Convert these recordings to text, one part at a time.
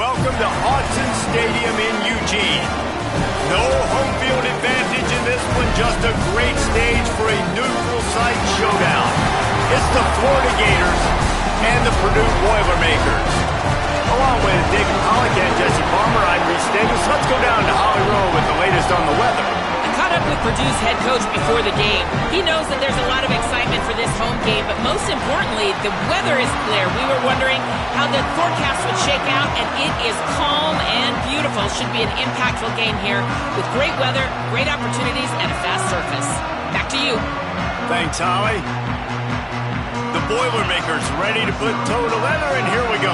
welcome to Autzen Stadium in Eugene. No home field advantage in this one, just a great stage for a neutral site showdown. It's the Florida Gators and the Purdue Boilermakers. Along with David Pollack and Jesse Palmer, I'm Reese Davis. Let's go down to Holly Rowe with the latest on the weather. Caught up with Purdue's head coach before the game. He knows that there's a lot of excitement for this home game, but most importantly, the weather is clear. We were wondering how the forecast would shake out, and it is calm and beautiful. Should be an impactful game here with great weather, great opportunities, and a fast surface. Back to you. Thanks, Holly. The Boilermakers ready to put toe to leather, and here we go.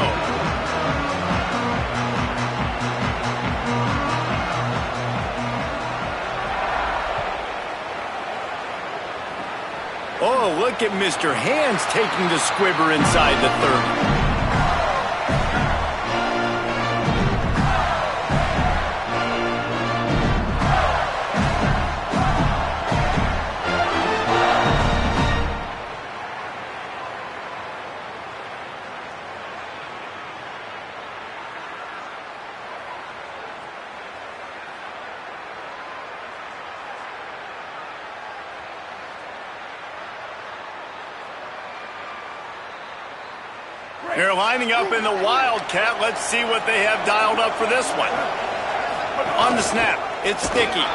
Oh, look at Mr. Hands taking the squibber inside the 30. They're lining up in the Wildcat. Let's see what they have dialed up for this one. On the snap, it's Sticky.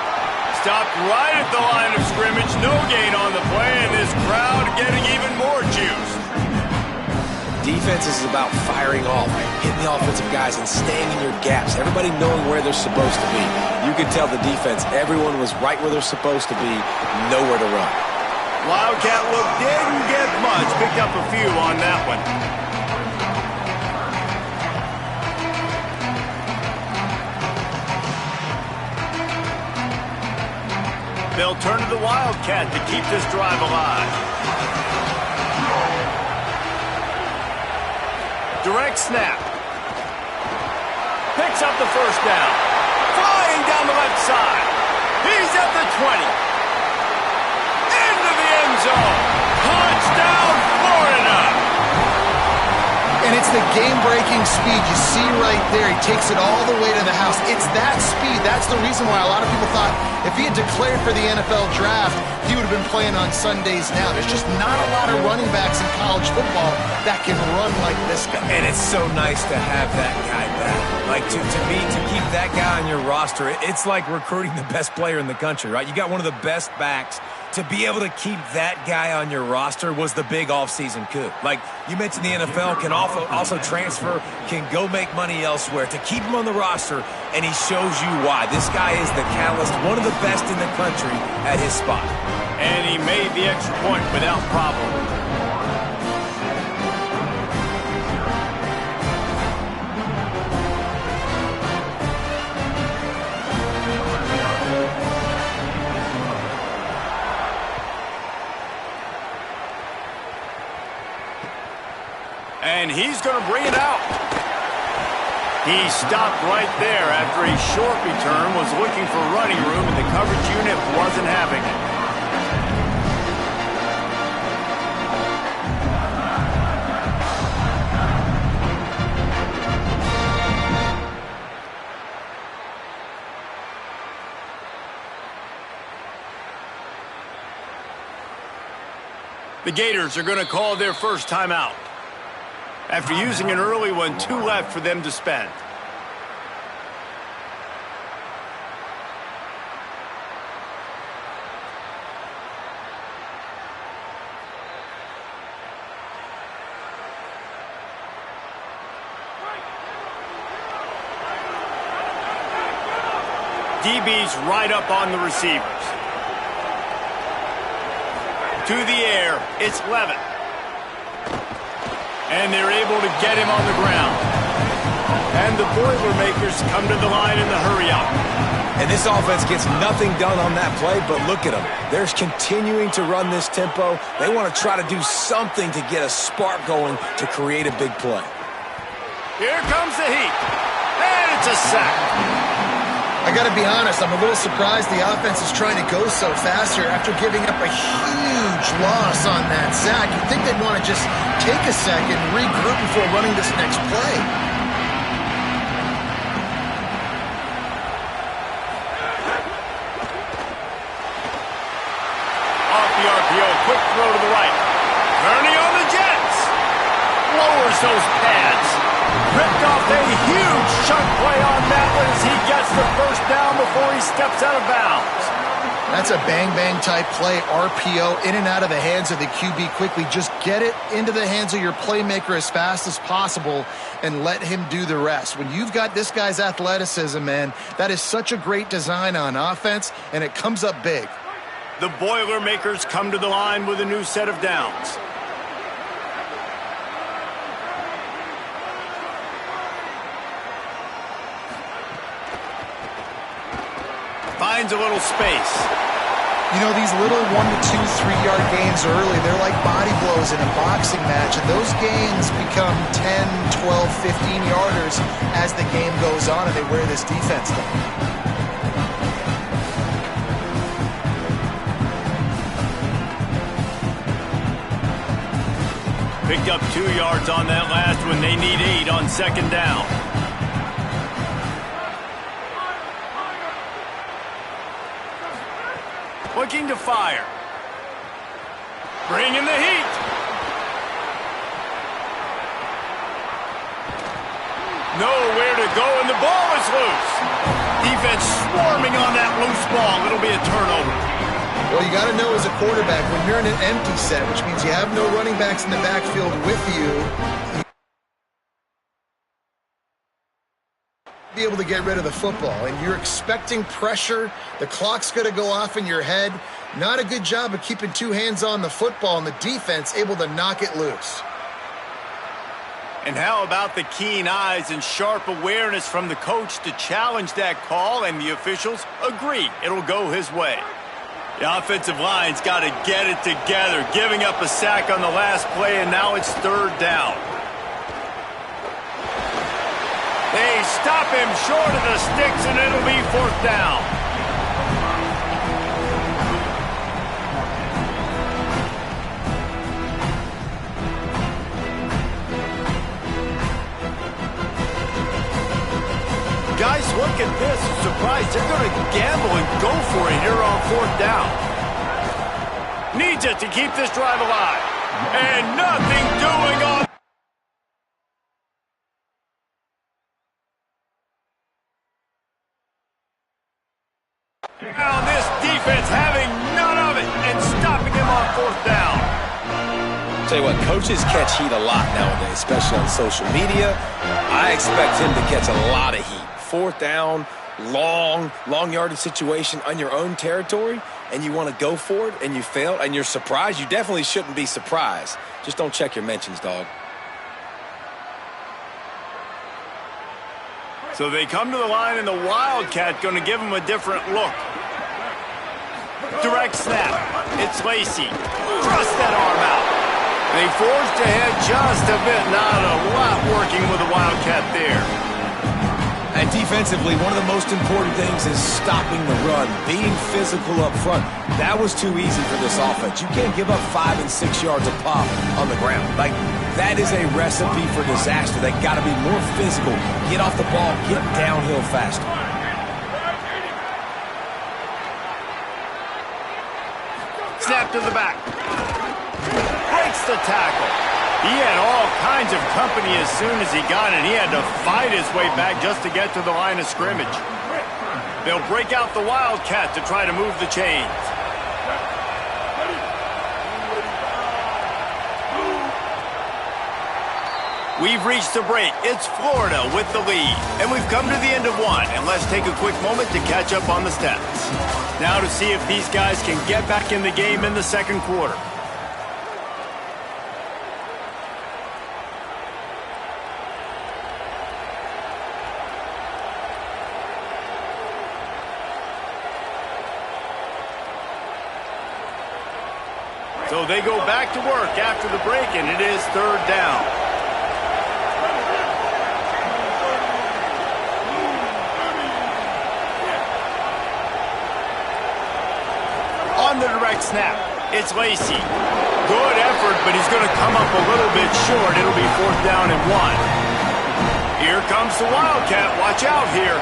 Stopped right at the line of scrimmage. No gain on the play, and this crowd getting even more juice. Defense is about firing off, hitting the offensive guys and staying in your gaps. Everybody knowing where they're supposed to be. You could tell the defense, everyone was right where they're supposed to be, nowhere to run. Wildcat look didn't get much. Picked up a few on that one. They'll turn to the Wildcat to keep this drive alive. Direct snap. Picks up the first down. Flying down the left side. He's at the 20. Into the end zone. Touchdown, Florida. And it's the game-breaking speed you see right there. He takes it all the way to the house. It's that speed. That's the reason why a lot of people thought if he had declared for the NFL draft, he would have been playing on Sundays now. There's just not a lot of running backs in college football that can run like this guy. And it's so nice to have that guy back. Like, to keep that guy on your roster, it's like recruiting the best player in the country, right? You got one of the best backs. To be able to keep that guy on your roster was the big offseason coup. Like you mentioned, the NFL can also transfer, can go make money elsewhere. To keep him on the roster, and he shows you why. This guy is the catalyst, one of the best in the country at his spot. And he made the extra point without problem. And he's going to bring it out. He stopped right there after a short return, was looking for running room, and the coverage unit wasn't having it. The Gators are going to call their first timeout. After using an early one, 2 left for them to spend. DB's right up on the receivers. To the air, it's Levitt. And they're able to get him on the ground. And the Boilermakers come to the line in the hurry-up. And this offense gets nothing done on that play, but look at them. They're continuing to run this tempo. They want to try to do something to get a spark going to create a big play. Here comes the heat. And it's a sack. I got to be honest, I'm a little surprised the offense is trying to go so fast here after giving up a huge loss on that sack. You'd think they'd want to just take a second, regroup before running this next play. the RPO. Quick throw to the right. Turning on the Jets. Lowers those pads. Ripped off a huge chunk play on that one as he gets the first down before he steps out of bounds. That's a bang-bang type play, RPO, in and out of the hands of the QB quickly. Just get it into the hands of your playmaker as fast as possible and let him do the rest. When you've got this guy's athleticism, man, that is such a great design on offense, and it comes up big. The Boilermakers come to the line with a new set of downs. Finds a little space. You know, these little 1 to 2, 3-yard gains early, they're like body blows in a boxing match, and those gains become 10, 12, 15-yarders as the game goes on and they wear this defense down. Picked up 2 yards on that last one. They need 8 on second down. Looking to fire. Bringing the heat. Nowhere to go, and the ball is loose. Defense swarming on that loose ball. It'll be a turnover. Well, you got to know as a quarterback, when you're in an empty set, which means you have no running backs in the backfield with you, be able to get rid of the football, and you're expecting pressure. The clock's going to go off in your head. Not a good job of keeping 2 hands on the football, and the defense able to knock it loose. And how about the keen eyes and sharp awareness from the coach to challenge that call, and the officials agree it'll go his way. The offensive line's got to get it together, giving up a sack on the last play, and now it's third down. They stop him short of the sticks, and it'll be fourth down. Guys, look at this. Surprise, they're going to gamble and go for it here on fourth down. Needs it to keep this drive alive. And nothing doing on. Now this defense having none of it and stopping him on fourth down. Tell you what, coaches catch heat a lot nowadays, especially on social media. I expect him to catch a lot of heat. Fourth down, long yardage situation on your own territory, and you want to go for it, and you fail, and you're surprised. You definitely shouldn't be surprised. Just don't check your mentions, dog. So they come to the line, and the Wildcat going to give them a different look. Direct snap. It's Lacy. Thrust that arm out. They forged ahead just a bit. Not a lot working with the Wildcat there. And defensively, one of the most important things is stopping the run, being physical up front. That was too easy for this offense. You can't give up 5 and 6 yards a pop on the ground. Like, that is a recipe for disaster. They got to be more physical, get off the ball, get downhill faster. Snap to the back. Breaks the tackle. He had all kinds of company as soon as he got it. He had to fight his way back just to get to the line of scrimmage. They'll break out the Wildcat to try to move the chains. We've reached the break. It's Florida with the lead. And we've come to the end of one. And let's take a quick moment to catch up on the stats. Now to see if these guys can get back in the game in the second quarter. So they go back to work after the break, and it is third down. On the direct snap, it's Lacy. Good effort, but he's going to come up a little bit short. It'll be fourth down and 1. Here comes the Wildcat. Watch out here.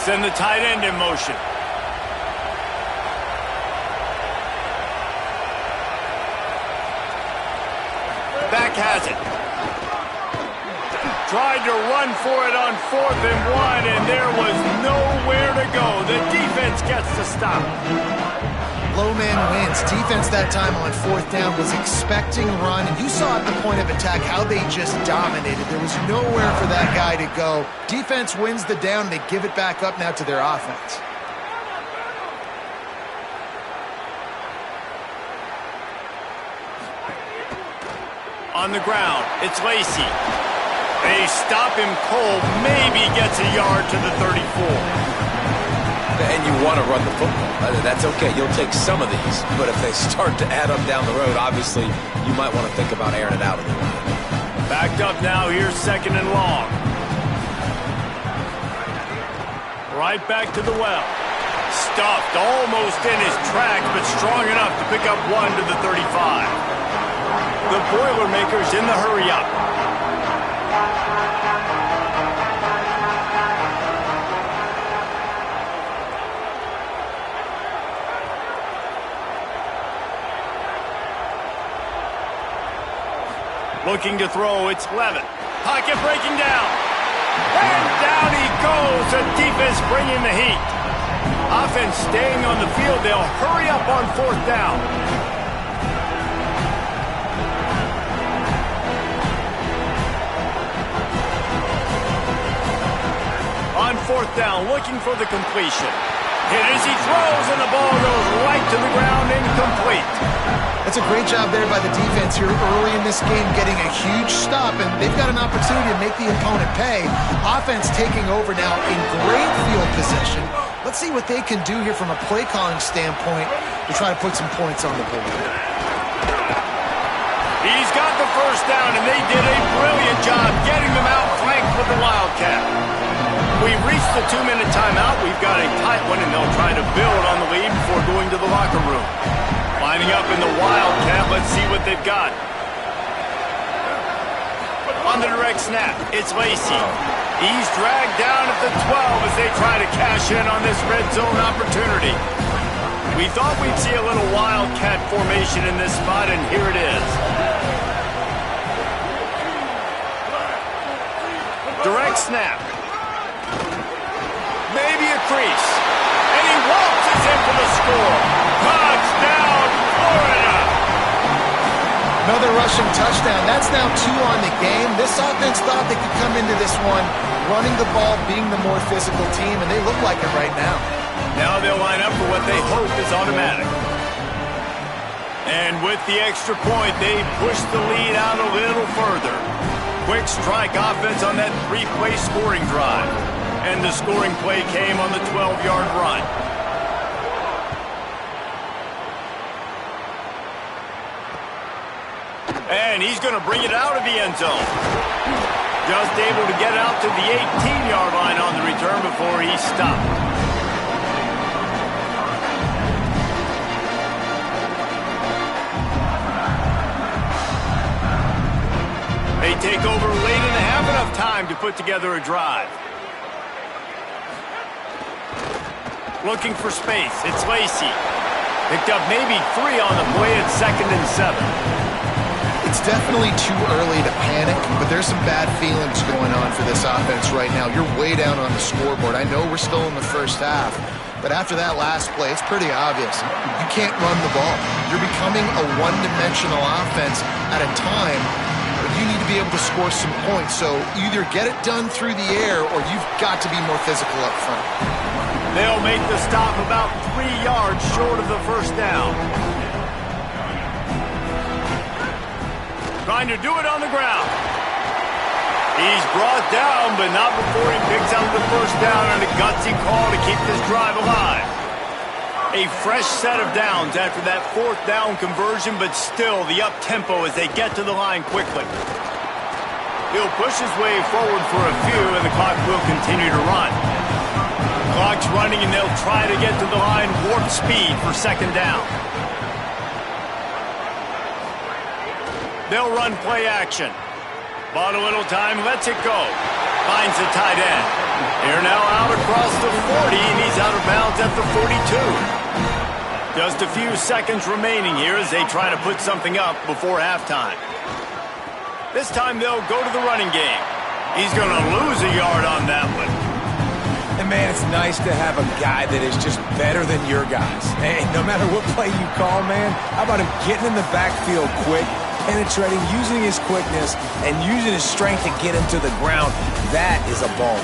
send the tight end in motion. Back has it. Tried to run for it on 4th and 1, and there was nowhere to go. The defense gets the stop. Low man wins. Defense that time on 4th down was expecting run. And you saw at the point of attack how they just dominated. There was nowhere for that guy to go. Defense wins the down. They give it back up now to their offense. On the ground, it's Lacy. They stop him cold, maybe gets a yard to the 34. And you want to run the football. That's okay. You'll take some of these. But if they start to add up down the road, obviously, you might want to think about airing it out a little. Backed up now, here's 2nd and long. Right back to the well. Stuffed almost in his tracks, but strong enough to pick up 1 to the 35. The Boilermakers in the hurry-up. Looking to throw, it's Levitt. Pocket breaking down. And down he goes. The defense bringing the heat. Offense staying on the field. They'll hurry up on 4th down. On 4th down, looking for the completion. Hit as he throws, and the ball goes right to the ground, incomplete. That's a great job there by the defense here early in this game, getting a huge stop, and they've got an opportunity to make the opponent pay. Offense taking over now in great field position. Let's see what they can do here from a play calling standpoint to try to put some points on the board. He's got the 1st down, and they did a brilliant job getting them out flanked with the Wildcat. We've reached the 2-minute timeout. We've got a tight one, and they'll try to build on the lead before going to the locker room. Lining up in the Wildcat, let's see what they've got. On the direct snap, it's Lacy. He's dragged down at the 12 as they try to cash in on this red zone opportunity. We thought we'd see a little Wildcat formation in this spot, and here it is. Direct snap. Maybe a crease. And he waltzes in for the score. Touchdown, Florida! Another rushing touchdown. That's now 2 on the game. This offense thought they could come into this one running the ball, being the more physical team, and they look like it right now. Now they'll line up for what they hope is automatic. And with the extra point, they push the lead out a little further. Quick strike offense on that 3-play scoring drive. And the scoring play came on the 12-yard run. And he's going to bring it out of the end zone. Just able to get out to the 18-yard line on the return before he stopped. They take over late in the half, enough time to put together a drive. Looking for space, it's Lacy. Picked up maybe 3 on the play at 2nd and 7. It's definitely too early to panic, but there's some bad feelings going on for this offense right now. You're way down on the scoreboard. I know we're still in the first half, but after that last play, it's pretty obvious. You can't run the ball. You're becoming a one-dimensional offense at a time where you need to be able to score some points. So either get it done through the air or you've got to be more physical up front. They'll make the stop about 3 yards short of the 1st down. Trying to do it on the ground. He's brought down, but not before he picks up the 1st down on a gutsy call to keep this drive alive. A fresh set of downs after that 4th down conversion, but still the up-tempo as they get to the line quickly. He'll push his way forward for a few, and the clock will continue to run. Clock's running, and they'll try to get to the line warp speed for 2nd down. They'll run play action. Bought a little time, lets it go. Finds the tight end. They're now out across the 40, and he's out of bounds at the 42. Just a few seconds remaining here as they try to put something up before halftime. This time they'll go to the running game. He's going to lose a yard on that one. And, man, it's nice to have a guy that is just better than your guys. Hey, no matter what play you call, man, how about him getting in the backfield quick, penetrating, using his quickness, and using his strength to get him to the ground? That is a ball.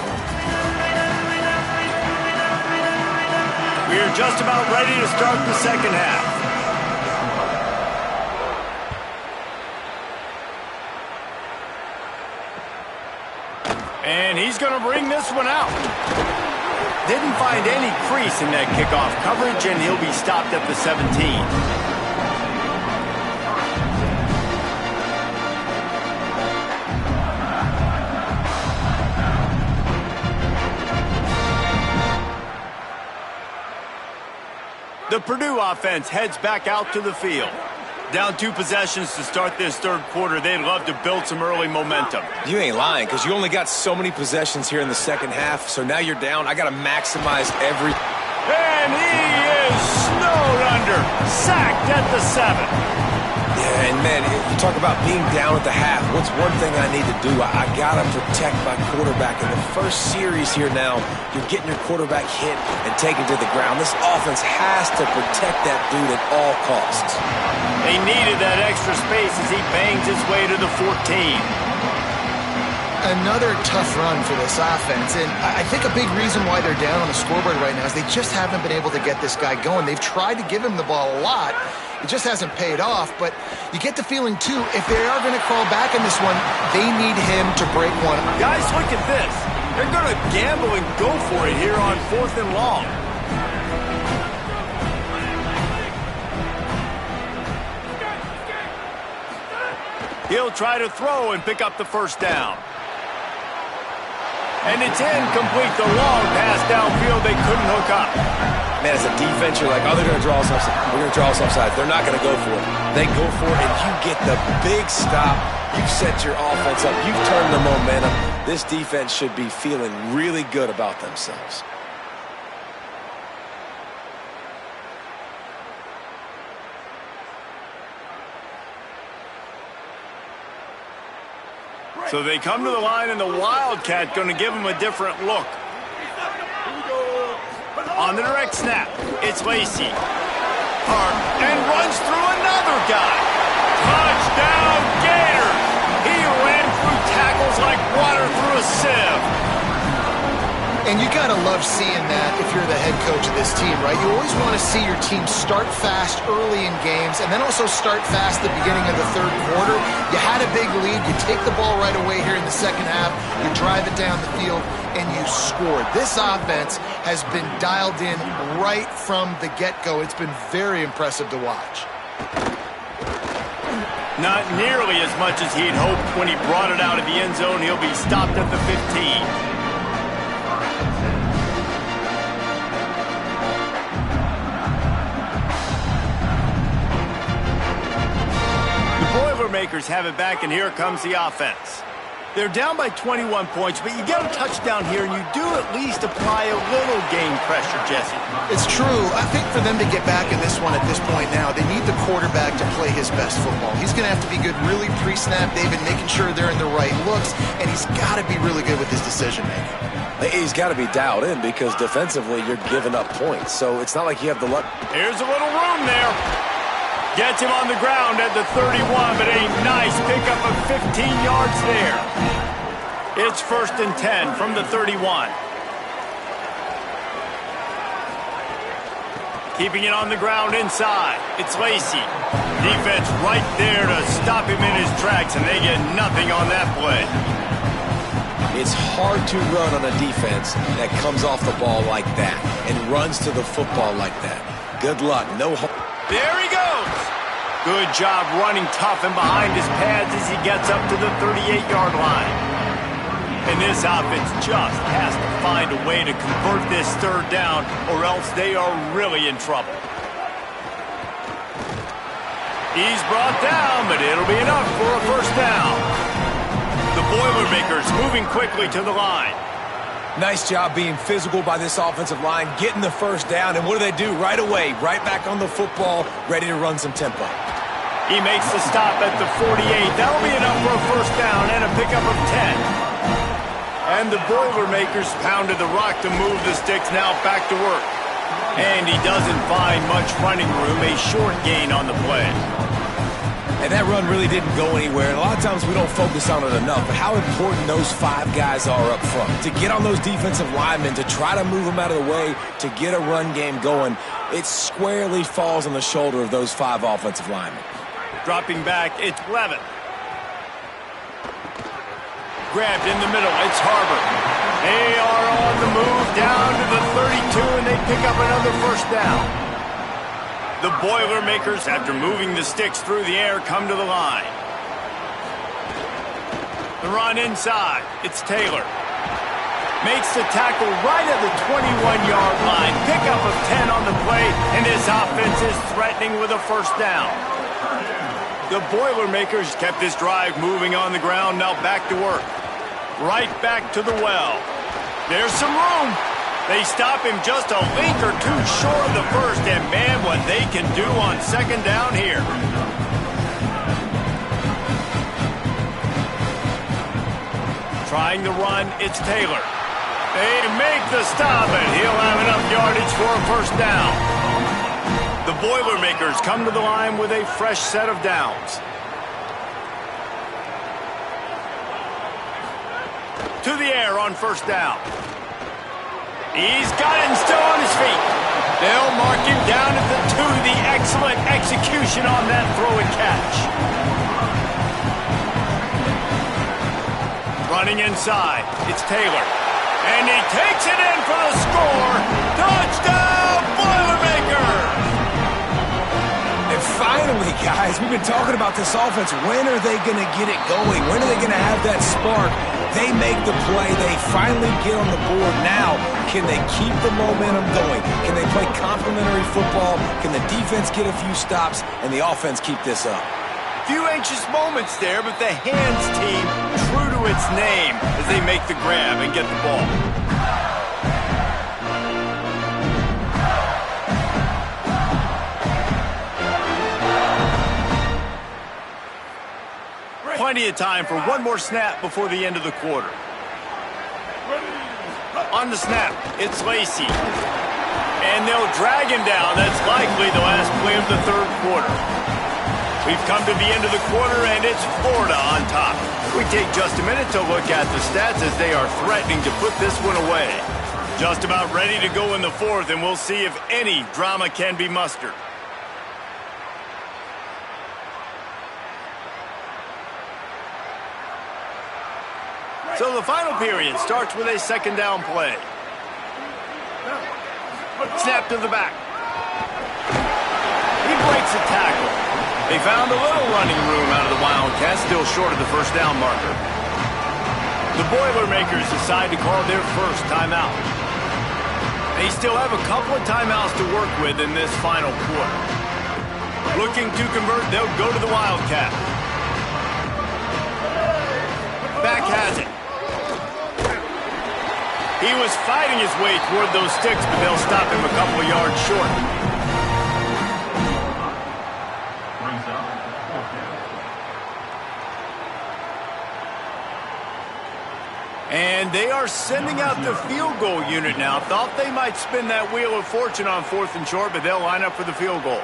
We're just about ready to start the second half. And he's going to bring this one out. Didn't find any crease in that kickoff coverage, and he'll be stopped at the 17. The Purdue offense heads back out to the field. Down 2 possessions to start this third quarter. They'd love to build some early momentum. You ain't lying, because you only got so many possessions here in the second half, so now you're down. I got to maximize every... And he is snowed under. Sacked at the 7. Yeah, and man, you talk about being down at the half. What's one thing I need to do? I got to protect my quarterback. In the first series here now, you're getting your quarterback hit and taken to the ground. This offense has to protect that dude at all costs. They needed that extra space as he bangs his way to the 14. Another tough run for this offense, and I think a big reason why they're down on the scoreboard right now is they just haven't been able to get this guy going. They've tried to give him the ball a lot. It just hasn't paid off, but you get the feeling, too, if they are going to crawl back in this one, they need him to break one. Guys, look at this. They're going to gamble and go for it here on 4th and long. He'll try to throw and pick up the first down. And it's incomplete. The long pass downfield, they couldn't hook up. Man, as a defense, you're like, oh, they're going to draw us offside. We're going to draw us offside. They're not going to go for it. They go for it, and you get the big stop. You've set your offense up. You've turned the momentum. This defense should be feeling really good about themselves. So they come to the line, and the Wildcat going to give them a different look. On the direct snap, it's Lacy. Hart, and runs through another guy. Touchdown, Gators! He ran through tackles like water through a sieve. And you got to love seeing that if you're the head coach of this team, right? You always want to see your team start fast early in games and then also start fast at the beginning of the third quarter. You had a big lead. You take the ball right away here in the second half. You drive it down the field, and you scored. This offense has been dialed in right from the get-go. It's been very impressive to watch. Not nearly as much as he'd hoped when he brought it out of the end zone. He'll be stopped at the 15. Boilermakers have it back, and here comes the offense. They're down by 21 points, but you get a touchdown here, and you do at least apply a little game pressure, Jesse. It's true. I think for them to get back in this one at this point now, they need the quarterback to play his best football. He's going to have to be good really pre-snap, David, making sure they're in the right looks, and he's got to be really good with his decision-making. He's got to be dialed in because defensively you're giving up points, so it's not like you have the luck. Here's a little room there. Gets him on the ground at the 31, but a nice pickup of 15 yards there. It's 1st and 10 from the 31. Keeping it on the ground inside. It's Lacy. Defense right there to stop him in his tracks, and they get nothing on that play. It's hard to run on a defense that comes off the ball like that and runs to the football like that. Good luck. No hope. There he goes. Good job running tough and behind his pads as he gets up to the 38-yard line. And this offense just has to find a way to convert this third down, or else they are really in trouble. He's brought down, but it'll be enough for a first down. The Boilermakers moving quickly to the line. Nice job being physical by this offensive line, getting the first down, and what do? Right away, right back on the football, ready to run some tempo. He makes the stop at the 48. That'll be enough for a first down and a pickup of 10. And the Boilermakers pounded the rock to move the sticks, now back to work. And he doesn't find much running room, a short gain on the play. And that run really didn't go anywhere, and a lot of times we don't focus on it enough, but how important those 5 guys are up front. To get on those defensive linemen, to try to move them out of the way, to get a run game going, it squarely falls on the shoulder of those 5 offensive linemen. Dropping back, it's Levitt. Grabbed in the middle, it's Harbor. They are on the move down to the 32, and they pick up another first down. The Boilermakers, after moving the sticks through the air, come to the line. The run inside. It's Taylor. Makes the tackle right at the 21-yard line. Pickup of 10 on the play, and his offense is threatening with a first down. The Boilermakers kept this drive moving on the ground, now back to work. Right back to the well. There's some room. They stop him just a link or two short of the first, and man, what they can do on second down here. Trying to run, it's Taylor. They make the stop, and he'll have enough yardage for a first down. The Boilermakers come to the line with a fresh set of downs. To the air on first down. He's got it and still on his feet. They'll mark him down at the 2. The excellent execution on that throw and catch. Running inside, it's Taylor. And he takes it in for the score. Touchdown, Boilermakers! And finally, guys, we've been talking about this offense. When are they going to get it going? When are they going to have that spark? They make the play. They finally get on the board. Now, can they keep the momentum going? Can they play complementary football? Can the defense get a few stops and the offense keep this up? Few anxious moments there, but the hands team, true to its name, as they make the grab and get the ball. Plenty of time for one more snap before the end of the quarter. On the snap, it's Lacy. And they'll drag him down. That's likely the last play of the third quarter. We've come to the end of the quarter, and it's Florida on top. We take just a minute to look at the stats as they are threatening to put this one away. Just about ready to go in the fourth, and we'll see if any drama can be mustered. So the final period starts with a second down play. Snap to the back. He breaks a tackle. They found a little running room out of the Wildcats, still short of the first down marker. The Boilermakers decide to call their first timeout. They still have a couple of timeouts to work with in this final quarter. Looking to convert, they'll go to the Wildcat. Back has it. He was fighting his way toward those sticks, but they'll stop him a couple of yards short. And they are sending out the field goal unit now. Thought they might spin that wheel of fortune on 4th and short, but they'll line up for the field goal.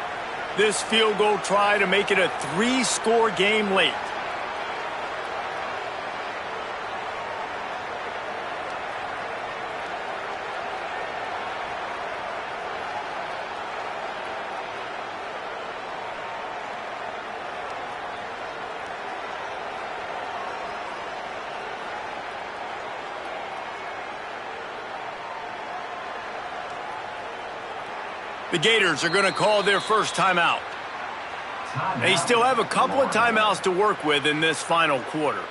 This field goal try to make it a 3-score game late. The Gators are going to call their first timeout. They still have a couple of timeouts to work with in this final quarter.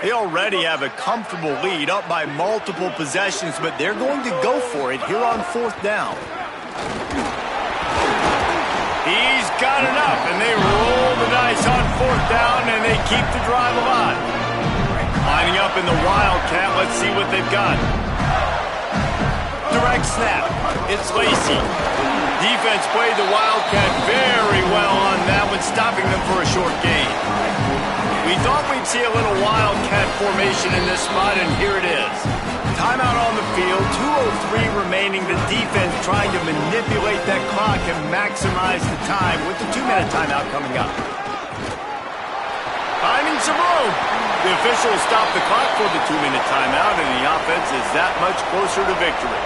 They already have a comfortable lead, up by multiple possessions, but they're going to go for it here on 4th down. He's got enough, and they roll the dice on 4th down, and they keep the drive alive. Lining up in the Wildcat. Let's see what they've got. Direct snap. It's Lacy. Defense played the Wildcat very well on that one, stopping them for a short gain. We thought we'd see a little Wildcat formation in this spot, and here it is. Timeout on the field, 2:03 remaining. The defense trying to manipulate that clock and maximize the time with the 2-minute timeout coming up. Finding some room. The officials stopped the clock for the 2-minute timeout, and the offense is that much closer to victory.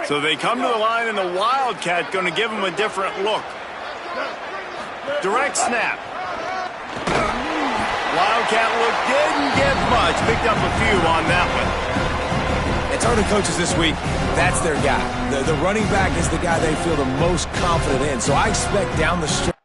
So they come to the line, and the Wildcat going to give them a different look. Direct snap. Wildcat look didn't get much. Picked up a few on that one. And telling the coaches this week, that's their guy. The running back is the guy they feel the most confident in. So I expect down the stretch.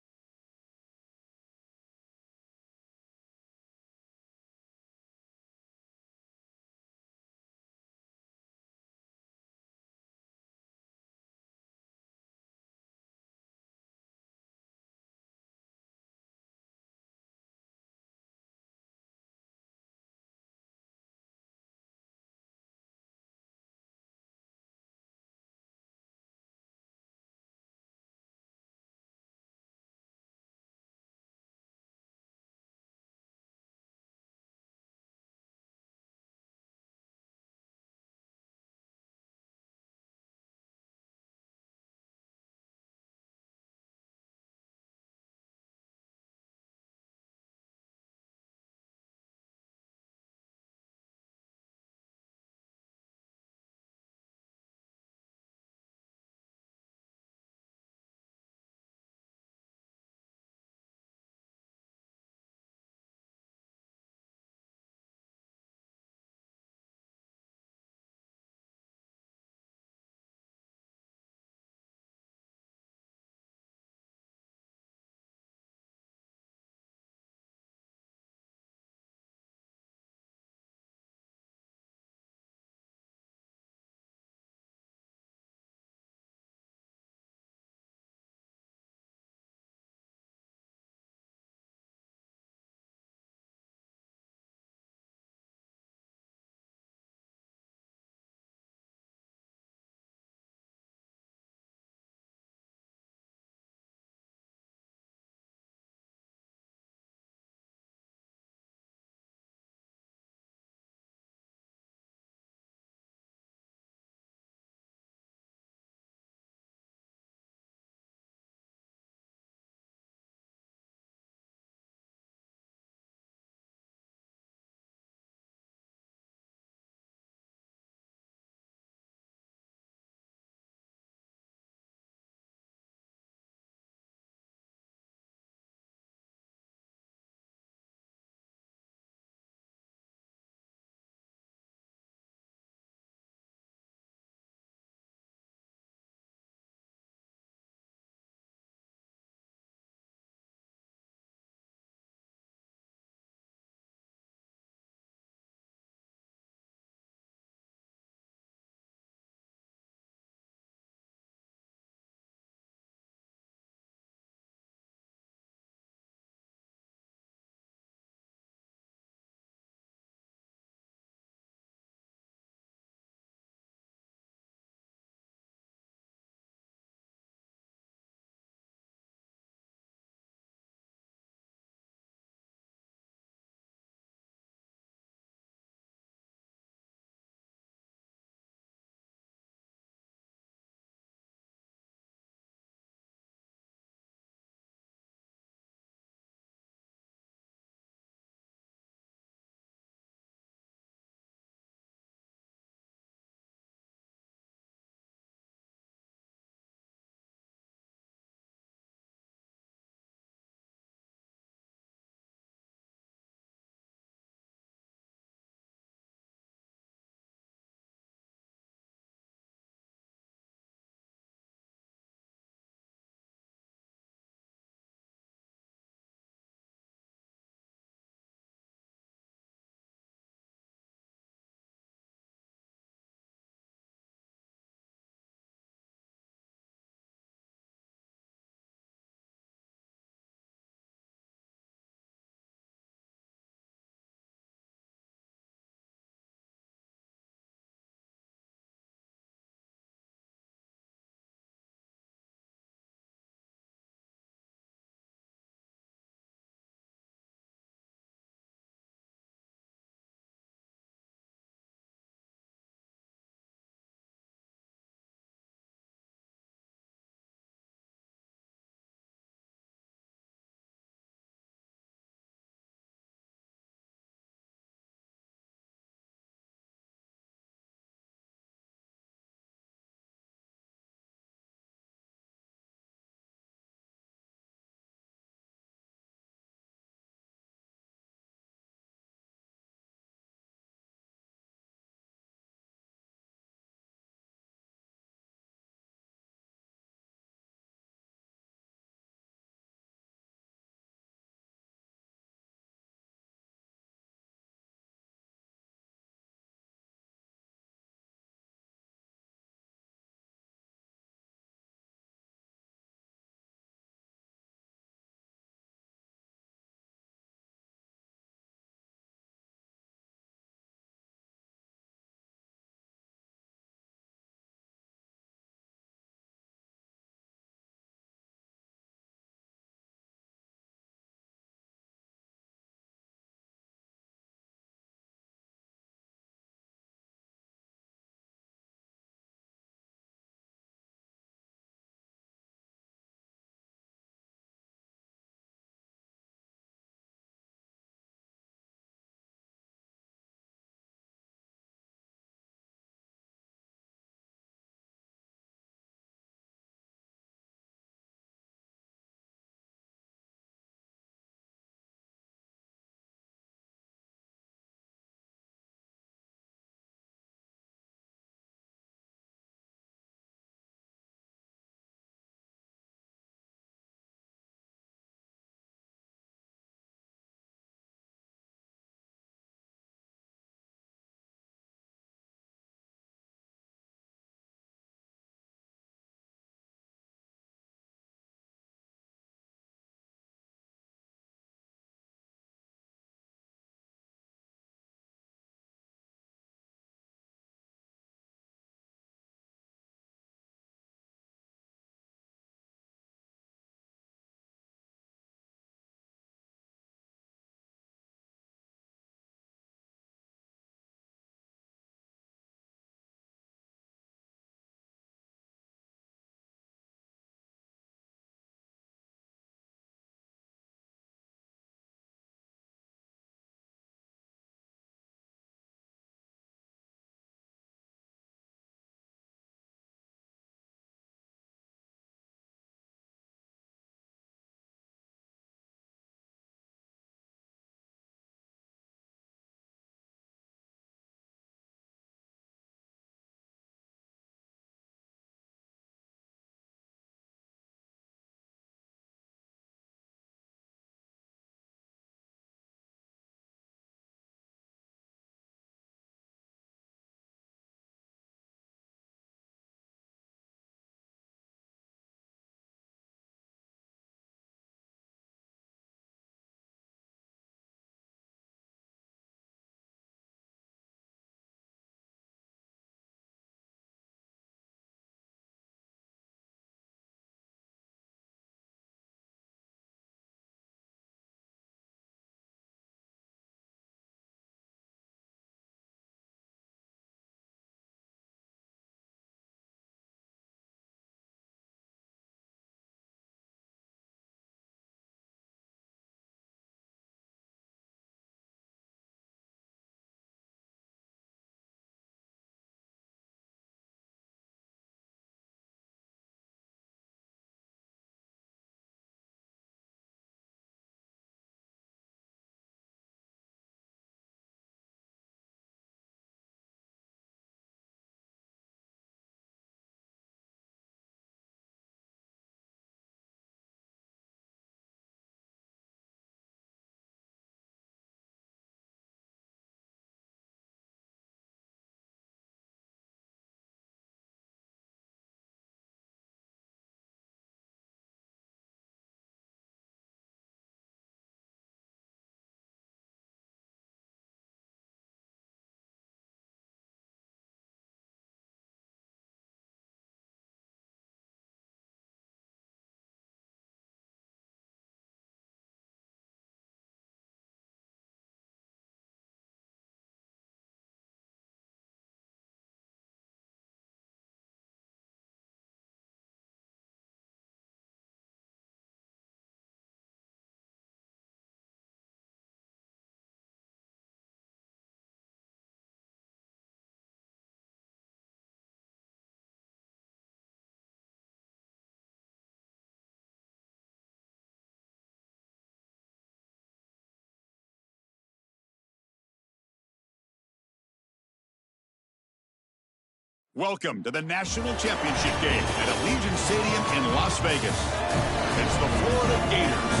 Welcome to the National Championship game at Allegiant Stadium in Las Vegas. It's the Florida Gators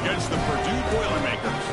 against the Purdue Boilermakers.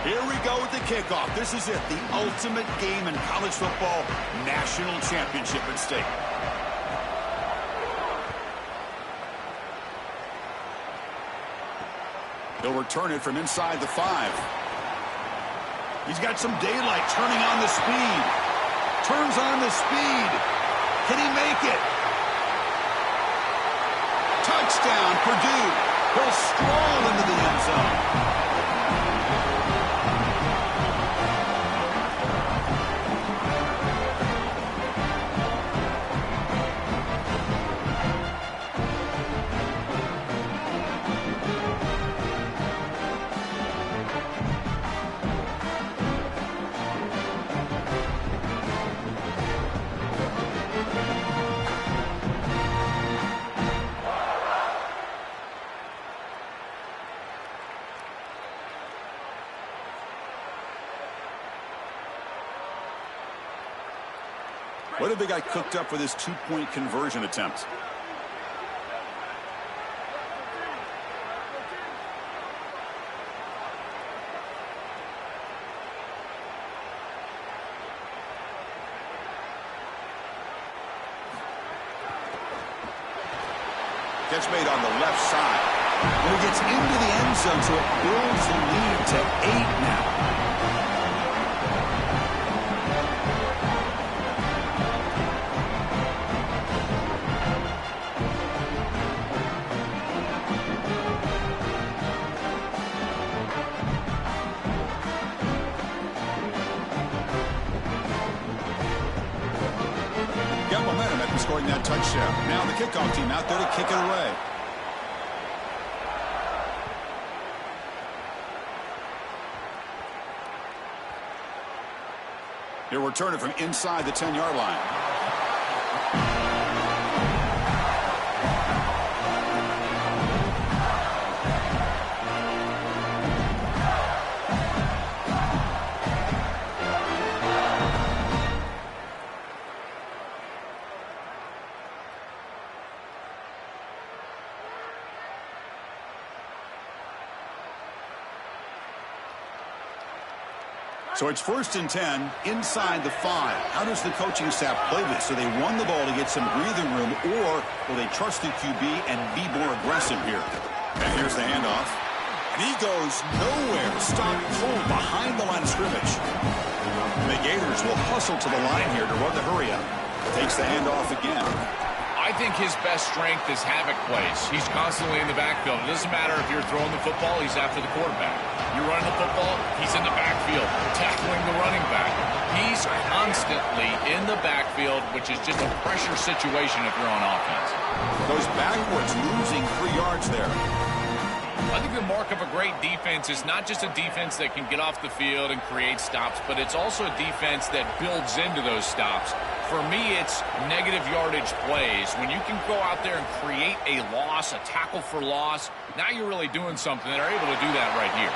Here we go with the kickoff. This is it, the ultimate game in college football, national championship at stake. He'll return it from inside the 5. He's got some daylight, turning on the speed. Turns on the speed. Can he make it? Touchdown, Purdue. He'll stroll into the end zone. What have they got cooked up for this two-point conversion attempt? Catch made on the left side. And he gets into the end zone, so it builds the lead to 8 now. Scoring that touchdown. Now the kickoff team out there to kick it away. He'll return it from inside the 10-yard line. So it's 1st and 10 inside the 5. How does the coaching staff play this? Do they run the ball to get some breathing room, or will they trust the QB and be more aggressive here? And here's the handoff. And he goes nowhere. Stop pulled behind the line of scrimmage. And the Gators will hustle to the line here to run the hurry up. Takes the handoff again. I think his best strength is havoc plays. He's constantly in the backfield. It doesn't matter if you're throwing the football, he's after the quarterback. You're running the football, he's in the backfield, tackling the running back. He's constantly in the backfield, which is just a pressure situation if you're on offense. Goes backwards, losing 3 yards there. I think the mark of a great defense is not just a defense that can get off the field and create stops, but it's also a defense that builds into those stops. For me, it's negative yardage plays. When you can go out there and create a loss, a tackle for loss, now you're really doing something. They're able to do that right here.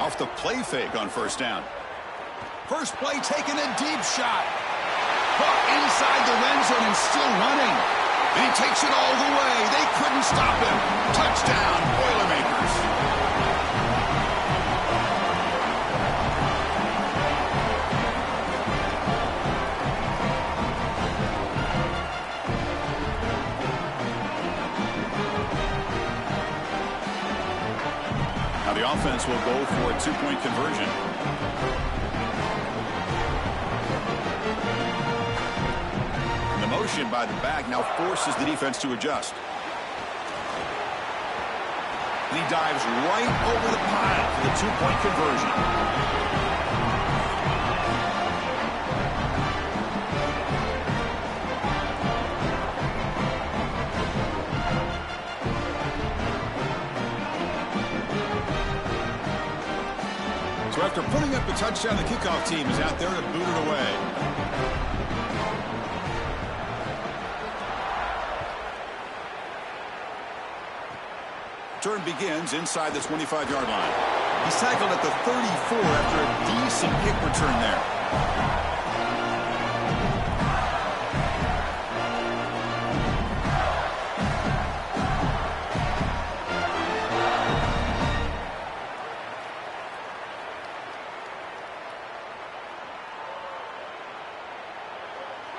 Off the play fake on 1st down. First play taking a deep shot. Caught inside the red zone and still running. And he takes it all the way. They couldn't stop him. Touchdown, Boilermakers. Now the offense will go for a two-point conversion. The motion by the back now forces the defense to adjust. And he dives right over the pile for the two-point conversion. So after putting up the touchdown, the kickoff team is out there to boot it away. Turn begins inside the 25-yard line. He's tackled at the 34 after a decent kick return there.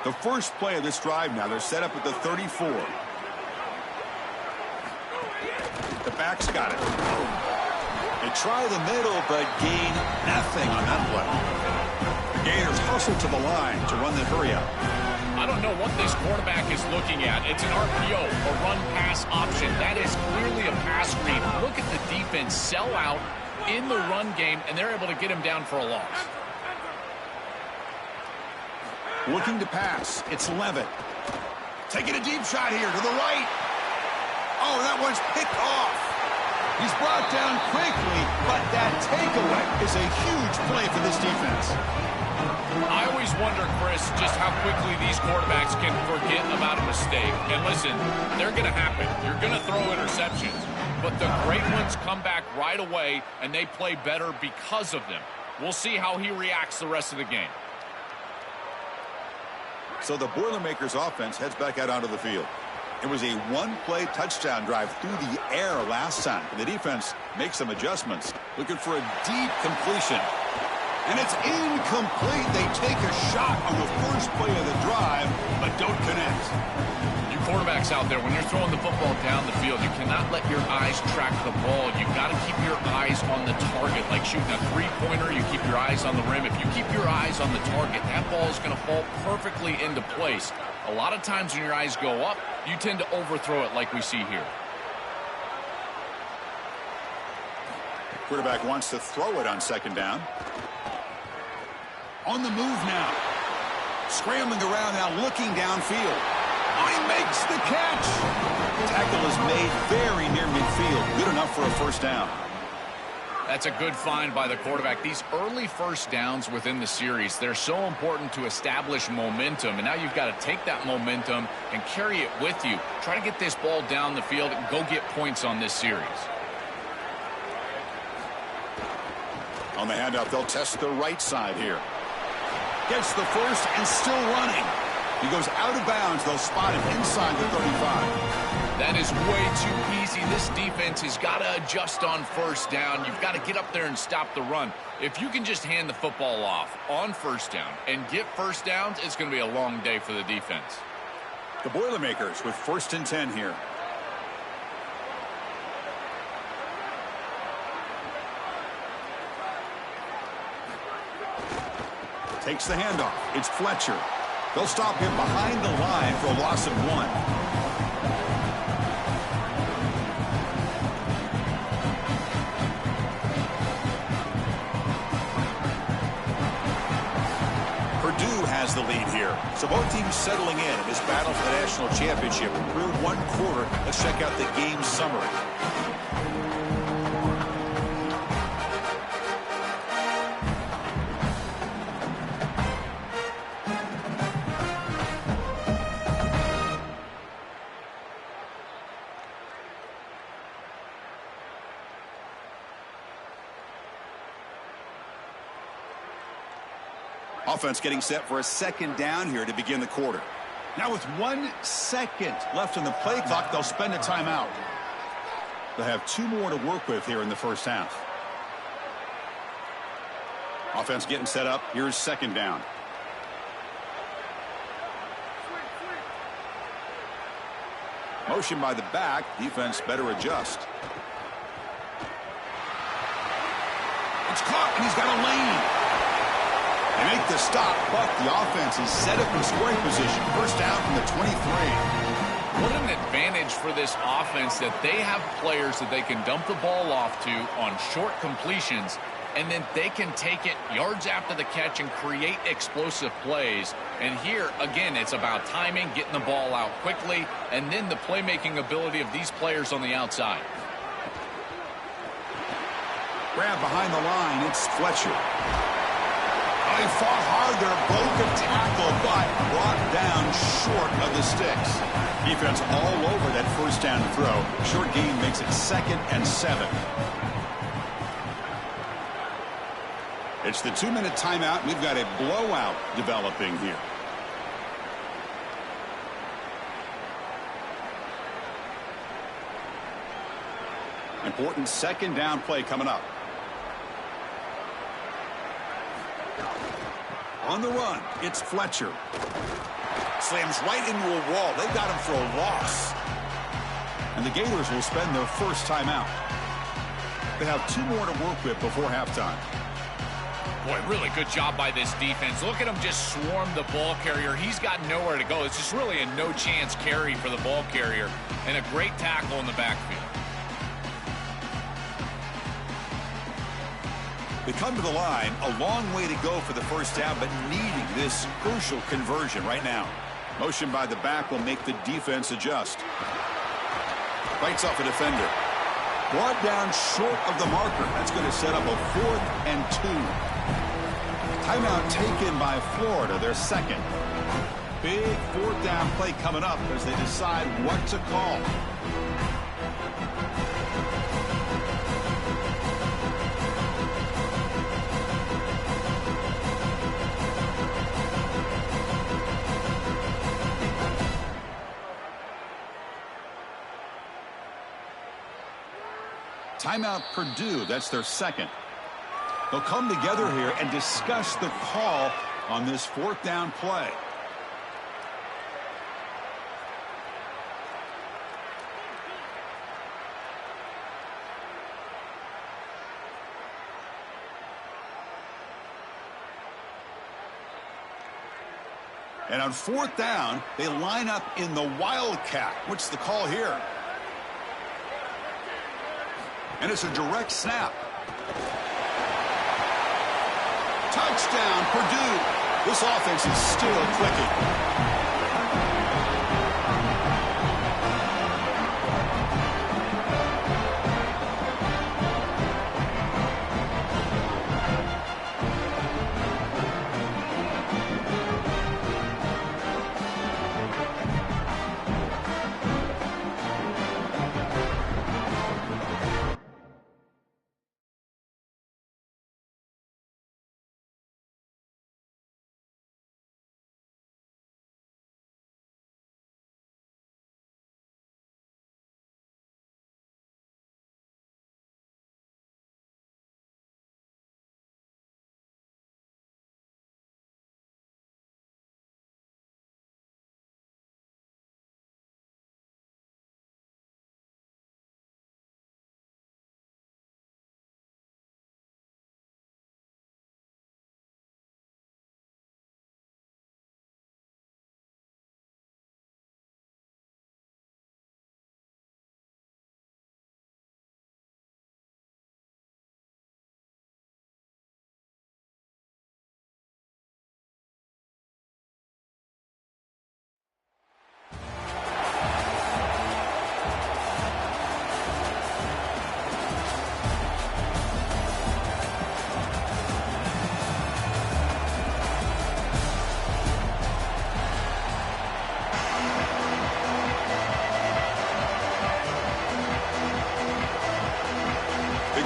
The first play of this drive now, they're set up at the 34. The back's got it. They try the middle, but gain nothing on that play. The Gators hustle to the line to run the hurry up. I don't know what this quarterback is looking at. It's an RPO, a run-pass option. That is clearly a pass read. Look at the defense sell out in the run game, and they're able to get him down for a loss. Looking to pass. It's Levitt. Taking a deep shot here to the right. Oh, that one's picked off. He's brought down quickly, but that takeaway is a huge play for this defense. I always wonder, Chris, just how quickly these quarterbacks can forget about a mistake. And listen, they're going to happen. You're going to throw interceptions. But the great ones come back right away, and they play better because of them. We'll see how he reacts the rest of the game. So the Boilermakers offense heads back out onto the field. It was a one-play touchdown drive through the air last time. The defense makes some adjustments, looking for a deep completion. And it's incomplete. They take a shot on the first play of the drive, but don't connect. You quarterbacks out there, when you're throwing the football down the field, you cannot let your eyes track the ball. You've got to keep your eyes on the target. Like shooting a three-pointer, you keep your eyes on the rim. If you keep your eyes on the target, that ball is going to fall perfectly into place. A lot of times when your eyes go up, you tend to overthrow it like we see here. Quarterback wants to throw it on second down. On the move now. Scrambling around now, looking downfield. Oh, he makes the catch. Tackle is made very near midfield. Good enough for a first down. That's a good find by the quarterback. These early first downs within the series, they're so important to establish momentum. And now you've got to take that momentum and carry it with you. Try to get this ball down the field and go get points on this series. On the handoff, they'll test the right side here. Gets the first and still running. He goes out of bounds. They'll spot him inside the 35. That is way too easy. This defense has got to adjust on first down. You've got to get up there and stop the run. If you can just hand the football off on first down and get first downs, it's going to be a long day for the defense. The Boilermakers with 1st and 10 here. Takes the handoff. It's Fletcher. They'll stop him behind the line for a loss of 1. Purdue has the lead here. So both teams settling in this battle for the national championship. Through one quarter, let's check out the game summary. Offense getting set for a second down here to begin the quarter. Now with 1 second left on the play clock, they'll spend a timeout. They'll have 2 more to work with here in the first half. Offense getting set up. Here's second down. Motion by the back. Defense better adjust. It's caught, and he's got a lane. They make the stop, but the offense is set up in scoring position. First down from the 23. What an advantage for this offense that they have players that they can dump the ball off to on short completions, and then they can take it yards after the catch and create explosive plays. And here, again, it's about timing, getting the ball out quickly, and then the playmaking ability of these players on the outside. Grab behind the line. It's Fletcher. They fought hard there, broke a tackle, but brought down short of the sticks. Defense all over that first down throw. Short gain makes it 2nd and 7. It's the 2-minute timeout. We've got a blowout developing here. Important second down play coming up. On the run, it's Fletcher. Slams right into a wall. They've got him for a loss. And the Gators will spend their first timeout. They have 2 more to work with before halftime. Boy, really good job by this defense. Look at him just swarm the ball carrier. He's got nowhere to go. It's just really a no-chance carry for the ball carrier. And a great tackle in the backfield. They come to the line, a long way to go for the first down, but needing this crucial conversion right now. Motion by the back will make the defense adjust. Fights off a defender. Brought down short of the marker. That's going to set up a 4th and 2. Timeout taken by Florida, their second. Big 4th down play coming up as they decide what to call. Timeout Purdue, that's their second. They'll come together here and discuss the call on this 4th down play. And on 4th down, they line up in the Wildcat. What's the call here? And it's a direct snap. Touchdown, Purdue. This offense is still clicking.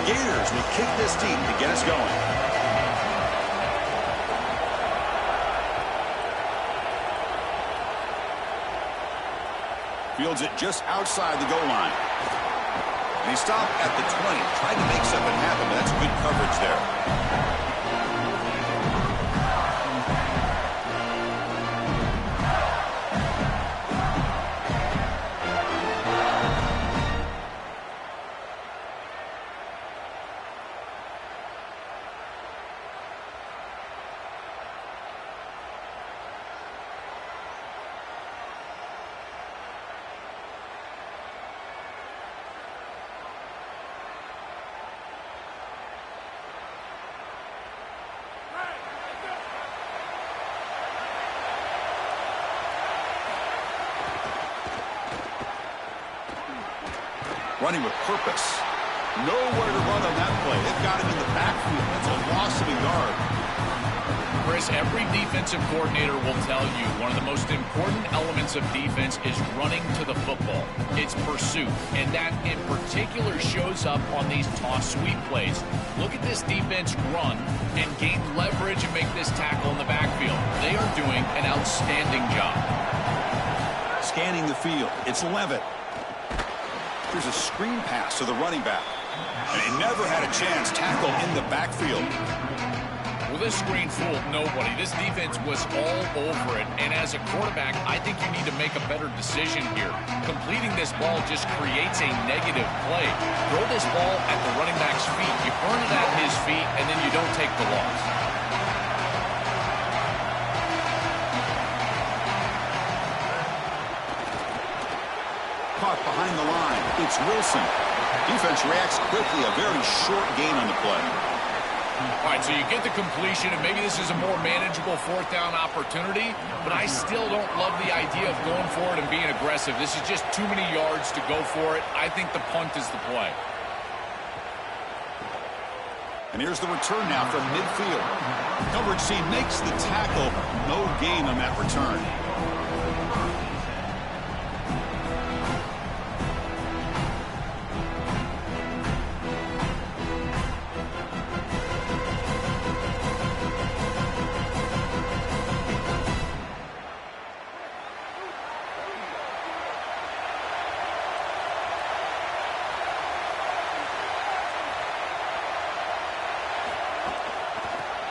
Gators will kick this deep to get us going. Fields it just outside the goal line. And he stopped at the 20. Tried to make something happen, but that's good coverage there. Running with purpose. Nowhere to run on that play. They've got him in the backfield. That's a loss of a yard. Chris, every defensive coordinator will tell you one of the most important elements of defense is running to the football. It's pursuit, and that in particular shows up on these toss sweep plays. Look at this defense run and gain leverage and make this tackle in the backfield. They are doing an outstanding job. Scanning the field. It's Levitt. There's a screen pass to the running back. And he never had a chance. Tackle in the backfield. Well, this screen fooled nobody. This defense was all over it. And as a quarterback, I think you need to make a better decision here. Completing this ball just creates a negative play. Throw this ball at the running back's feet. You burn it at his feet, and then you don't take the loss. Caught behind the line. It's Wilson. Defense reacts quickly. A very short gain on the play. All right, so you get the completion, and maybe this is a more manageable fourth down opportunity, but I still don't love the idea of going for it and being aggressive. This is just too many yards to go for it. I think the punt is the play. And here's the return now from midfield. Coverage team makes the tackle. No gain on that return.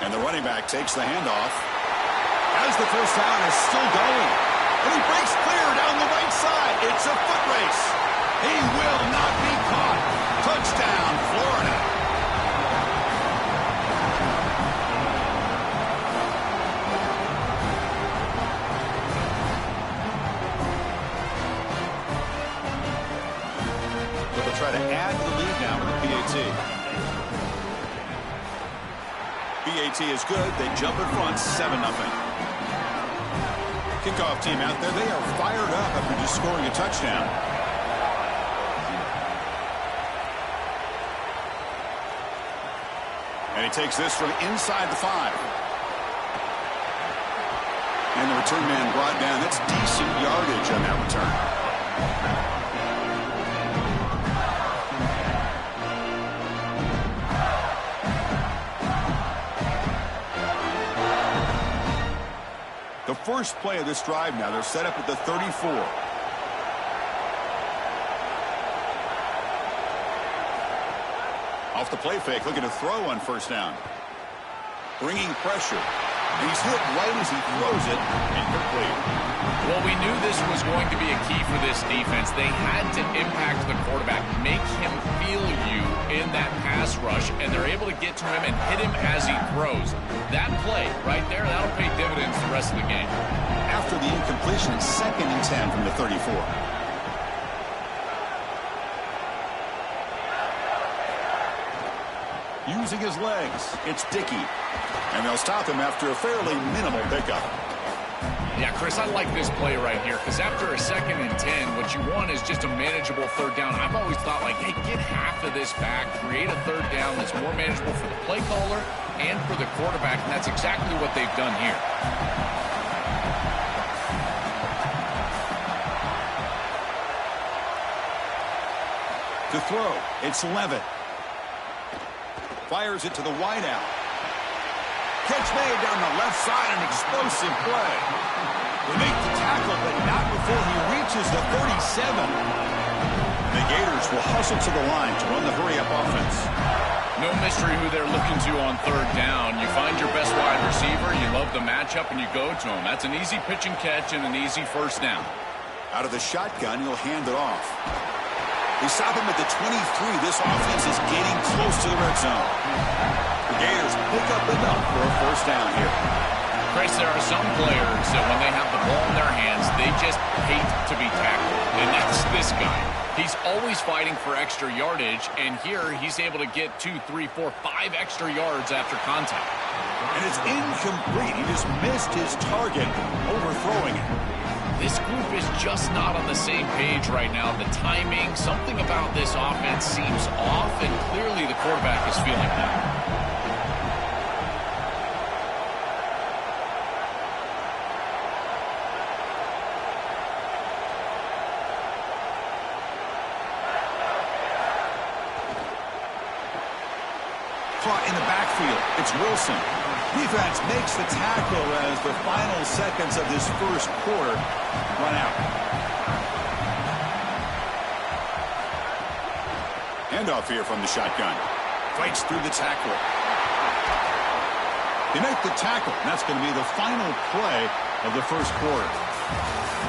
And the running back takes the handoff. As the first down is still going. And he breaks clear down the right side. It's a foot race. He will not be caught. Touchdown, Florida. But they'll try to add to the lead now with the PAT. PAT is good. They jump in front, 7-0. Kickoff team out there. They are fired up after just scoring a touchdown. And he takes this from inside the 5. And the return man brought down. That's decent yardage on that return. The first play of this drive now, they're set up at the 34. Off the play fake, looking to throw on first down. Bringing pressure. And he's hit right as he throws it. Incomplete. Well, we knew this was going to be a key for this defense. They had to impact the quarterback, make him feel you in that pass rush, and they're able to get to him and hit him as he throws. That play right there, that'll pay dividends the rest of the game. After the incompletion, it's 2nd and 10 from the 34. Using his legs, it's Dickey. And they'll stop him after a fairly minimal pickup. Yeah, Chris, I like this play right here because after a 2nd and 10, what you want is just a manageable third down. I've always thought, like, hey, get half of this back, create a third down that's more manageable for the play caller and for the quarterback, and that's exactly what they've done here. To throw, it's Levitt. Fires it to the wideout. Catch made down the left side, an explosive play. They make the tackle, but not before he reaches the 37. The Gators will hustle to the line to run the hurry-up offense. No mystery who they're looking to on third down. You find your best wide receiver, you love the matchup, and you go to him. That's an easy pitch and catch and an easy first down. Out of the shotgun, he'll hand it off. They stop him at the 23. This offense is getting close to the red zone. The Gators pick up enough for a first down here. Chris, there are some players that when they have the ball in their hands, they just hate to be tackled. And that's this guy. He's always fighting for extra yardage, and here he's able to get 2, 3, 4, 5 extra yards after contact. And it's incomplete. He just missed his target, overthrowing it. This group is just not on the same page right now. The timing, something about this offense seems off, and clearly the quarterback is feeling that. In the backfield, it's Wilson. Defense makes the tackle as the final seconds of this first quarter run out. Handoff here from the shotgun. Fights through the tackle. They make the tackle, and that's going to be the final play of the first quarter.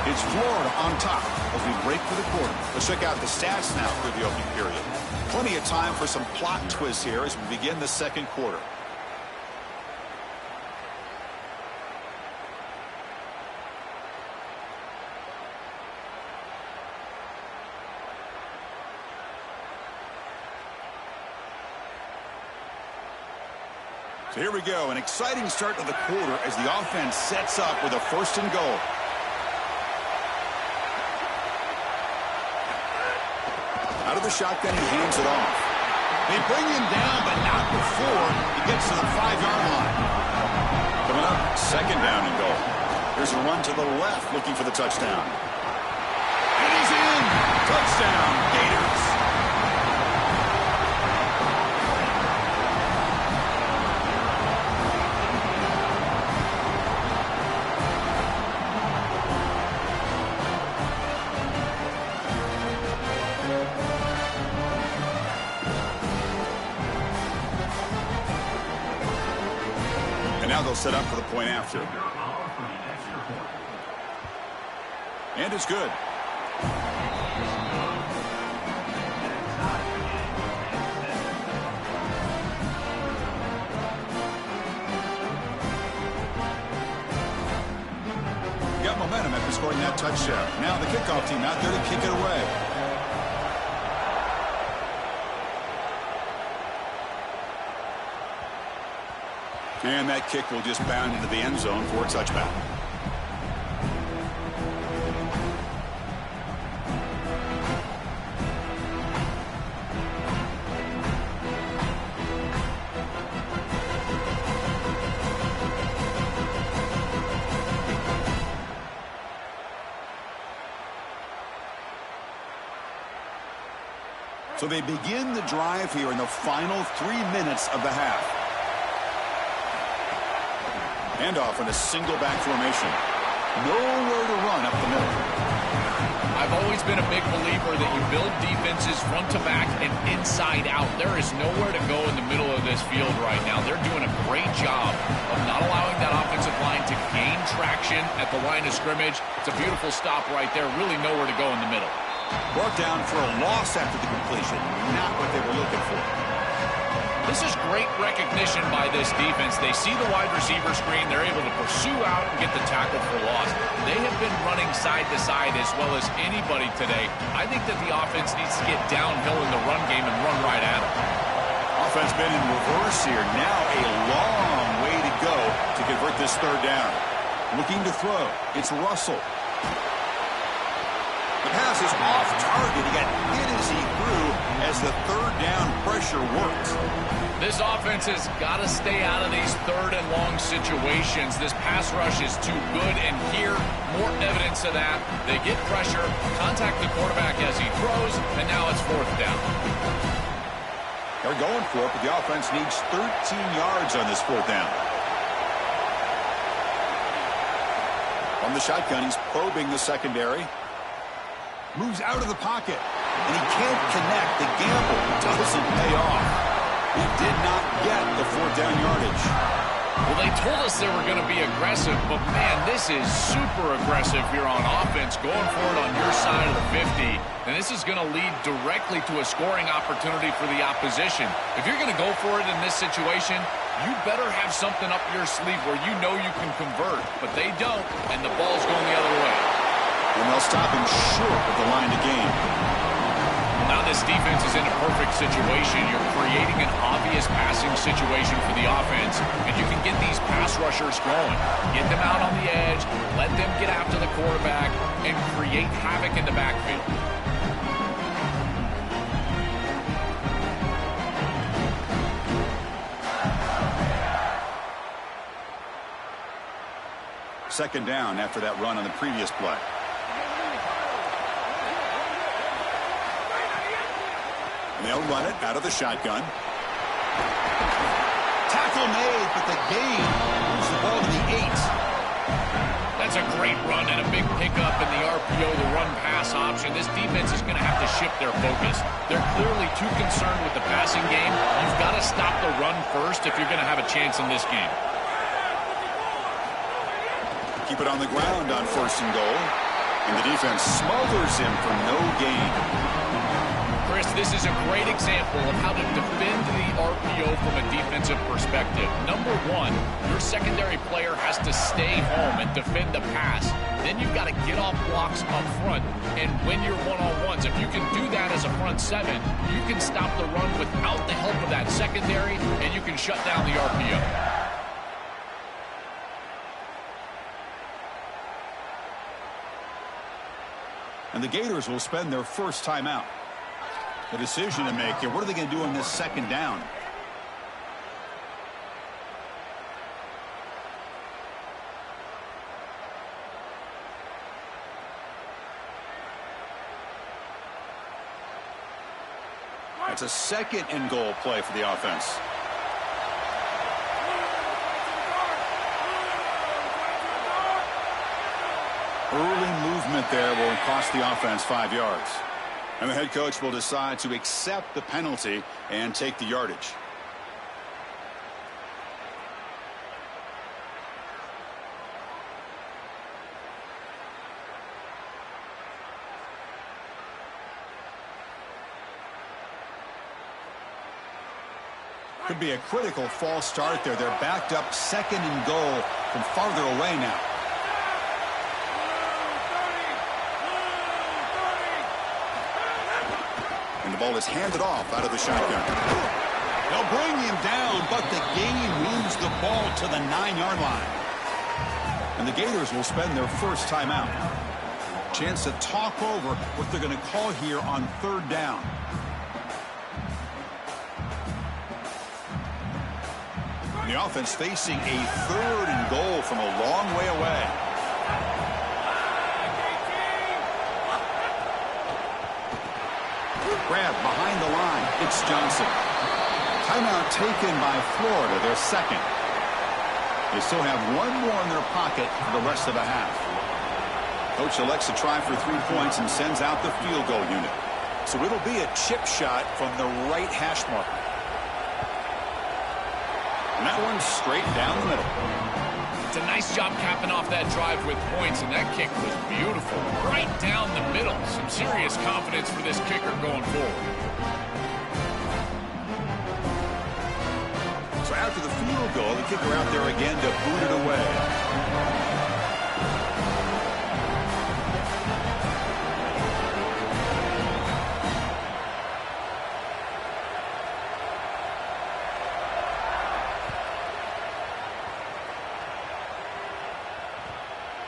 It's Florida on top as we break for the quarter. Let's check out the stats now for the opening period. Plenty of time for some plot twists here as we begin the second quarter. So here we go, an exciting start to the quarter as the offense sets up with a first and goal. Out of the shotgun, he hands it off. They bring him down, but not before he gets to the 5-yard line. Coming up, second down and goal. There's a run to the left, looking for the touchdown. And he's in! Touchdown, Gators! Now they'll set up for the point after. And it's good. Got momentum after scoring that touchdown. Now the kickoff team out there to kick it away. And that kick will just bound into the end zone for a touchback. So they begin the drive here in the final 3 minutes of the half. Handoff in a single back formation. Nowhere to run up the middle. I've always been a big believer that you build defenses front to back and inside out. There is nowhere to go in the middle of this field right now. They're doing a great job of not allowing that offensive line to gain traction at the line of scrimmage. It's a beautiful stop right there. Really nowhere to go in the middle. Brought down for a loss after the completion. Not what they were looking for. This is great recognition by this defense. They see the wide receiver screen. They're able to pursue out and get the tackle for loss. They have been running side to side as well as anybody today. I think that the offense needs to get downhill in the run game and run right at them. Offense been in reverse here. Now a long way to go to convert this third down. Looking to throw. It's Russell. The pass is off target. He got hit as he threw as the third down pressure worked. This offense has got to stay out of these third and long situations. This pass rush is too good, and here, more evidence of that. They get pressure, contact the quarterback as he throws, and now it's fourth down. They're going for it, but the offense needs 13 yards on this fourth down. From the shotgun, he's probing the secondary. Moves out of the pocket, and he can't connect. The gamble doesn't pay off. He did not get the 4th down yardage. Well, they told us they were going to be aggressive, but, man, this is super aggressive here on offense, going for it on your side of the 50. And this is going to lead directly to a scoring opportunity for the opposition. If you're going to go for it in this situation, you better have something up your sleeve where you know you can convert. But they don't, and the ball's going the other way. And they'll stop him short of the line to gain. Now this defense is in a perfect situation. You're creating an obvious passing situation for the offense, and you can get these pass rushers going. Get them out on the edge, let them get after the quarterback, and create havoc in the backfield. Second down after that run on the previous play. They'll run it out of the shotgun. Tackle made, but the gain moves the ball to the 8. That's a great run and a big pickup in the RPO, the run-pass option. This defense is going to have to shift their focus. They're clearly too concerned with the passing game. You've got to stop the run first if you're going to have a chance in this game. Keep it on the ground on 1st and goal. And the defense smothers him for no gain. Chris, this is a great example of how to defend the RPO from a defensive perspective. Number one, your secondary player has to stay home and defend the pass. Then you've got to get off blocks up front and win your one-on-ones. If you can do that as a front seven, you can stop the run without the help of that secondary, and you can shut down the RPO. And the Gators will spend their first timeout. A decision to make here. What are they going to do on this second down? It's a 2nd and goal play for the offense. Early movement there will cost the offense 5 yards. And the head coach will decide to accept the penalty and take the yardage. Could be a critical false start there. They're backed up 2nd and goal from farther away now. And the ball is handed off out of the shotgun. They'll bring him down, but the gain moves the ball to the 9-yard line. And the Gators will spend their first timeout. Chance to talk over what they're going to call here on 3rd down. And the offense facing a 3rd and goal from a long way away. Grab behind the line. It's Johnson. Timeout taken by Florida, their 2nd. They still have 1 more in their pocket for the rest of the half. Coach elects to try for 3 points and sends out the field goal unit. So it'll be a chip shot from the right hash mark. And that one's straight down the middle. It's a nice job capping off that drive with points, and that kick was beautiful. Right down the middle. Some serious confidence for this kicker going forward. So after the field goal, the kicker out there again to boot it away.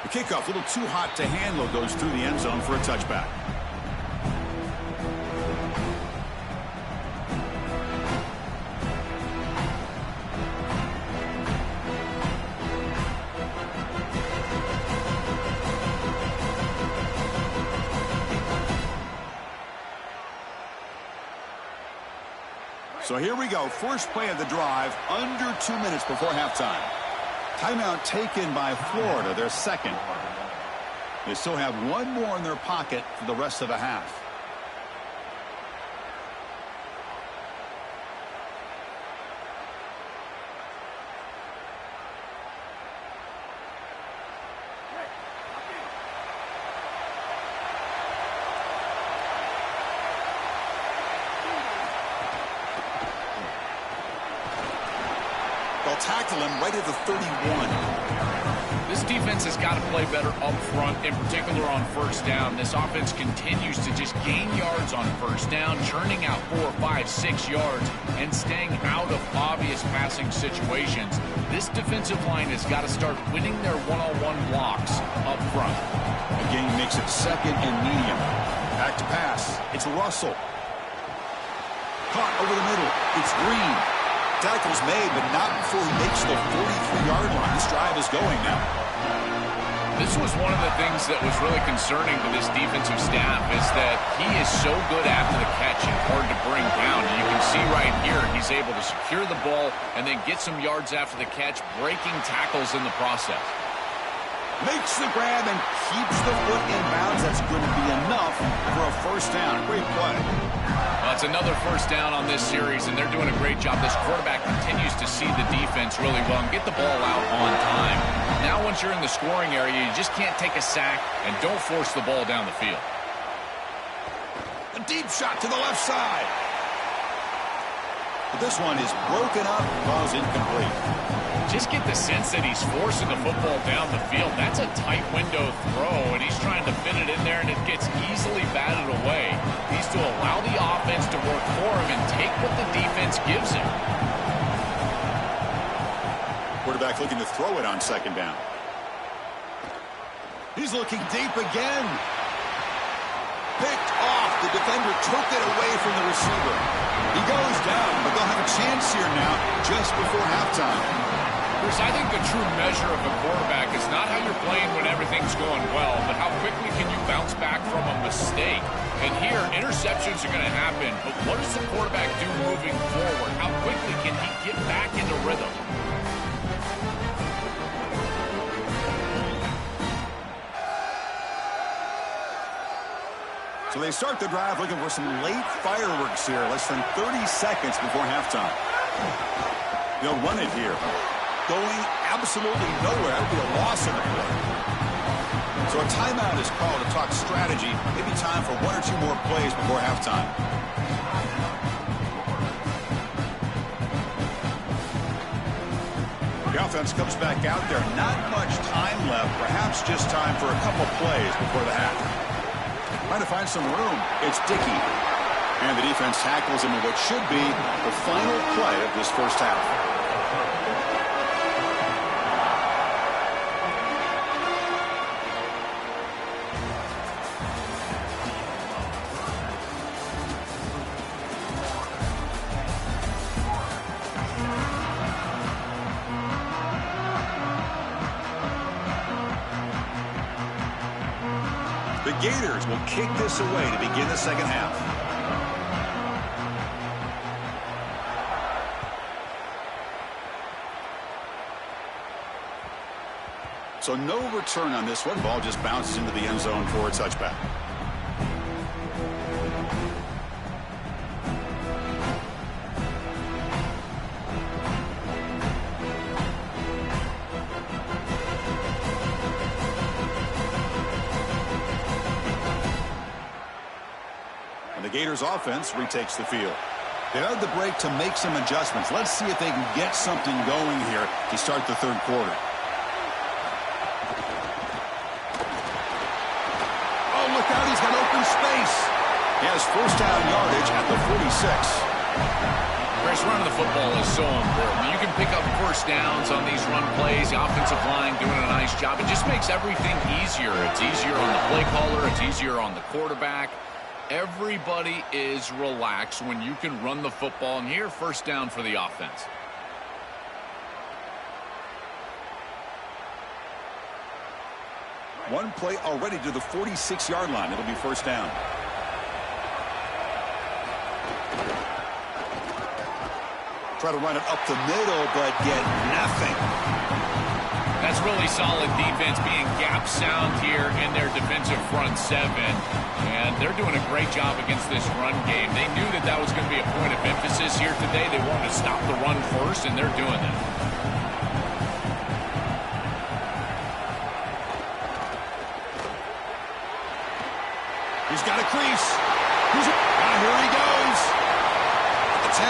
The kickoff, a little too hot to handle, goes through the end zone for a touchback. So here we go. First play of the drive, under 2 minutes before halftime. Timeout taken by Florida, their 2nd. They still have one more in their pocket for the rest of the half. They'll tackle him right at the 31. This defense has got to play better up front, in particular on first down. This offense continues to just gain yards on first down, churning out 4, 5, 6 yards, and staying out of obvious passing situations. This defensive line has got to start winning their one-on-one blocks up front. Again, makes it second and medium. Back to pass. It's Russell. Caught over the middle. It's Green. Tackle's made, but not before he makes the 43-yard line. This drive is going now. This was one of the things that was really concerning to this defensive staff is that he is so good after the catch and hard to bring down. And you can see right here he's able to secure the ball and then get some yards after the catch, breaking tackles in the process. Makes the grab and keeps the foot in bounds. That's going to be enough for a first down. Great play. It's another first down on this series, and they're doing a great job. This quarterback continues to see the defense really well and get the ball out on time. Now once you're in the scoring area, you just can't take a sack and don't force the ball down the field. A deep shot to the left side. But this one is broken up. Ball's incomplete. Just get the sense that he's forcing the football down the field. That's a tight window throw, and he's trying to fit it in there, and it gets easily batted away. He needs to allow the offense to work for him and take what the defense gives him. Quarterback looking to throw it on second down. He's looking deep again. Picked off. The defender took it away from the receiver. He goes down, but they'll have a chance here now just before halftime. Bruce, I think the true measure of a quarterback is not how you're playing when everything's going well, but how quickly can you bounce back from a mistake. And here, interceptions are going to happen, but what does the quarterback do moving forward? How quickly can he get back into rhythm? So they start the drive looking for some late fireworks here, less than 30 seconds before halftime. They'll run it here. Going absolutely nowhere. That would be a loss in the play. So a timeout is called to talk strategy. Maybe time for one or two more plays before halftime. The offense comes back out there. Not much time left. Perhaps just time for a couple plays before the half. Trying to find some room. It's Dickey. And the defense tackles him in what should be the final play of this first half. The Gators will kick this away to begin the second half. So no return on this one. Ball just bounces into the end zone for a touchback. And the Gators offense retakes the field. They had the break to make some adjustments. Let's see if they can get something going here to start the third quarter. Oh, look out, he's got open space. He has first down yardage at the 46. Chris, running the football is so important. You can pick up first downs on these run plays. The offensive line doing a nice job. It just makes everything easier. It's easier on the play caller. It's easier on the quarterback. Everybody is relaxed when you can run the football. And here, first down for the offense. One play already to the 46-yard line. It'll be first down. Try to run it up the middle, but get nothing. That's really solid defense being gap sound here in their defensive front seven. And they're doing a great job against this run game. They knew that that was going to be a point of emphasis here today. They wanted to stop the run first, and they're doing that. He's got a crease. Here he goes. At the 10.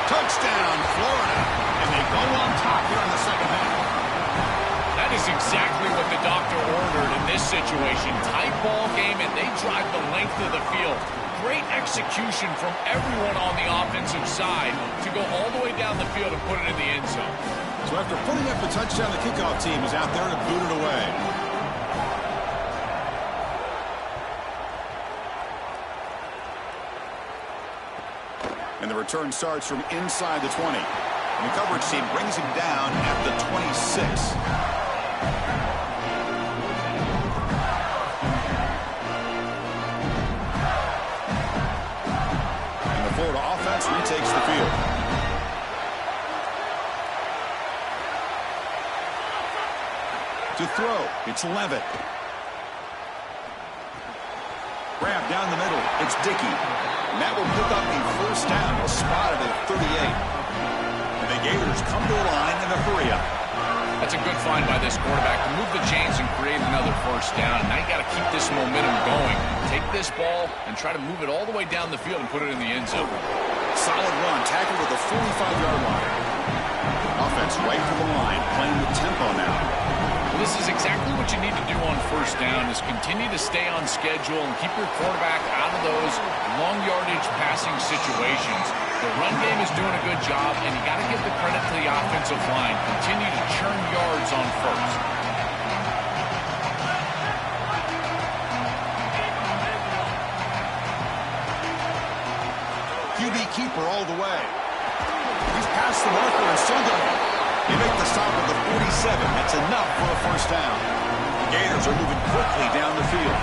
Touchdown, Florida. And they go on top here in the second half. That is exactly what the doctor ordered in this situation. Tight ball game, and they drive the length of the field. Great execution from everyone on the offensive side to go all the way down the field and put it in the end zone. So after putting up the touchdown, the kickoff team is out there to boot it away. And the return starts from inside the 20. And the coverage team brings him down at the 26. And the Florida offense retakes the field. To throw, it's Levitt. Grab down the middle, it's Dickey. And that will pick up a first down, spotted at 38. And the Gators come to the line in a hurry-up. That's a good find by this quarterback to move the chains and create another first down. Now you got to keep this momentum going. Take this ball and try to move it all the way down the field and put it in the end zone. Solid run, tackled at the 45-yard line. Offense right to the line, playing with tempo now. Well, this is exactly what you need to do on first down, is continue to stay on schedule and keep your quarterback out of those long yardage passing situations. The run game is doing a good job, and you got to give the credit to the offensive line. Continue to churn yards on first. QB keeper all the way. He's past the marker and still going. They make the stop at the 47. That's enough for a first down. The Gators are moving quickly down the field.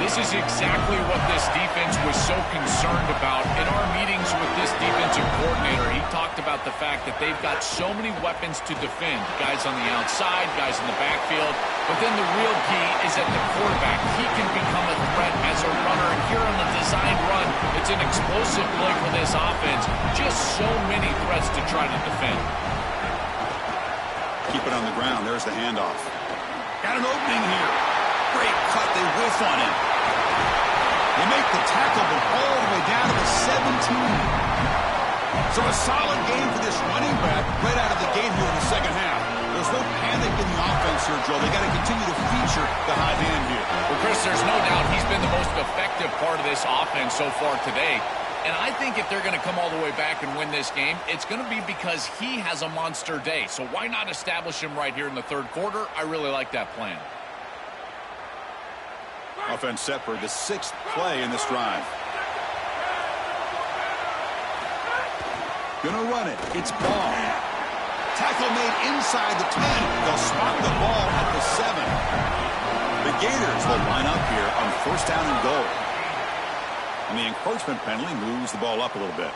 This is exactly what this defense was so concerned about. In our meetings with this defensive coordinator, he talked about the fact that they've got so many weapons to defend. Guys on the outside, guys in the backfield. But then the real key is at the quarterback. He can become a threat as a runner. And here on the designed run, it's an explosive play for this offense. Just so many threats to try to defend. Keep it on the ground. There's the handoff. Got an opening here. Great cut. They whiff on him. They make the tackle, but all the way down to the 17. So a solid game for this running back right out of the gate here in the second half. There's no panic in the offense here, Joe. They got to continue to feature the high end here. Well, Chris, there's no doubt he's been the most effective part of this offense so far today. And I think if they're going to come all the way back and win this game, it's going to be because he has a monster day. So why not establish him right here in the third quarter? I really like that plan. Offense set for the 6th play in this drive. Gonna run it. It's Ball. Tackle made inside the 10. They'll spot the ball at the 7. The Gators will line up here on first down and goal. And the encroachment penalty moves the ball up a little bit.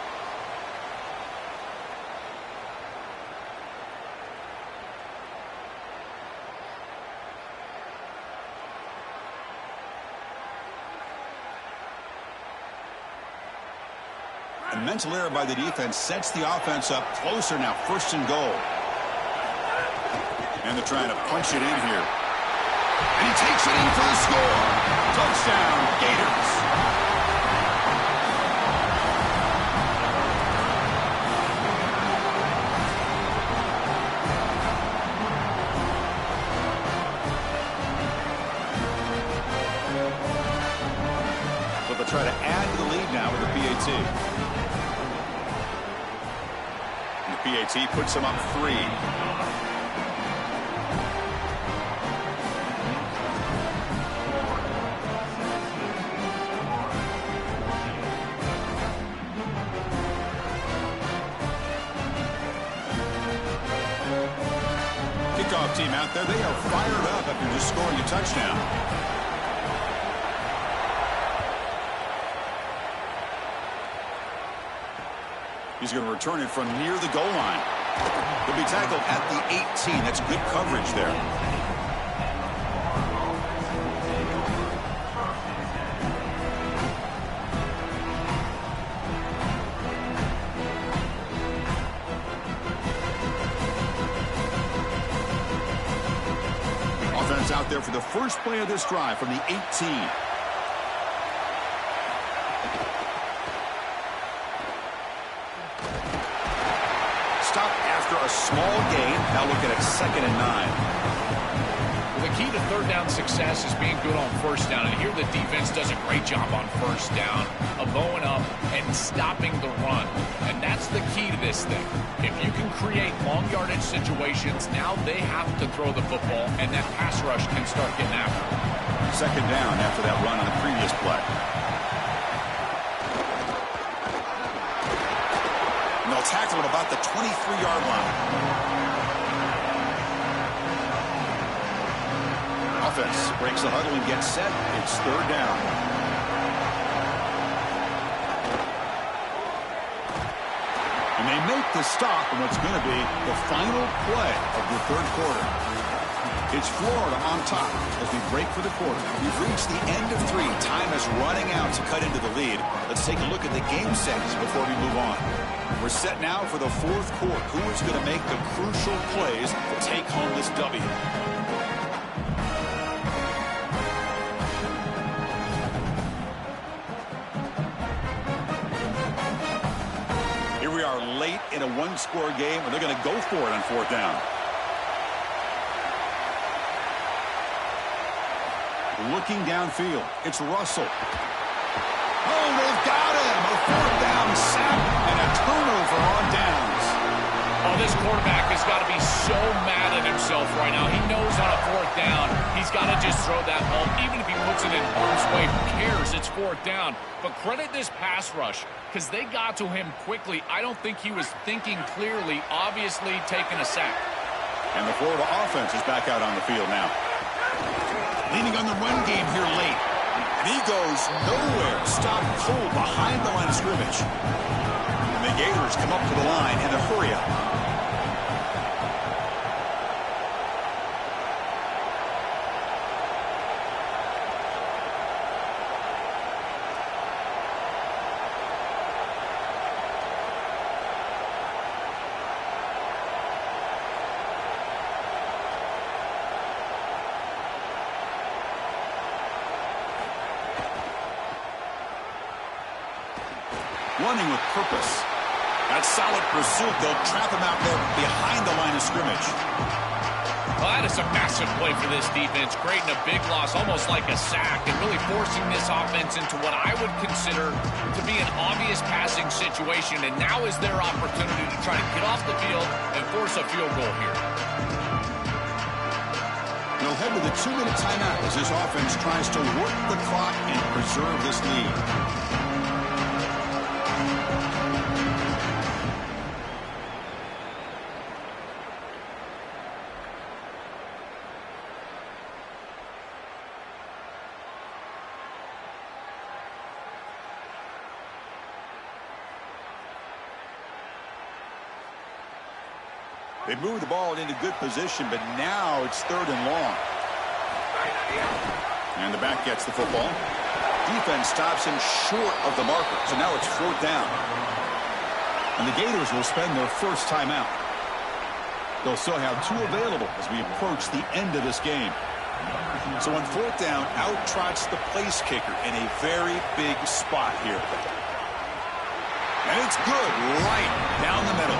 A mental error by the defense sets the offense up closer now, first and goal. And they're trying to punch it in here. And he takes it in for the score. Touchdown, Gators. So they'll try to add to the lead now with the PAT. PAT puts him up 3. Kickoff team out there, they are fired up after just scoring a touchdown. He's going to return it from near the goal line. He'll be tackled at the That's good coverage there. Offense out there for the first play of this drive from the 18. A small gain. Now look at it, 2nd and 9. Well, the key to third down success is being good on first down. And here the defense does a great job on first down of bowing up and stopping the run. And that's the key to this thing. If you can create long yardage situations, now they have to throw the football, and that pass rush can start getting after it. 2nd down after that run on the previous play. They'll tackle him about the 23-yard line. Offense breaks the huddle and gets set. It's 3rd down. And they make the stop on what's going to be the final play of the 3rd quarter. It's Florida on top as we break for the quarter. We've reached the end of 3. Time is running out to cut into the lead. Let's take a look at the game settings before we move on. We're set now for the 4th quarter. Who is going to make the crucial plays to take home this W? Here we are late in a 1-score game, and they're going to go for it on 4th down. Looking downfield, it's Russell. Oh, they've got him! A 4th down sack and a turnover on downs. Oh, this quarterback has got to be so mad at himself right now. He knows on a 4th down, he's got to just throw that ball. Even if he puts it in harm's way, who cares? It's 4th down. But credit this pass rush, because they got to him quickly. I don't think he was thinking clearly, obviously taking a sack. And the Florida offense is back out on the field now. Leaning on the run game here late. And he goes nowhere. Stopped cold behind the line of scrimmage. And the Gators come up to the line in a hurry up. Running with purpose. That solid pursuit. They'll trap him out there behind the line of scrimmage. Well, that is a massive play for this defense, creating a big loss, almost like a sack, and really forcing this offense into what I would consider to be an obvious passing situation. And now is their opportunity to try to get off the field and force a field goal here. They'll head to the 2-minute timeout as this offense tries to work the clock and preserve this lead. They move the ball into good position, but now it's 3rd and long. And the back gets the football. Defense stops him short of the marker, so now it's 4th down. And the Gators will spend their first timeout. They'll still have 2 available as we approach the end of this game. So on 4th down, out trots the place kicker in a very big spot here. And it's good right down the middle.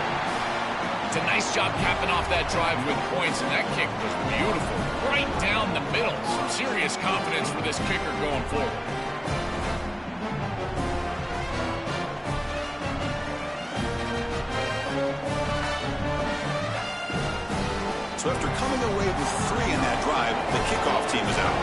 It's a nice job capping off that drive with points, and that kick was beautiful. Right down the middle. Some serious confidence for this kicker going forward. So after coming away with 3 in that drive, the kickoff team is out.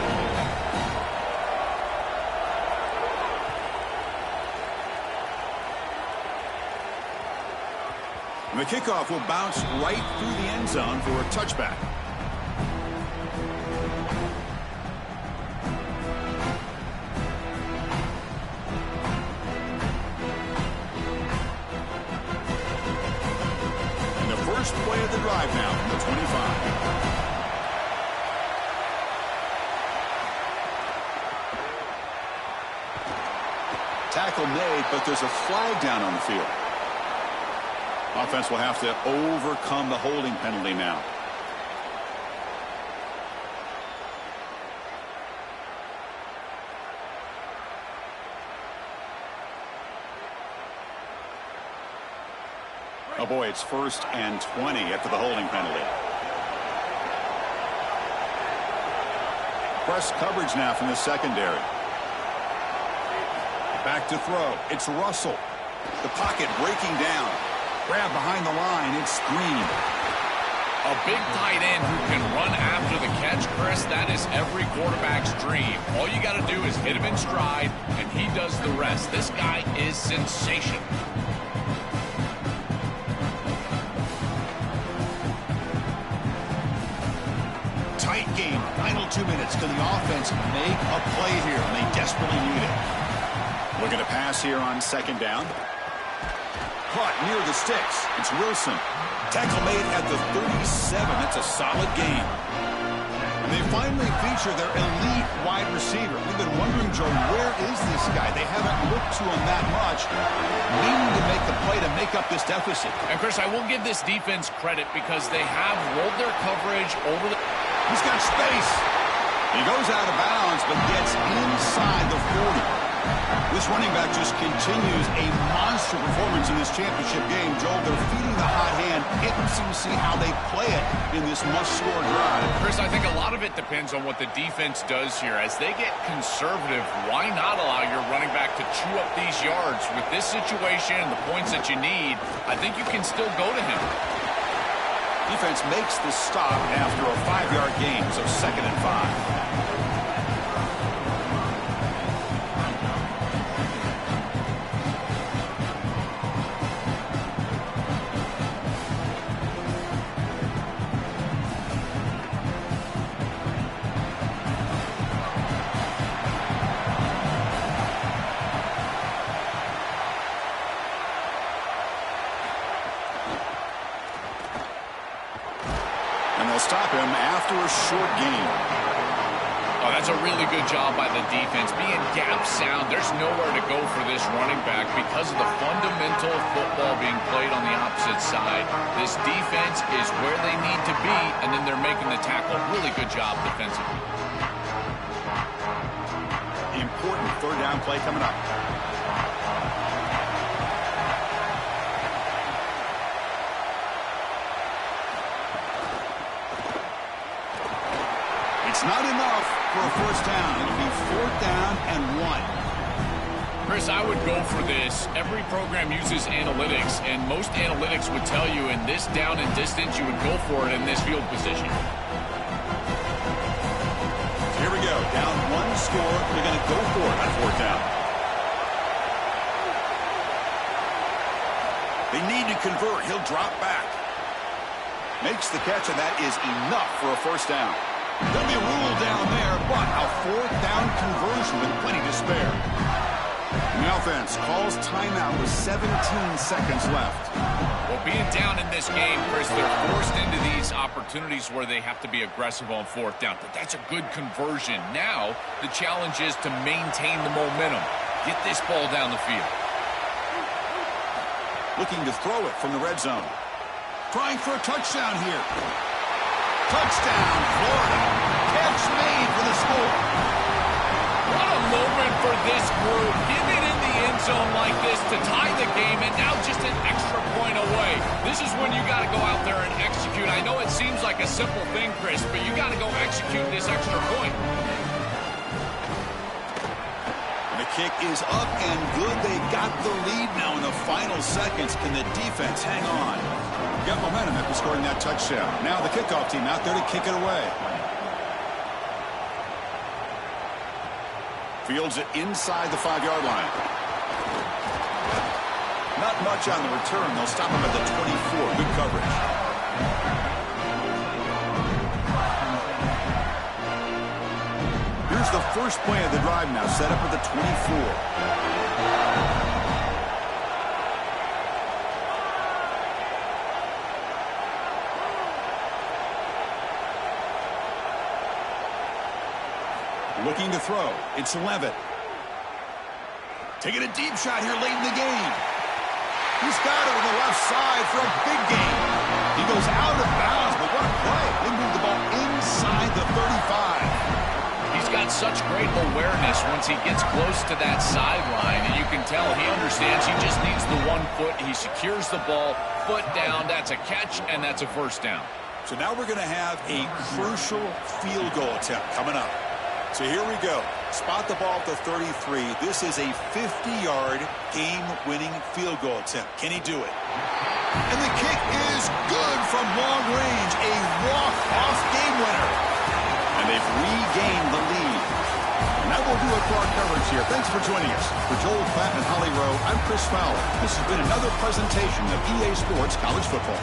And the kickoff will bounce right through the end zone for a touchback. And the first play of the drive now from the 25. Tackle made, but there's a flag down on the field. Offense will have to overcome the holding penalty now. Oh boy, it's 1st and 20 after the holding penalty. Press coverage now from the secondary. Back to throw. It's Russell. The pocket breaking down. Grab behind the line. It's Green. A big tight end who can run after the catch, Chris, that is every quarterback's dream. All you got to do is hit him in stride, and he does the rest. This guy is sensational. Tight game. Final 2 minutes. Can the offense make a play here? And they desperately need it. Looking to pass here on 2nd down. Caught near the sticks. It's Wilson. Tackle made at the 37. That's a solid game. And they finally feature their elite wide receiver. We've been wondering, Joe, where is this guy? They haven't looked to him that much, needing to make the play to make up this deficit. And, Chris, I will give this defense credit because they have rolled their coverage over the... He's got space. He goes out of bounds, but gets inside the 40. This running back just continues a monster performance in this championship game. Joel, they're feeding the hot hand. Interesting to see how they play it in this must-score drive. Chris, I think a lot of it depends on what the defense does here. As they get conservative, why not allow your running back to chew up these yards? With this situation and the points that you need, I think you can still go to him. Defense makes the stop after a 5-yard gain, so 2nd and 5. Stop him after a short game. Oh, that's a really good job by the defense. Being gap sound, there's nowhere to go for this running back because of the fundamental football being played on the opposite side. This defense is where they need to be, and then they're making the tackle. Really good job defensively. Important 3rd down play coming up. It's not enough for a 1st down. It'll be 4th down and 1. Chris, I would go for this. Every program uses analytics, and most analytics would tell you in this down and distance, you would go for it in this field position. Here we go. Down 1 score. They're going to go for it on 4th down. They need to convert. He'll drop back. Makes the catch, and that is enough for a 1st down. There'll be a rule down there, but a 4th down conversion with plenty to spare. And the offense calls timeout with 17 seconds left. Well, being down in this game, Chris, they're forced into these opportunities where they have to be aggressive on 4th down. But that's a good conversion. Now, the challenge is to maintain the momentum. Get this ball down the field. Looking to throw it from the red zone. Trying for a touchdown here. Touchdown, Florida. Catch made for the score. What a moment for this group. Getting in the end zone like this to tie the game, and now just an extra point away. This is when you got to go out there and execute. I know it seems like a simple thing, Chris, but you got to go execute this extra point. The kick is up and good. They got the lead now in the final seconds. Can the defense hang on? Got momentum after scoring that touchdown. Now the kickoff team out there to kick it away. Fields it inside the 5-yard line. Not much on the return. They'll stop him at the 24. Good coverage. Here's the first play of the drive now, set up at the 24. Looking to throw. It's Levitt. Taking a deep shot here late in the game. He's got it on the left side for a big gain. He goes out of bounds, but what a play. They move the ball inside the 35. He's got such great awareness once he gets close to that sideline, and you can tell he understands he just needs the 1 foot. He secures the ball, foot down. That's a catch, and that's a first down. So now we're going to have a crucial field goal attempt coming up. So here we go. Spot the ball at the 33. This is a 50-yard game-winning field goal attempt. Can he do it? And the kick is good from long range. A walk-off game winner. And they've regained the lead. And that will do it for our coverage here. Thanks for joining us. For Joel Klatt and Holly Rowe, I'm Chris Fowler. This has been another presentation of EA Sports College Football.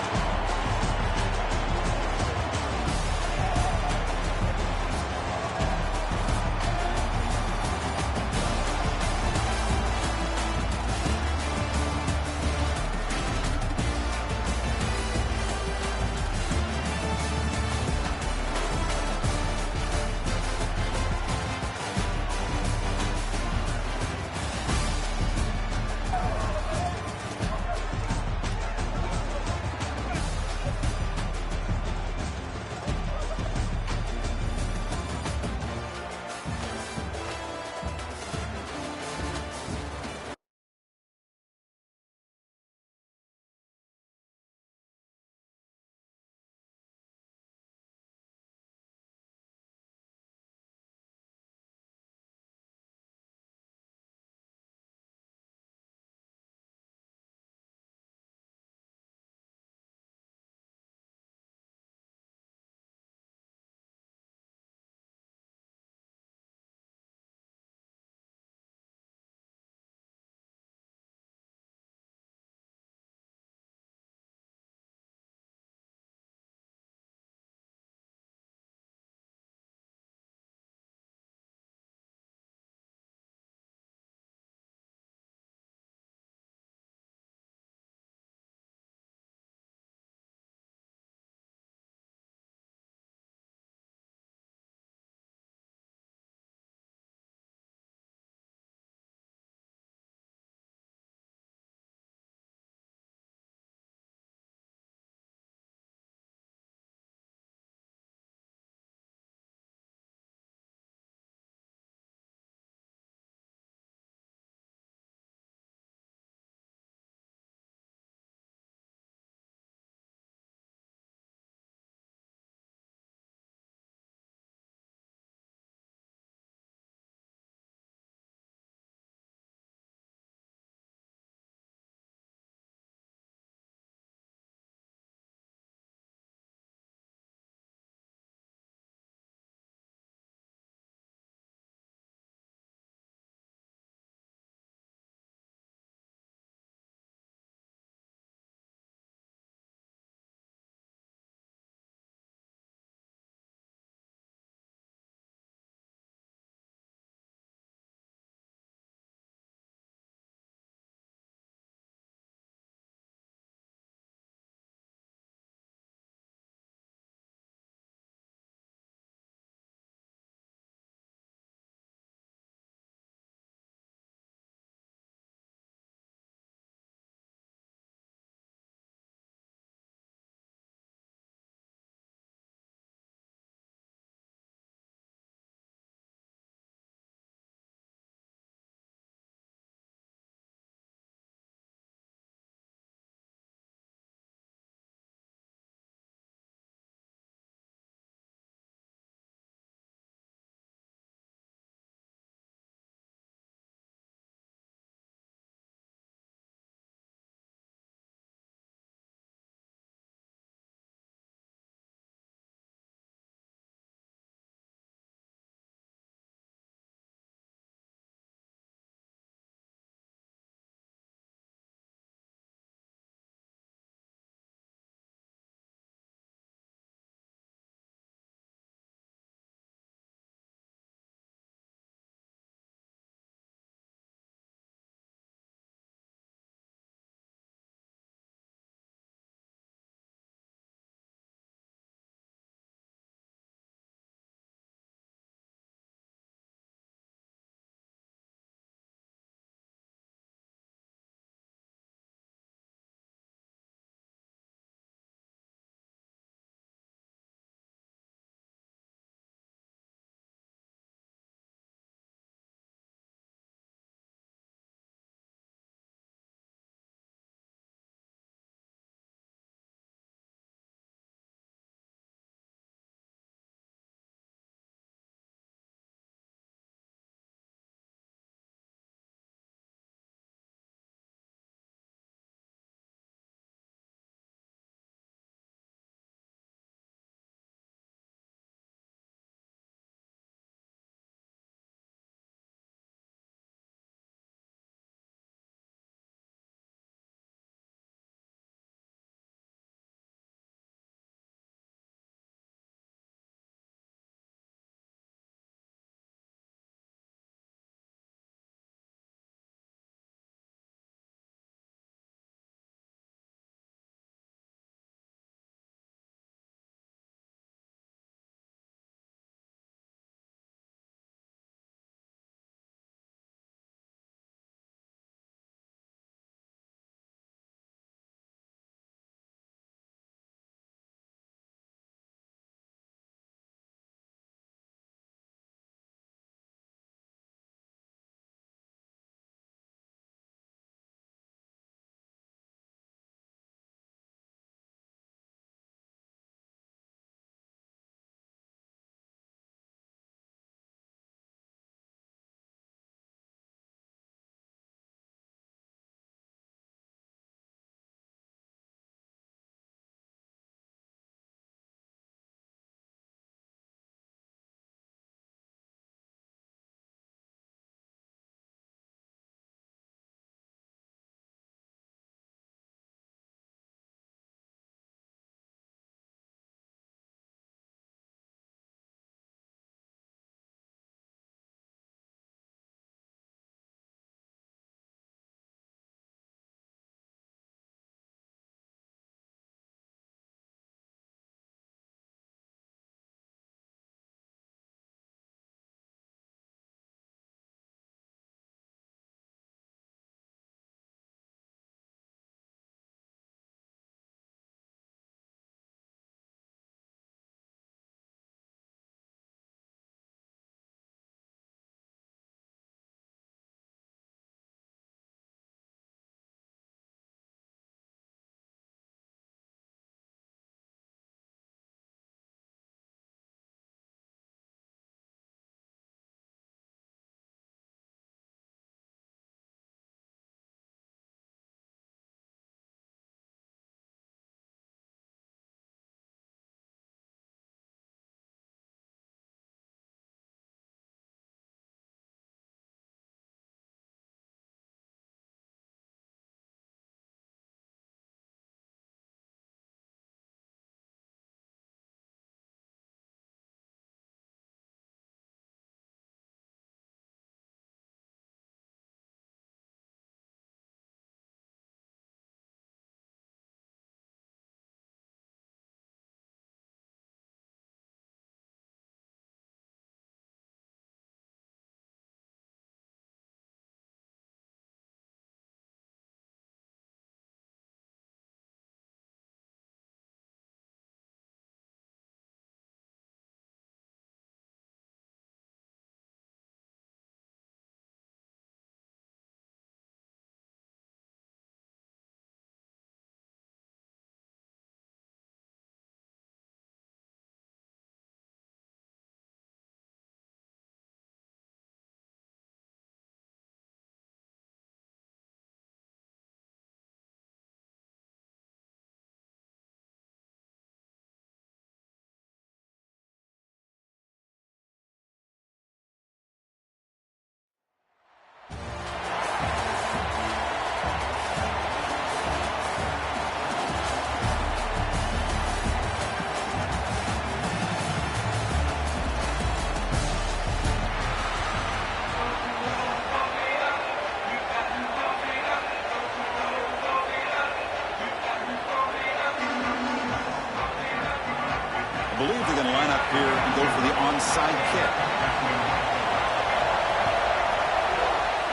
line up here and go for the onside kick.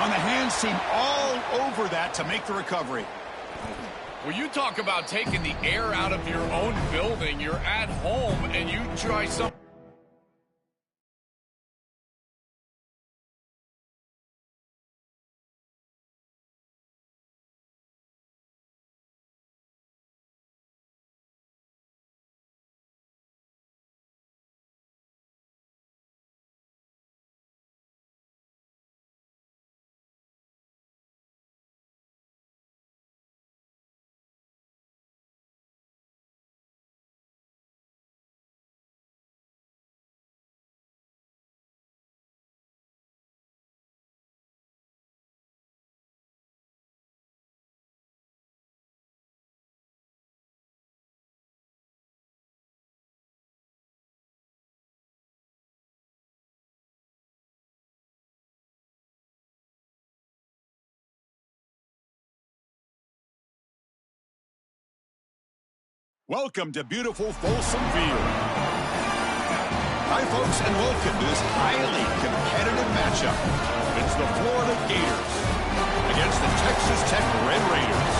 On the hands team all over that to make the recovery. Well, you talk about taking the air out of your own building. You're at home and you try something. Welcome to beautiful Folsom Field. Hi, folks, and welcome to this highly competitive matchup. It's the Florida Gators against the Texas Tech Red Raiders.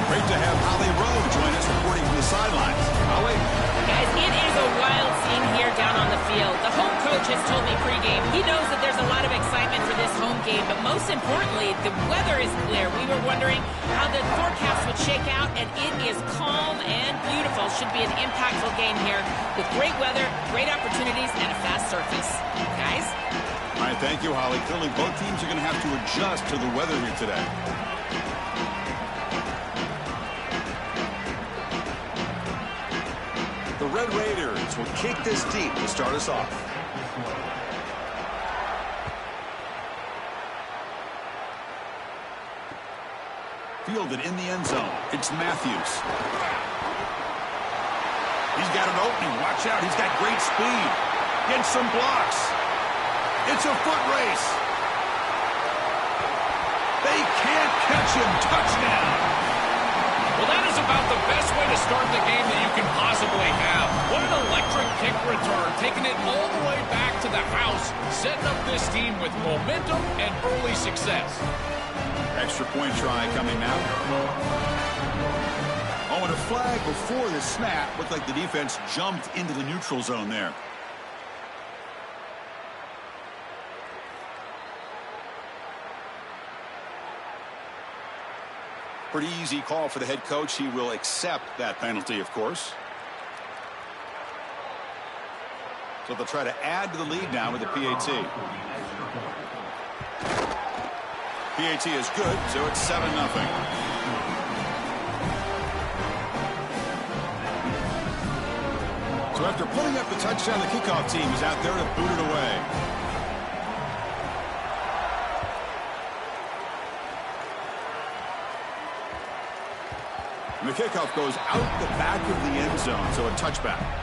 Great to have Holly Rowe join us reporting from the sidelines. Holly? Guys, it is a wild scene here down on the field. The home coach has told me pregame he knows that there's a lot of excitement for this home game, but most importantly, the weather is clear. We were wondering how the forecast would shake out, and it is calm and beautiful. Should be an impactful game here with great weather, great opportunities, and a fast surface. Guys? All right, thank you, Holly. Clearly, both teams are going to have to adjust to the weather here today. The Red Raiders will kick this deep to start us off. Fielded in the end zone. It's Matthews. He's got an opening. Watch out. He's got great speed. Gets some blocks. It's a foot race. They can't catch him. Touchdown. Well, that is about the best way to start the game that you can possibly have. What an electric kick return, taking it all the way back to the house, setting up this team with momentum and early success. Extra point try coming now. Oh, and a flag before the snap. Looked like the defense jumped into the neutral zone there. Pretty easy call for the head coach. He will accept that penalty, of course. So they'll try to add to the lead now with the PAT. PAT is good, so it's 7-0. So after putting up the touchdown, the kickoff team is out there to boot it away. And the kickoff goes out the back of the end zone, so a touchback.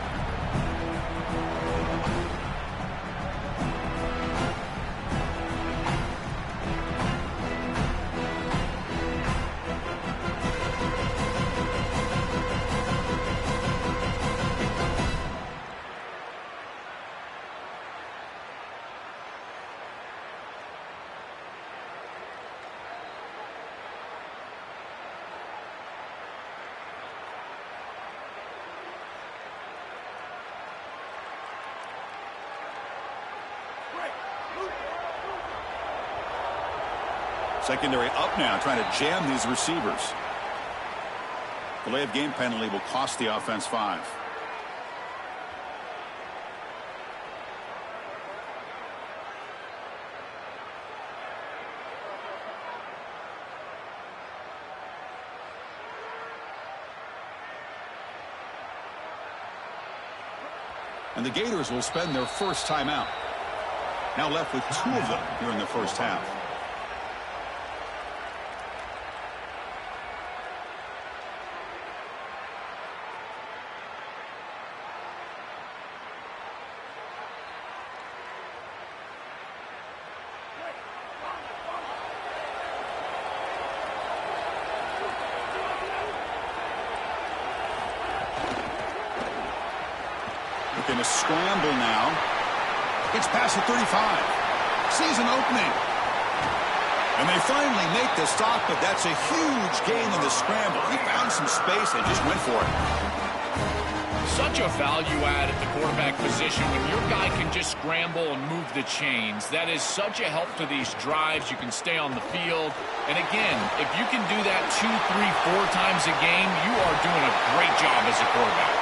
Secondary up now, trying to jam these receivers. Delay of game penalty will cost the offense 5. And the Gators will spend their first timeout. Now left with 2 of them here in the first half. going to scramble now. Gets past the 35. Sees an opening. And they finally make the stop, but that's a huge gain in the scramble. He found some space and just went for it. Such a value add at the quarterback position when your guy can just scramble and move the chains. That is such a help to these drives. You can stay on the field. And again, if you can do that 2, 3, 4 times a game, you are doing a great job as a quarterback.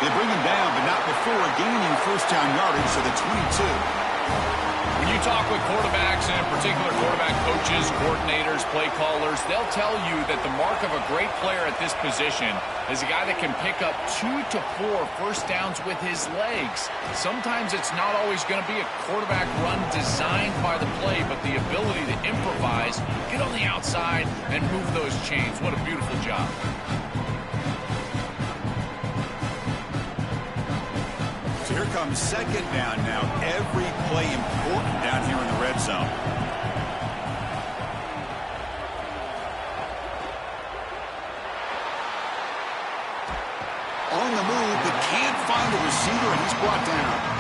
They bring him down, but not before gaining first down yardage to the 22. When you talk with quarterbacks, and in particular quarterback coaches, coordinators, play callers, they'll tell you that the mark of a great player at this position is a guy that can pick up 2 to 4 first downs with his legs. Sometimes it's not always going to be a quarterback run designed by the play, but the ability to improvise, get on the outside, and move those chains. What a beautiful job. So here comes second down now. Every play important down here in the red zone. On the move, but can't find a receiver, and he's brought down.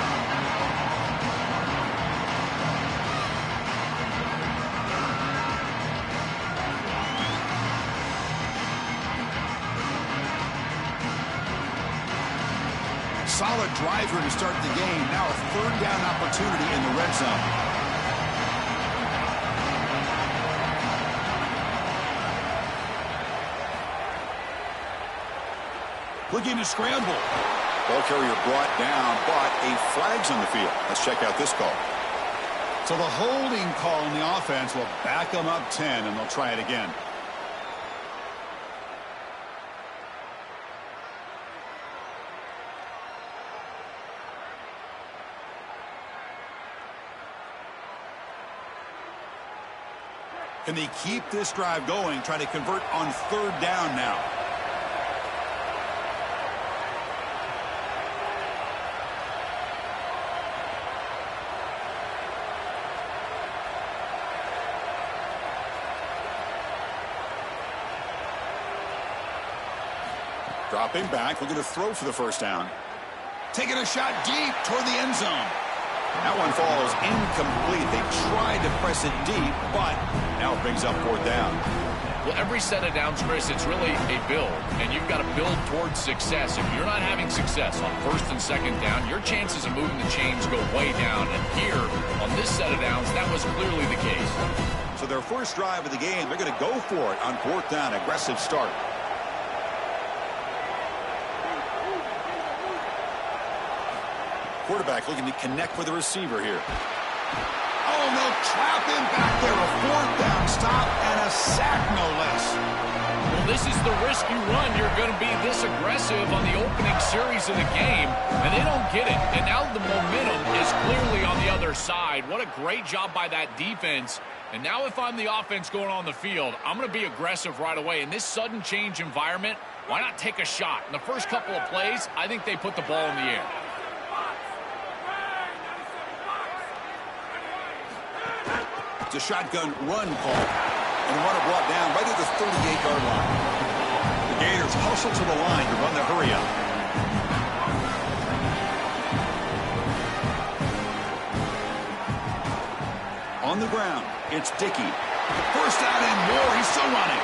Solid driver to start the game. Now a third down opportunity in the red zone. Looking to scramble. Ball carrier brought down, but a flag's on the field. Let's check out this call. So the holding call on the offense will back them up 10, and they'll try it again. Can they keep this drive going, try to convert on third down now? Dropping back, looking to throw for the first down. Taking a shot deep toward the end zone. That one falls incomplete. They tried to press it deep, but now it brings up fourth down. Well, every set of downs, Chris, it's really a build, and you've got to build towards success. If you're not having success on first and second down, your chances of moving the chains go way down. And here, on this set of downs, that was clearly the case. So their first drive of the game, they're going to go for it on fourth down. Aggressive start. Quarterback looking to connect with the receiver here. Oh, they'll trap him back there. A fourth down stop and a sack, no less. Well, this is the risk you run. You're going to be this aggressive on the opening series of the game, and they don't get it. And now the momentum is clearly on the other side. What a great job by that defense. And now if I'm the offense going on the field, I'm going to be aggressive right away. In this sudden change environment, why not take a shot? In the first couple of plays, I think they put the ball in the air. It's a shotgun run call. And the runner brought down right at the 38-yard line. The Gators hustle to the line to run the hurry up. On the ground, it's Dickey. First out and more. He's still running.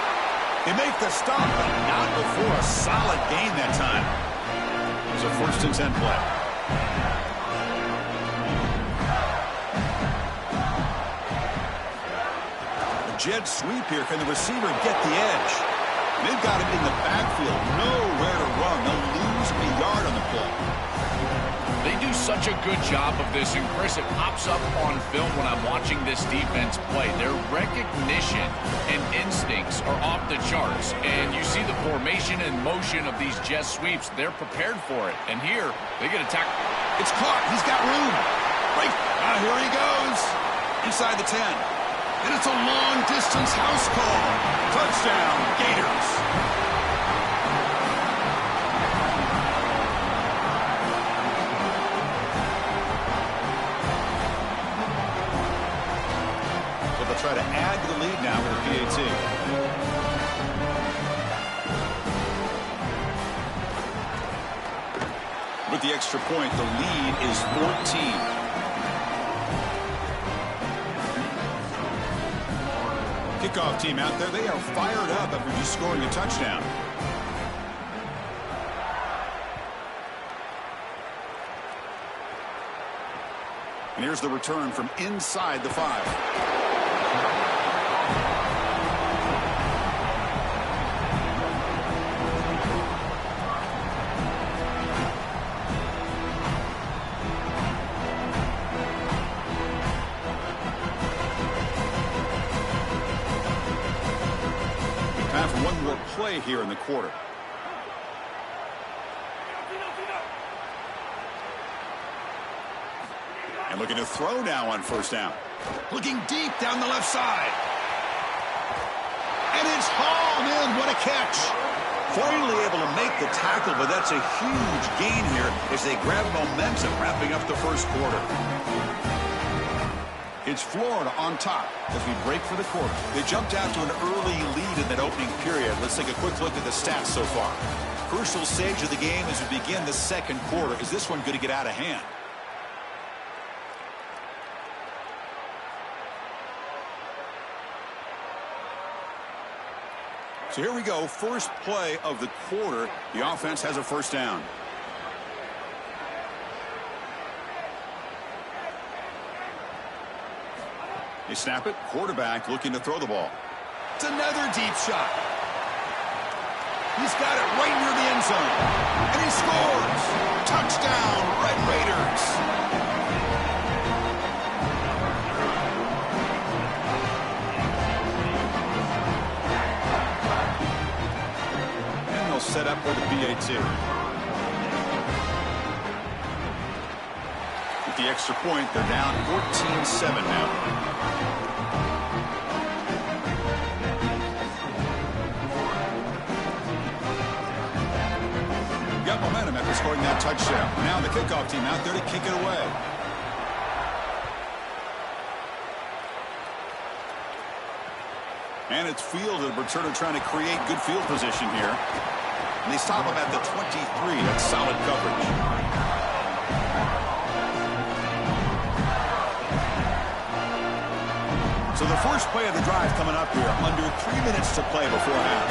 They make the stop, but not before a solid gain that time. It was a first and 10 play. Jet sweep here. Can the receiver get the edge? They've got him in the backfield. Nowhere to run. They'll lose a yard on the play. They do such a good job of this, and Chris, it pops up on film when I'm watching this defense play. Their recognition and instincts are off the charts, and you see the formation and motion of these jet sweeps. They're prepared for it, and here they get attacked. It's caught. He's got room. Right. Here he goes. Inside the 10. And it's a long-distance house call. Touchdown, Gators. So they'll try to add to the lead now with a PAT. With With the extra point, the lead is 14. Kickoff team out there, they are fired up after just scoring a touchdown. And here's the return from inside the 5. Play here in the quarter. And looking to throw now on first down. Looking deep down the left side. And it's hauled in. What a catch. Finally able to make the tackle, but that's a huge gain here as they grab momentum wrapping up the first quarter. It's Florida on top as we break for the quarter. They jumped out to an early lead in that opening period. Let's take a quick look at the stats so far. Crucial stage of the game as we begin the second quarter. Is this one going to get out of hand? So here we go. First play of the quarter. The offense has a first down. They snap it. Quarterback looking to throw the ball. It's another deep shot. He's got it right near the end zone. And he scores. Touchdown, Red Raiders. And they'll set up for the PAT. With the extra point, they're down 14-7 now. Got momentum after scoring that touchdown. Now the kickoff team out there to kick it away. And it's fielded. Returner trying to create good field position here. And they stop him at the 23. That's solid coverage. So the first play of the drive coming up here. Under 3 minutes to play before half.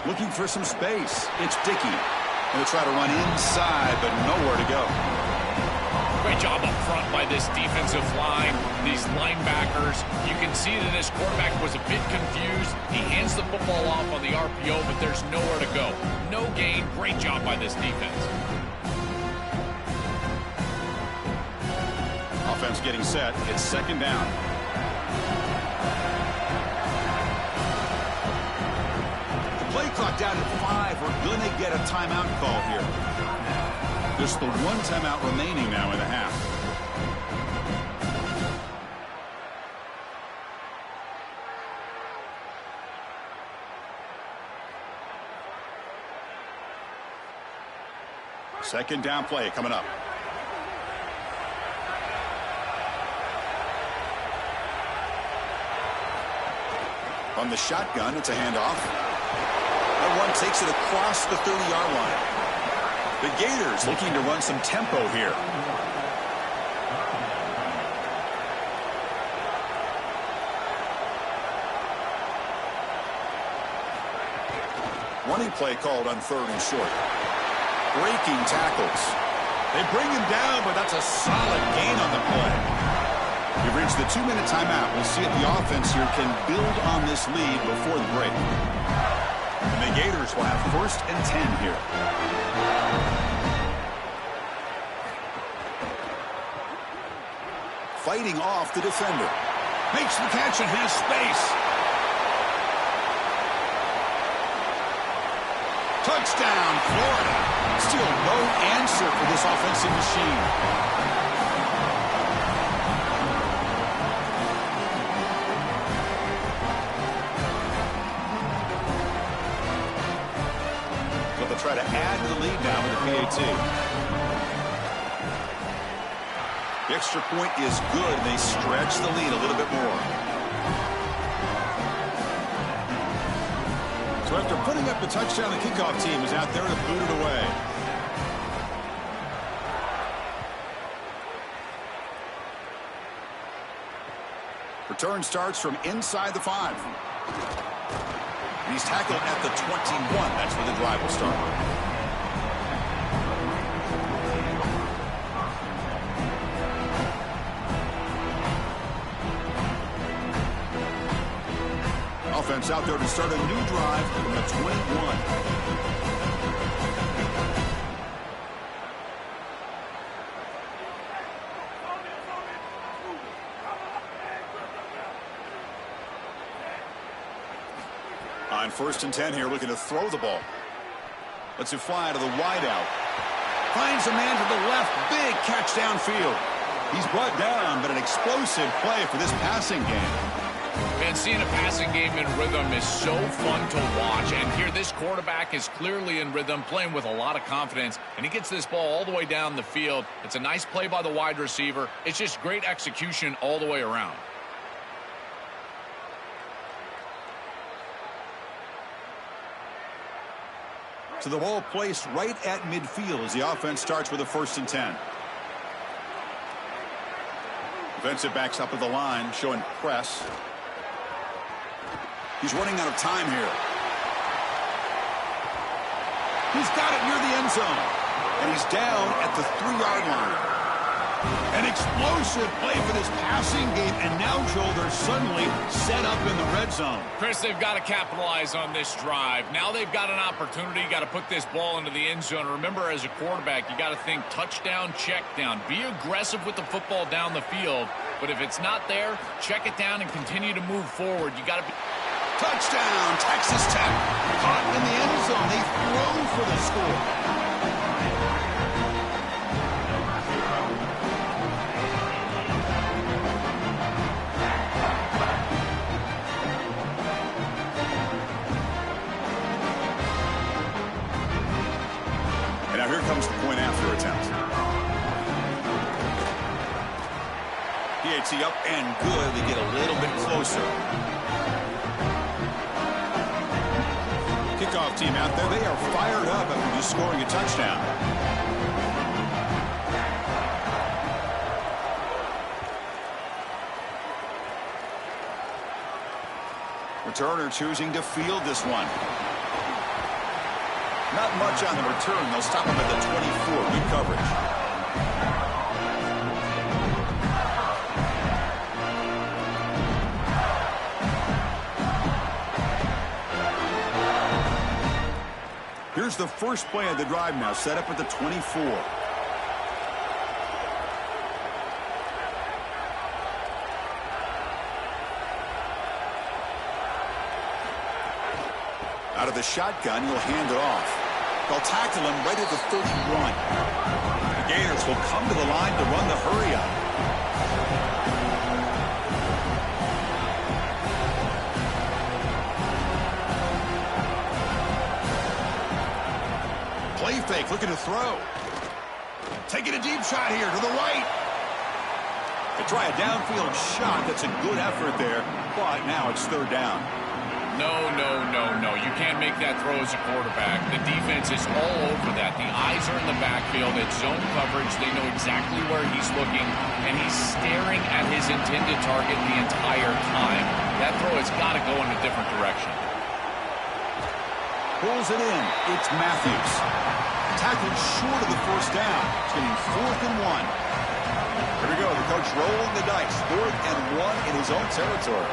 Looking for some space. It's Dickey. Going to try to run inside, but nowhere to go. Great job up front by this defensive line, these linebackers. You can see that this quarterback was a bit confused. He hands the football off on the RPO, but there's nowhere to go. No gain. Great job by this defense. Offense getting set. It's second down. Play clock down at 5. We're going to get a timeout call here. Just the one timeout remaining now in the half. Second down play coming up. On the shotgun, it's a handoff. That one takes it across the 30-yard line. The Gators looking to run some tempo here. Running play called on 3rd and short. Breaking tackles. They bring him down, but that's a solid gain on the play. We've reached the 2-minute timeout. We'll see if the offense here can build on this lead before the break. And the Gators will have 1st and 10 here. Fighting off the defender. Makes the catch and has space. Touchdown, Florida. Still no answer for this offensive machine. Try to add to the lead now with the PAT. extra point is good. They stretch the lead a little bit more. So after putting up the touchdown, the kickoff team is out there to boot it away. Return starts from inside the 5. And he's tackled at the 21. That's where the drive will start. Offense out there to start a new drive from the 21. On 1st and 10 here, looking to throw the ball. Lets it fly to the wideout. Finds a man to the left. Big catch downfield. He's brought down, but an explosive play for this passing game. And seeing a passing game in rhythm is so fun to watch. And here, this quarterback is clearly in rhythm, playing with a lot of confidence. And he gets this ball all the way down the field. It's a nice play by the wide receiver. It's just great execution all the way around. So the ball placed right at midfield as the offense starts with a 1st and 10. Defensive backs up at the line, showing press. He's running out of time here. He's got it near the end zone. And he's down at the 3-yard line. An explosive play for this passing game. And now, Joel, they're suddenly set up in the red zone. Chris, they've got to capitalize on this drive. Now they've got an opportunity. Got to put this ball into the end zone. Remember, as a quarterback, you got to think touchdown, check down. Be aggressive with the football down the field. But if it's not there, check it down and continue to move forward. You got to be... Touchdown, Texas Tech. Caught in the end zone. They throw for the score. And now here comes the point after attempt. PAT up and good. They get a little bit closer. Kickoff team out there, they are fired up after just scoring a touchdown. Returner choosing to field this one. Not much on the return. They'll stop him at the 24. Good coverage. Here's the first play of the drive now, set up at the 24. Out of the shotgun, he'll hand it off. They'll tackle him right at the 31. The Gators will come to the line to run the hurry-up. Play fake, looking to throw. Taking a deep shot here to the right. They try a downfield shot. That's a good effort there, but now it's 3rd down. No. You can't make that throw as a quarterback. The defense is all over that. The eyes are in the backfield. It's zone coverage. They know exactly where he's looking, and he's staring at his intended target the entire time. That throw has got to go in a different direction. Pulls it in. It's Matthews. Tackled short of the 1st down. It's getting 4th and 1. Here we go. The coach rolling the dice. 4th and 1 in his own territory.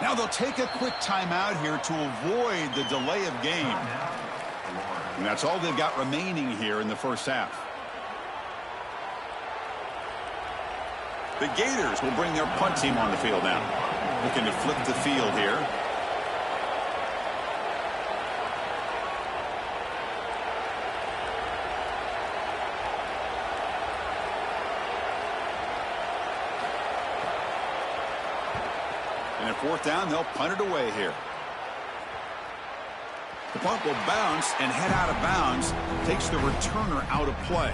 Now they'll take a quick timeout here to avoid the delay of game. And that's all they've got remaining here in the first half. The Gators will bring their punt team on the field now. Looking to flip the field here. And at fourth down, they'll punt it away here. The punt will bounce and head out of bounds. Takes the returner out of play.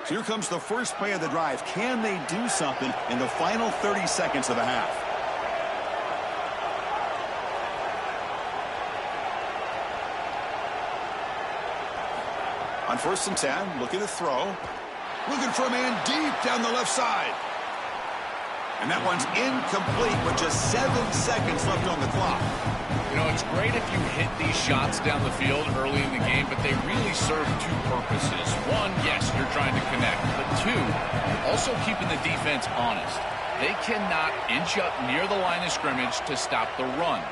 So here comes the first play of the drive. Can they do something in the final 30 seconds of the half? On 1st and 10, looking to throw. Looking for a man deep down the left side. And that one's incomplete with just 7 seconds left on the clock. You know, it's great if you hit these shots down the field early in the game, but they really serve two purposes. One, yes, you're trying to connect. But two, also keeping the defense honest. They cannot inch up near the line of scrimmage to stop the run.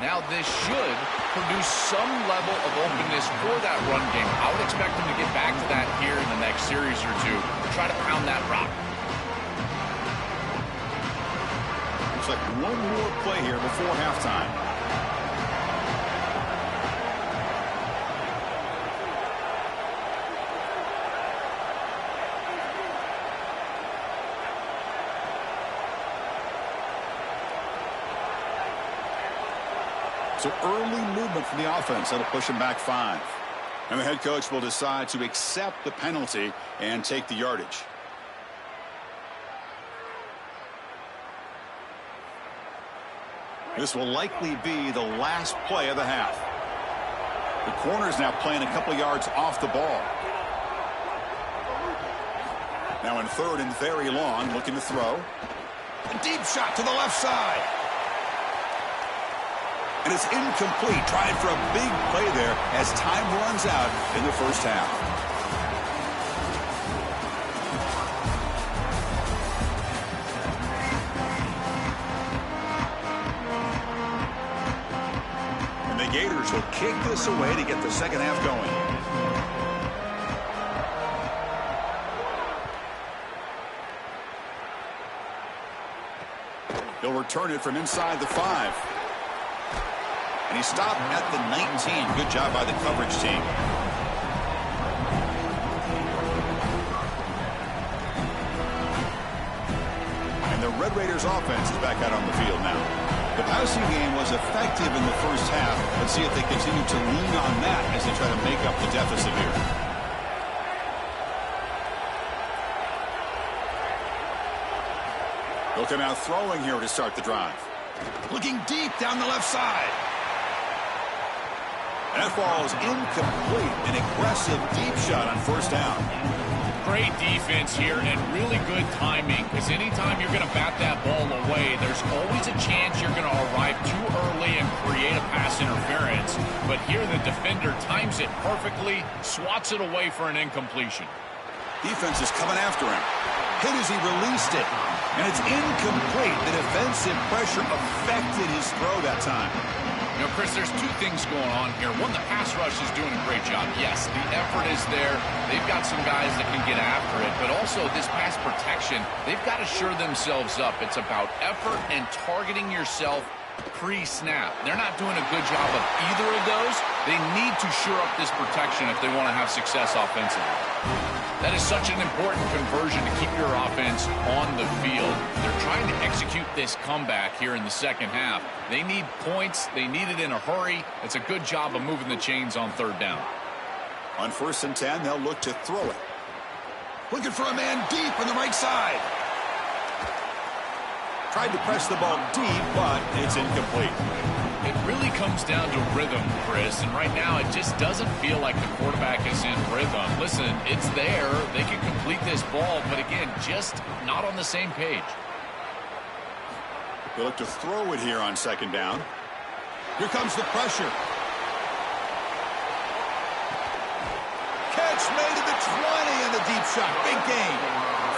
Now, this should produce some level of openness for that run game. I would expect them to get back to that here in the next series or two to try to pound that rock. Looks like one more play here before halftime. So early movement from the offense. That'll push him back 5. And the head coach will decide to accept the penalty and take the yardage. This will likely be the last play of the half. The corner's now playing a couple yards off the ball. Now in 3rd and very long, looking to throw. A deep shot to the left side. And it's incomplete. Trying for a big play there as time runs out in the first half. And the Gators will kick this away to get the second half going. He'll return it from inside the 5. And he stopped at the 19. Good job by the coverage team. And the Red Raiders offense is back out on the field now. The passing game was effective in the first half. Let's see if they continue to lean on that as they try to make up the deficit here. They'll come out throwing here to start the drive. Looking deep down the left side. That ball is incomplete. An aggressive deep shot on 1st down. Great defense here and really good timing, because anytime you're going to bat that ball away, there's always a chance you're going to arrive too early and create a pass interference. But here the defender times it perfectly, swats it away for an incompletion. Defense is coming after him. Hit as he released it. And it's incomplete. The defensive pressure affected his throw that time. You know, Chris, there's two things going on here. One, the pass rush is doing a great job. Yes, the effort is there. They've got some guys that can get after it. But also, this pass protection, they've got to shore themselves up. It's about effort and targeting yourself pre-snap. They're not doing a good job of either of those. They need to shore up this protection if they want to have success offensively. That is such an important conversion to keep your offense on the field. They're trying to execute this comeback here in the second half. They need points. They need it in a hurry. It's a good job of moving the chains on 3rd down. On 1st and 10, they'll look to throw it. Looking for a man deep on the right side. Tried to press the ball deep, but it's incomplete. It really comes down to rhythm, Chris, and right now it just doesn't feel like the quarterback is in rhythm. Listen, it's there. They can complete this ball, but again, just not on the same page. They look to throw it here on 2nd down. Here comes the pressure. Catch made at the 20 and the deep shot. Big gain.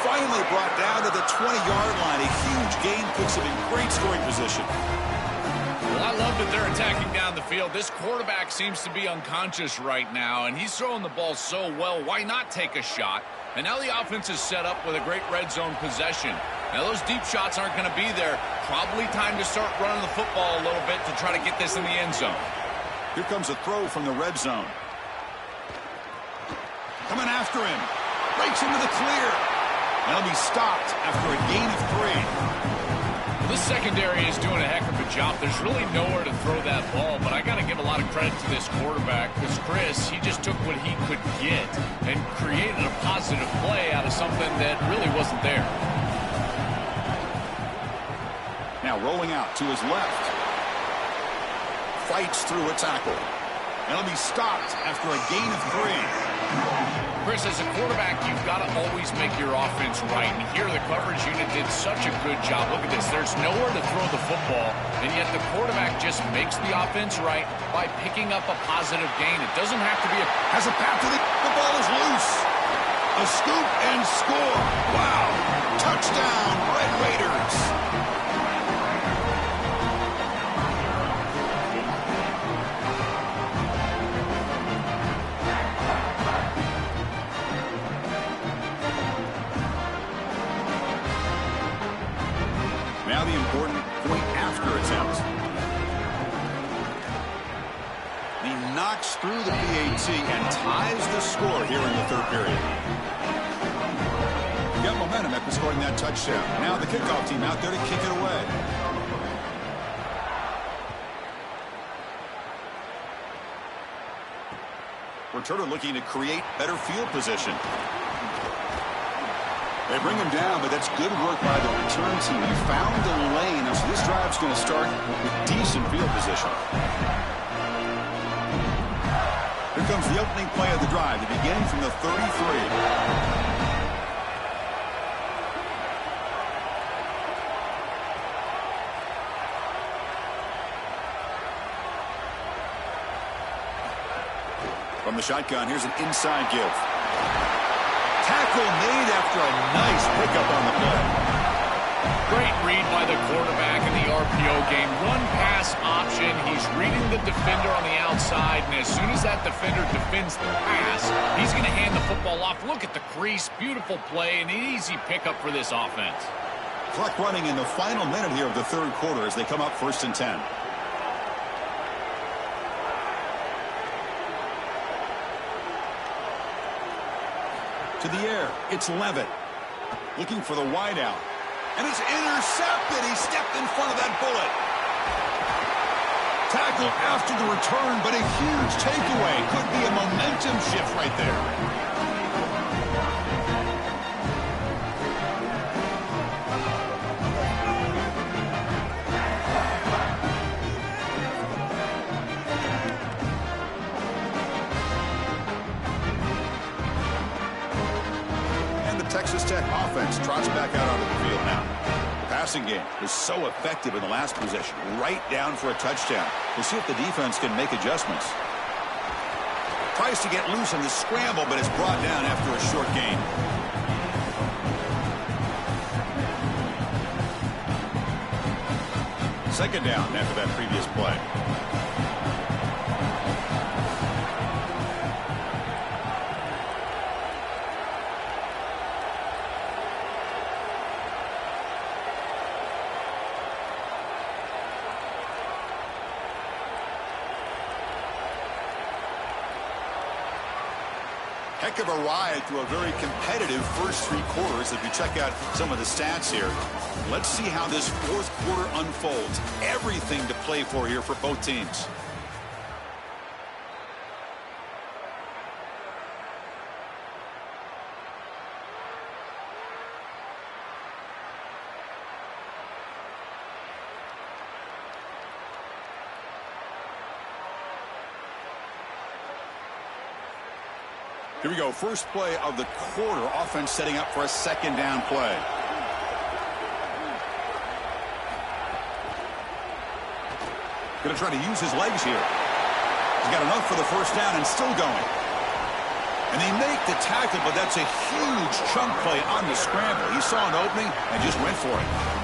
Finally brought down to the 20-yard line. A huge gain puts him in great scoring position. Well, I love that they're attacking down the field. This quarterback seems to be unconscious right now, and he's throwing the ball so well. Why not take a shot? And now the offense is set up with a great red zone possession. Now, those deep shots aren't going to be there. Probably time to start running the football a little bit to try to get this in the end zone. Here comes a throw from the red zone. Coming after him. Breaks into the clear. And he'll be stopped after a gain of 3. This secondary is doing a heck of a job. There's really nowhere to throw that ball, but I got to give a lot of credit to this quarterback because Chris, he just took what he could get and created a positive play out of something that really wasn't there. Now rolling out to his left. Fights through a tackle. And he'll be stopped after a gain of 3. Chris, as a quarterback, you've got to always make your offense right. And here the coverage unit did such a good job. Look at this. There's nowhere to throw the football, and yet the quarterback just makes the offense right by picking up a positive gain. It doesn't have to be Has a path to the ball is loose. A scoop and score. Wow. Touchdown, Red Raiders. Now the important point after attempt. He knocks through the PAT and ties the score here in the third period. You got momentum after scoring that touchdown. Now the kickoff team out there to kick it away. Returner looking to create better field position. They bring him down, but that's good work by the return team. He found the lane, so this drive's going to start with decent field position. Here comes the opening play of the drive. They begin from the 33. From the shotgun, here's an inside give. Tackle made after a nice pickup on the play. great read by the quarterback in the RPO game. Run pass option. He's reading the defender on the outside, and as soon as that defender defends the pass, he's going to hand the football off. Look at the crease. Beautiful play, and an easy pickup for this offense. Clock running in the final minute here of the third quarter as they come up 1st and 10. To the air, it's Levitt. Looking for the wideout. And it's intercepted. He stepped in front of that bullet. Tackle after the return, but a huge takeaway. Could be a momentum shift right there. Texas Tech offense trots back out onto the field now. The passing game was so effective in the last possession, right down for a touchdown. We'll see if the defense can make adjustments. Tries to get loose in the scramble, but it's brought down after a short gain. Second down after that previous play. Heck of a ride through a very competitive first three quarters. If you check out some of the stats here, let's see how this fourth quarter unfolds. Everything to play for here for both teams. Here we go. First play of the quarter. Offense setting up for a second down play. Going to try to use his legs here. He's got enough for the first down and still going. And they make the tackle, but that's a huge chunk play on the scramble. He saw an opening and just went for it.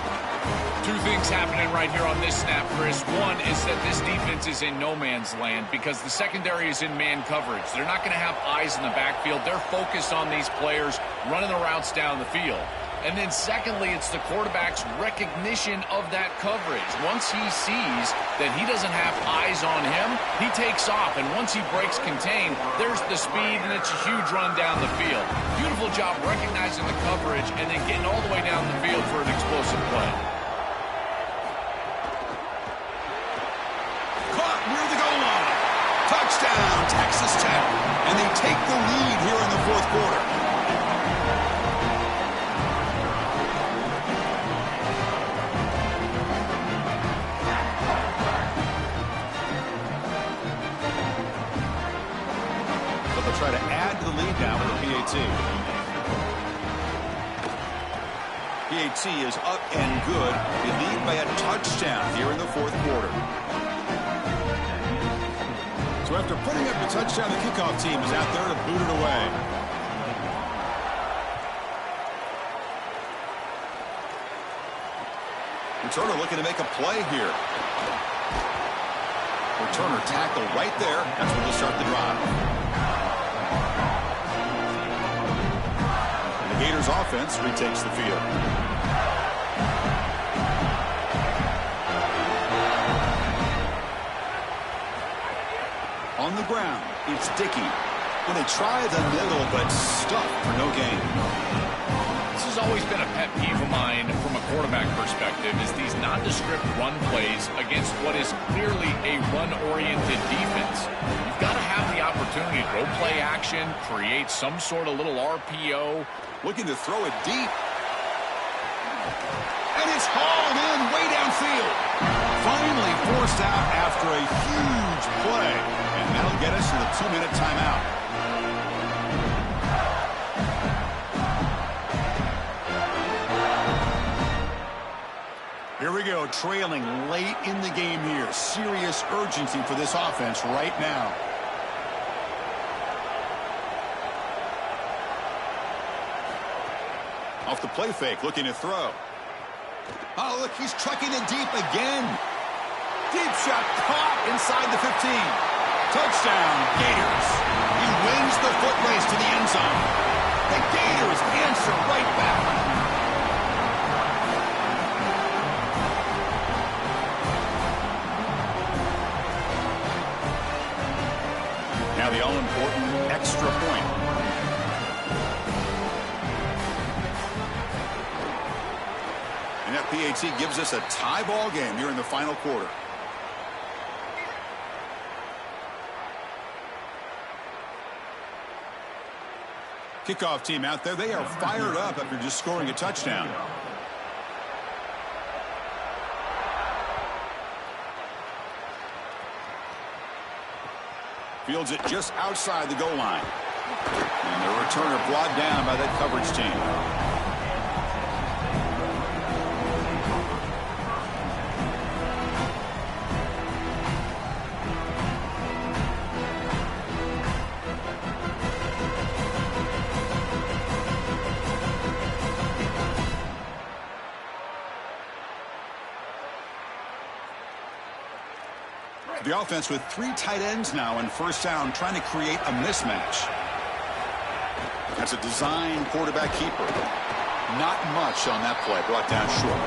Two things happening right here on this snap, Chris. One is that this defense is in no man's land because the secondary is in man coverage. They're not going to have eyes in the backfield. They're focused on these players running the routes down the field. And then secondly, it's the quarterback's recognition of that coverage. Once he sees that he doesn't have eyes on him, he takes off. And once he breaks contain, there's the speed, and it's a huge run down the field. Beautiful job recognizing the coverage and then getting all the way down the field for an explosive play. Caught near the goal line. Touchdown, Texas Tech. And they take the lead here in the fourth quarter. Try to add to the lead now with the PAT. PAT is up and good. They lead by a touchdown here in the fourth quarter. So after putting up the touchdown, the kickoff team is out there to boot it away. Returner looking to make a play here. Returner tackle right there. That's where they'll start the drive. Gators offense retakes the field. On the ground, it's Dickey. When they try the middle, but stuffed for no gain. This has always been a pet peeve of mine from a quarterback perspective, is these nondescript run plays against what is clearly a run-oriented defense. You've got to have the opportunity to go play action, create some sort of little RPO. Looking to throw it deep. And it's hauled in way downfield. Finally forced out after a huge play. And that'll get us to the 2-minute timeout. Here we go, trailing late in the game here. Serious urgency for this offense right now. Off the play fake, looking to throw. Oh, look, he's trucking it deep again. Deep shot caught inside the 15. Touchdown, Gators. He wins the foot race to the end zone. The Gators answer right back. Now the all-important extra point. And that PAT gives us a tie ball game here in the final quarter. Kickoff team out there. They are fired up after just scoring a touchdown. Fields it just outside the goal line. And the returner brought down by that coverage team. The offense with 3 tight ends now in first down, trying to create a mismatch. That's a design quarterback keeper. Not much on that play, brought down short.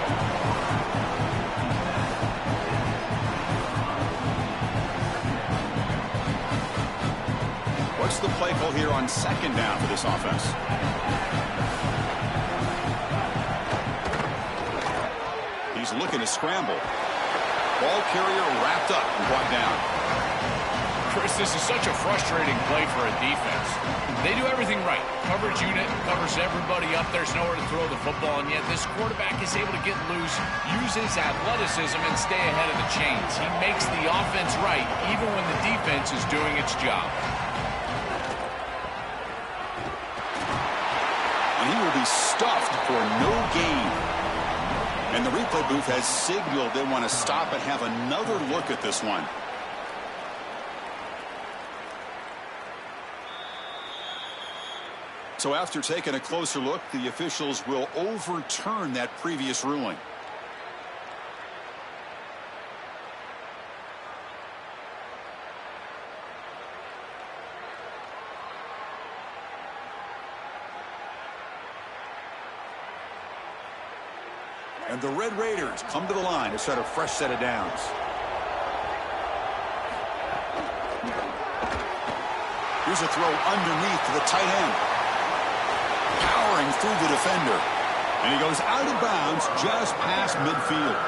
What's the play call here on second down for this offense? He's looking to scramble. Ball carrier wrapped up and brought down. Chris, this is such a frustrating play for a defense. They do everything right. Coverage unit covers everybody up. There's nowhere to throw the football, and yet this quarterback is able to get loose, use his athleticism, and stay ahead of the chains. He makes the offense right, even when the defense is doing its job. And he will be stuffed for no gain. And the replay booth has signaled they want to stop and have another look at this one. So after taking a closer look, the officials will overturn that previous ruling. And the Red Raiders come to the line to start a fresh set of downs. Here's a throw underneath to the tight end. Powering through the defender. And he goes out of bounds just past midfield.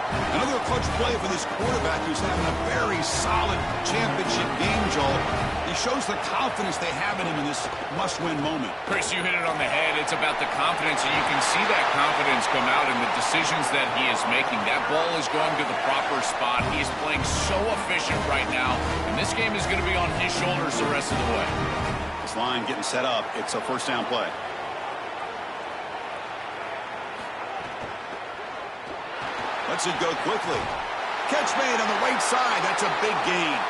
Another clutch play for this quarterback who's having a very solid championship game, Joel. He shows the confidence they have in him in this must-win moment. Chris, you hit it on the head. It's about the confidence, and you can see that confidence come out in the decisions that he is making. That ball is going to the proper spot. He is playing so efficient right now, and this game is going to be on his shoulders the rest of the way. This line getting set up. It's a first down play. Lets it go quickly. Catch made on the right side. That's a big gain.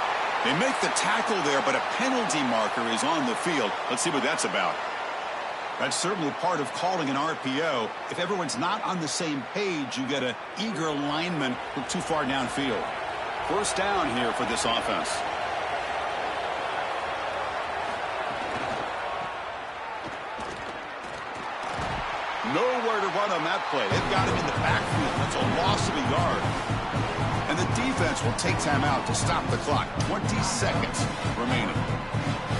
They make the tackle there, but a penalty marker is on the field. Let's see what that's about. That's certainly part of calling an RPO. If everyone's not on the same page, you get an eager lineman who too far downfield. First down here for this offense. Nowhere to run on that play. They've got him in the backfield. That's a loss of a yard. And the defense will take time out to stop the clock. 20 seconds remaining.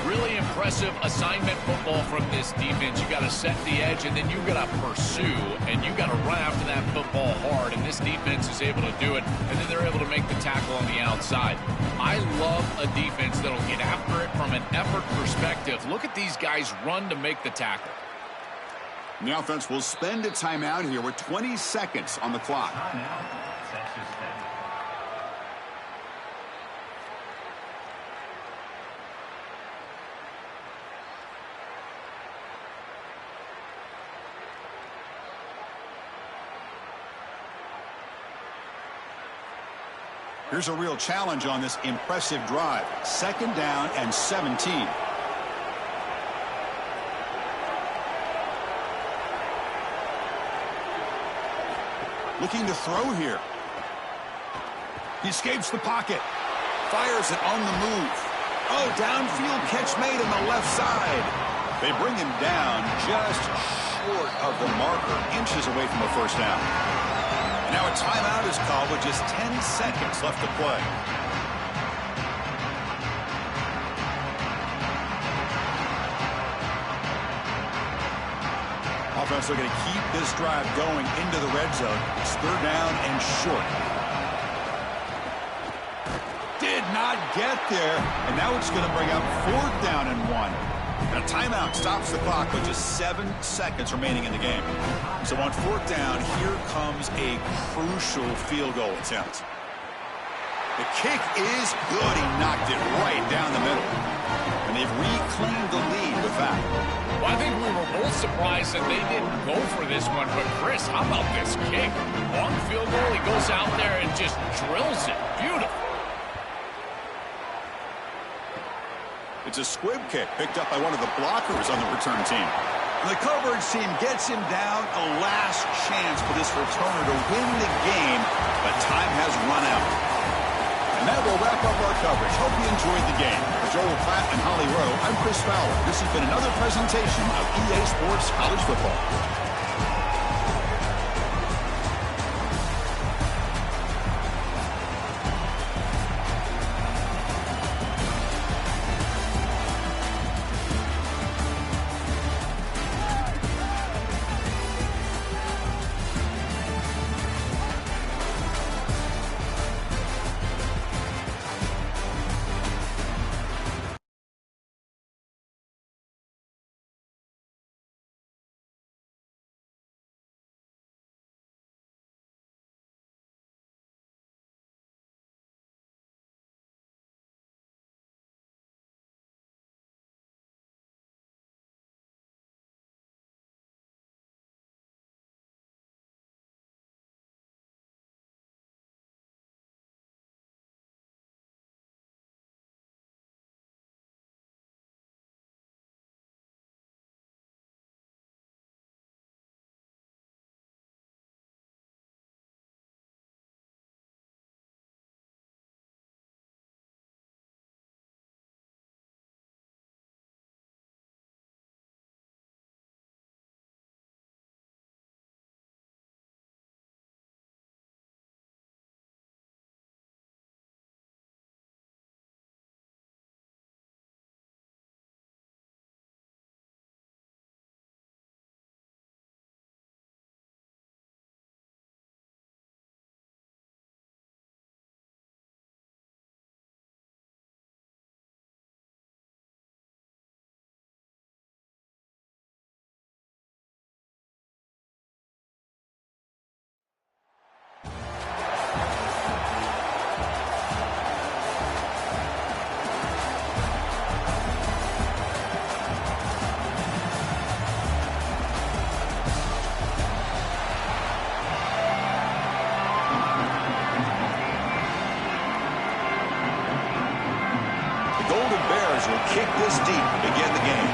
Really impressive assignment football from this defense. You got to set the edge, and then you got to pursue, and you got to run after that football hard. And this defense is able to do it, and then they're able to make the tackle on the outside. I love a defense that'll get after it from an effort perspective. Look at these guys run to make the tackle. The offense will spend a timeout here with 20 seconds on the clock. Here's a real challenge on this impressive drive. 2nd down and 17. Looking to throw here. He escapes the pocket. Fires it on the move. Oh, downfield catch made on the left side. They bring him down just short of the marker, inches away from a first down. And now a timeout is called with just 10 seconds left to play. Offense looking to keep this drive going into the red zone. It's 3rd down and short. Did not get there, and now it's going to bring up 4th down and 1. And a timeout stops the clock with just 7 seconds remaining in the game. So on 4th down, here comes a crucial field goal attempt. The kick is good. He knocked it right down the middle. And they've reclaimed the lead with that. Well, I think we were both surprised that they didn't go for this one. But, Chris, how about this kick? Long field goal, he goes out there and just drills it. Beautiful. It's a squib kick picked up by one of the blockers on the return team. And the coverage team gets him down. A last chance for this returner to win the game, but time has run out. And that will wrap up our coverage. Hope you enjoyed the game. For Joel Klatt and Holly Rowe, I'm Chris Fowler. This has been another presentation of EA Sports College Football. this deep to begin the game.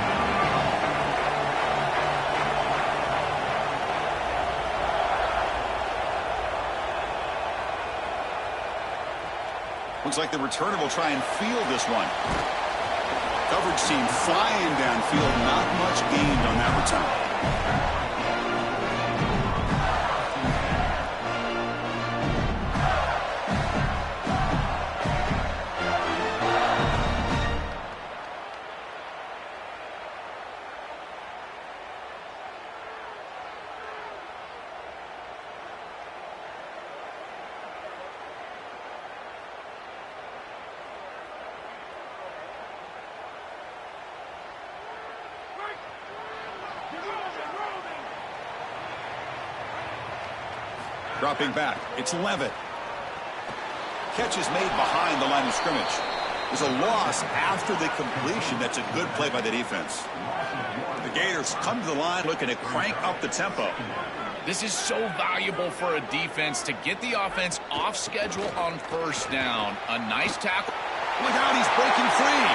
Looks like the returner will try and field this one. Coverage team flying downfield. Not much gained on that return. Dropping back, it's Levitt. Catch is made behind the line of scrimmage. There's a loss after the completion. That's a good play by the defense. The Gators come to the line looking to crank up the tempo. This is so valuable for a defense to get the offense off schedule on first down. A nice tackle. Look out, he's breaking free.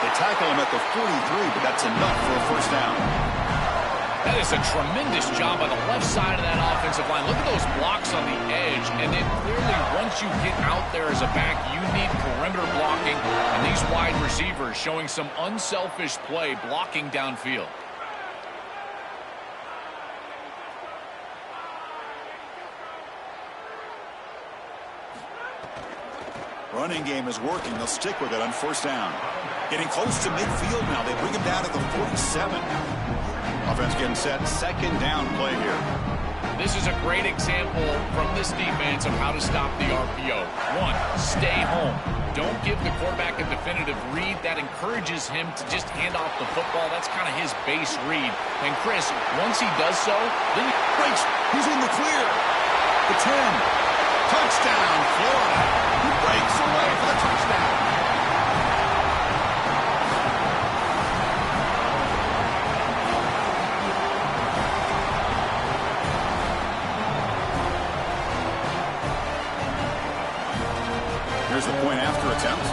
They tackle him at the 43, but that's enough for a first down. That is a tremendous job on the left side of that offensive line. Look at those blocks on the edge. And then clearly once you get out there as a back, you need perimeter blocking. And these wide receivers showing some unselfish play blocking downfield. Running game is working. They'll stick with it on first down. Getting close to midfield now. They bring him down to the 47. Offense getting set. Second down play here. This is a great example from this defense of how to stop the RPO. One, stay home. Don't give the quarterback a definitive read. That encourages him to just hand off the football. That's kind of his base read. And Chris, once he does so, then he breaks. He's in the clear. The 10. Touchdown, Florida. He breaks away for the touchdown. Here's the point after attempt.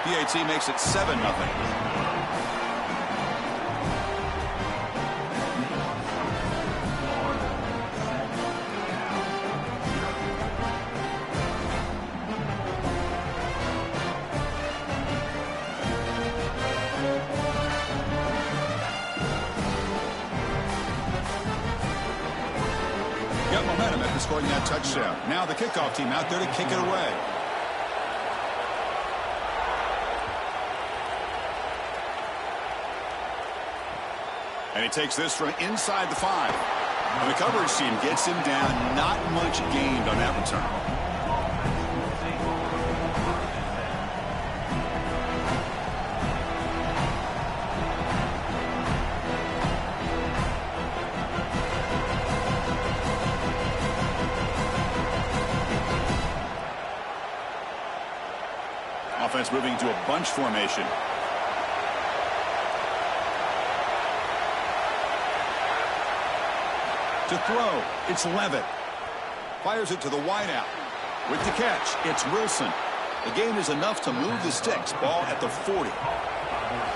PAT makes it 7-0. Momentum after scoring that touchdown. Now the kickoff team out there to kick it away. And he takes this from inside the 5. And the coverage team gets him down. Not much gained on that return. Offense moving to a bunch formation. To throw, it's Levitt. Fires it to the wideout. With the catch, it's Wilson. The gain is enough to move the sticks. Ball at the 40.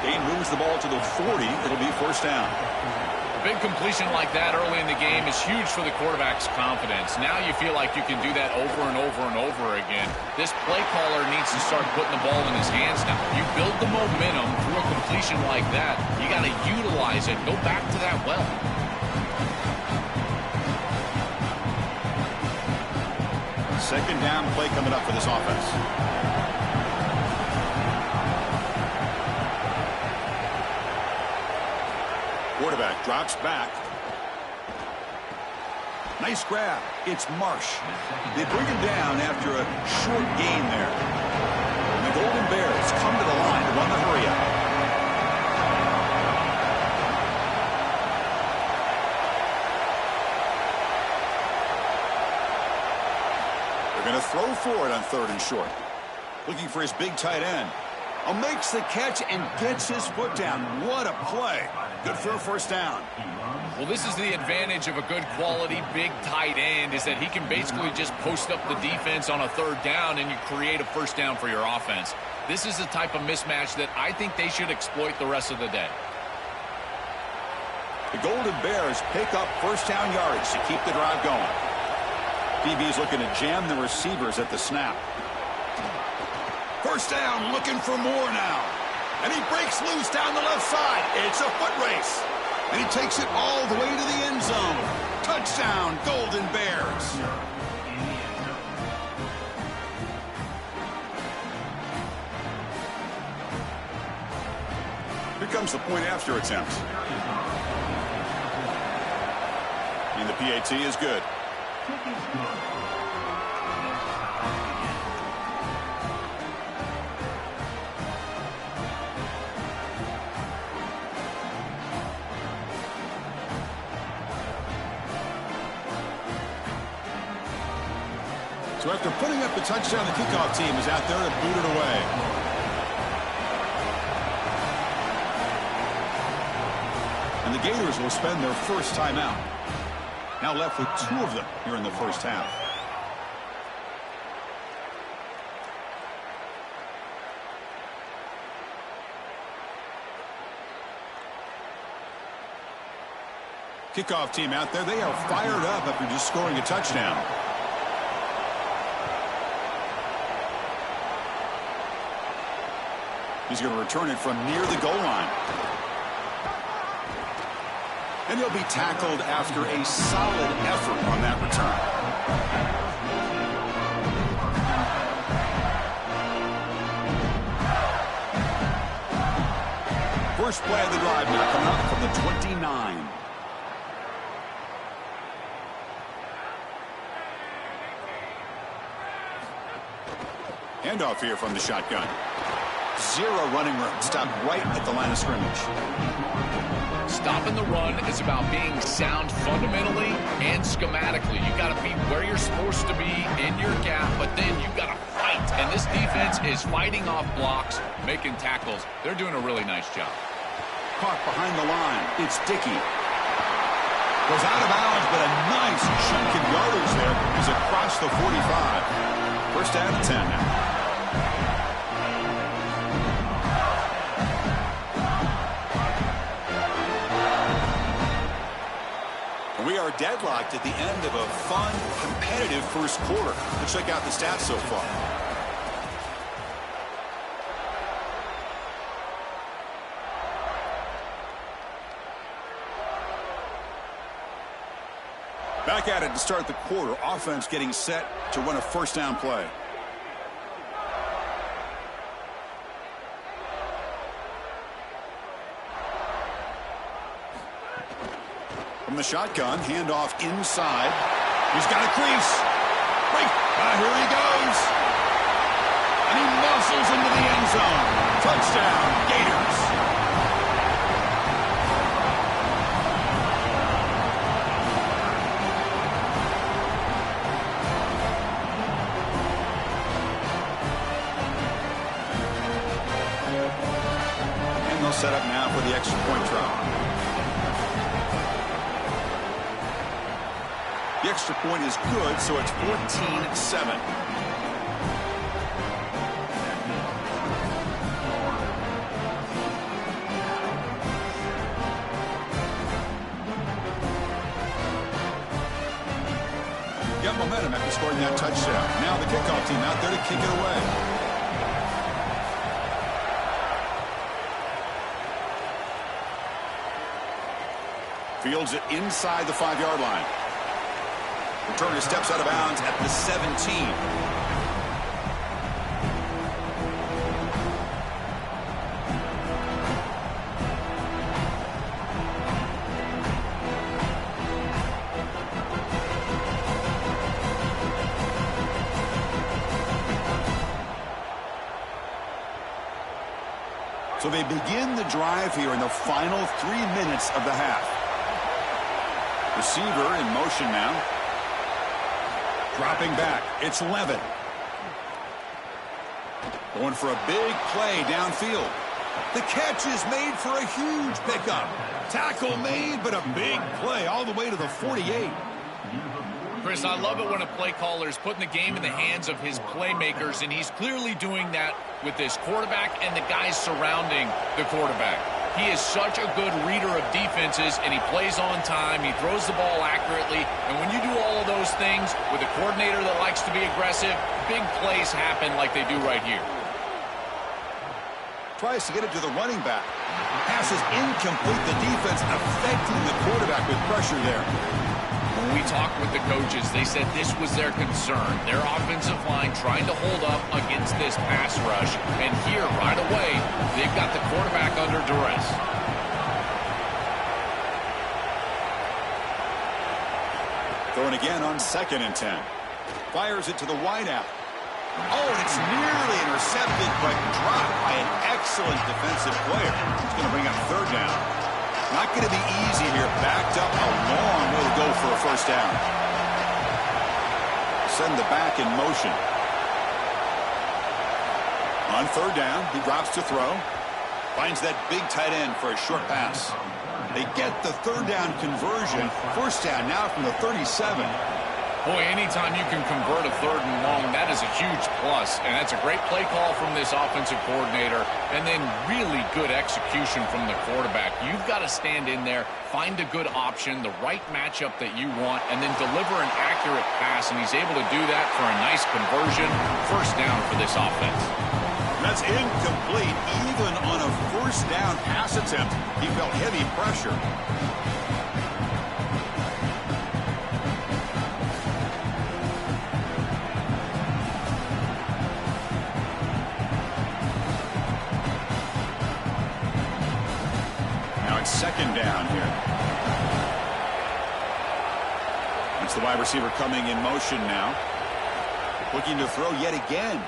Gain moves the ball to the 40. It'll be first down. A big completion like that early in the game is huge for the quarterback's confidence. Now you feel like you can do that over and over and over again. This play caller needs to start putting the ball in his hands now. You build the momentum through a completion like that. You got to utilize it. Go back to that well. Second down play coming up for this offense. Quarterback drops back. Nice grab. It's Marsh. They bring him down after a short gain there. And the Golden Bears come to the line to run the hurry up. They're going to throw for it on 3rd and short. Looking for his big tight end. Makes the catch and gets his foot down. What a play. Good for a first down. Well, this is the advantage of a good quality big tight end, is that he can basically just post up the defense on a third down and you create a first down for your offense. This is the type of mismatch that I think they should exploit the rest of the day. The Golden Bears pick up first down yardage to keep the drive going. DB's looking to jam the receivers at the snap. First down, looking for more now. And he breaks loose down the left side. It's a foot race. And he takes it all the way to the end zone. Touchdown, Golden Bears. Here comes the point after attempt. And the PAT is good. So after putting up the touchdown, the kickoff team is out there to boot it away. And the Gators will spend their first timeout. Now left with 2 of them here in the first half. Kickoff team out there. They are fired up after just scoring a touchdown. He's going to return it from near the goal line. And he'll be tackled after a solid effort on that return. First play of the drive now coming up from the 29. Handoff here from the shotgun. 0 running room. Stopped right at the line of scrimmage. Stopping the run is about being sound fundamentally and schematically. You got to be where you're supposed to be in your gap, but then you got to fight. And this defense is fighting off blocks, making tackles. They're doing a really nice job. Caught behind the line. It's Dickey. Goes out of bounds, but a nice chunk of yardage there. He's across the 45. First down and 10 now. We are deadlocked at the end of a fun, competitive first quarter. Let's check out the stats so far. Back at it to start the quarter. Offense getting set to run a first down play. From the shotgun, handoff inside. He's got a crease. Right. Here he goes. And he muscles into the end zone. Touchdown, Gators. And they'll set up now for the extra point try. The extra point is good, so it's 14-7. Got momentum after scoring that touchdown. Now the kickoff team out there to kick it away. Fields it inside the 5-yard line. Returner steps out of bounds at the 17. So they begin the drive here in the final 3 minutes of the half. Receiver in motion now. Dropping back, it's Levin. Going for a big play downfield. The catch is made for a huge pickup. Tackle made, but a big play all the way to the 48. Chris, I love it when a play caller is putting the game in the hands of his playmakers, and he's clearly doing that with this quarterback and the guys surrounding the quarterback. He is such a good reader of defenses, and he plays on time. He throws the ball accurately, and when you do all of those things with a coordinator that likes to be aggressive, big plays happen like they do right here. Tries to get it to the running back. Pass is incomplete. The defense affecting the quarterback with pressure there. When we talked with the coaches, they said this was their concern. Their offensive line trying to hold up against this pass rush. And here, right away, they've got the quarterback under duress. Throwing again on 2nd and 10. Fires it to the wideout. Oh, and it's nearly intercepted, but dropped by an excellent defensive player. It's going to bring up 3rd down. Not going to be easy here. Backed up a long way to go for a 1st down. Send the back in motion. On 3rd down, he drops to throw. Finds that big tight end for a short pass. They get the 3rd down conversion. 1st down now from the 37. Boy, anytime you can convert a 3rd and long, that is a huge plus. And that's a great play call from this offensive coordinator. And then really good execution from the quarterback. You've got to stand in there, find a good option, the right matchup that you want, and then deliver an accurate pass. And he's able to do that for a nice conversion. 1st down for this offense. That's incomplete. Even on a 1st down pass attempt, he felt heavy pressure. Now it's 2nd down here. It's the wide receiver coming in motion now. Looking to throw yet again.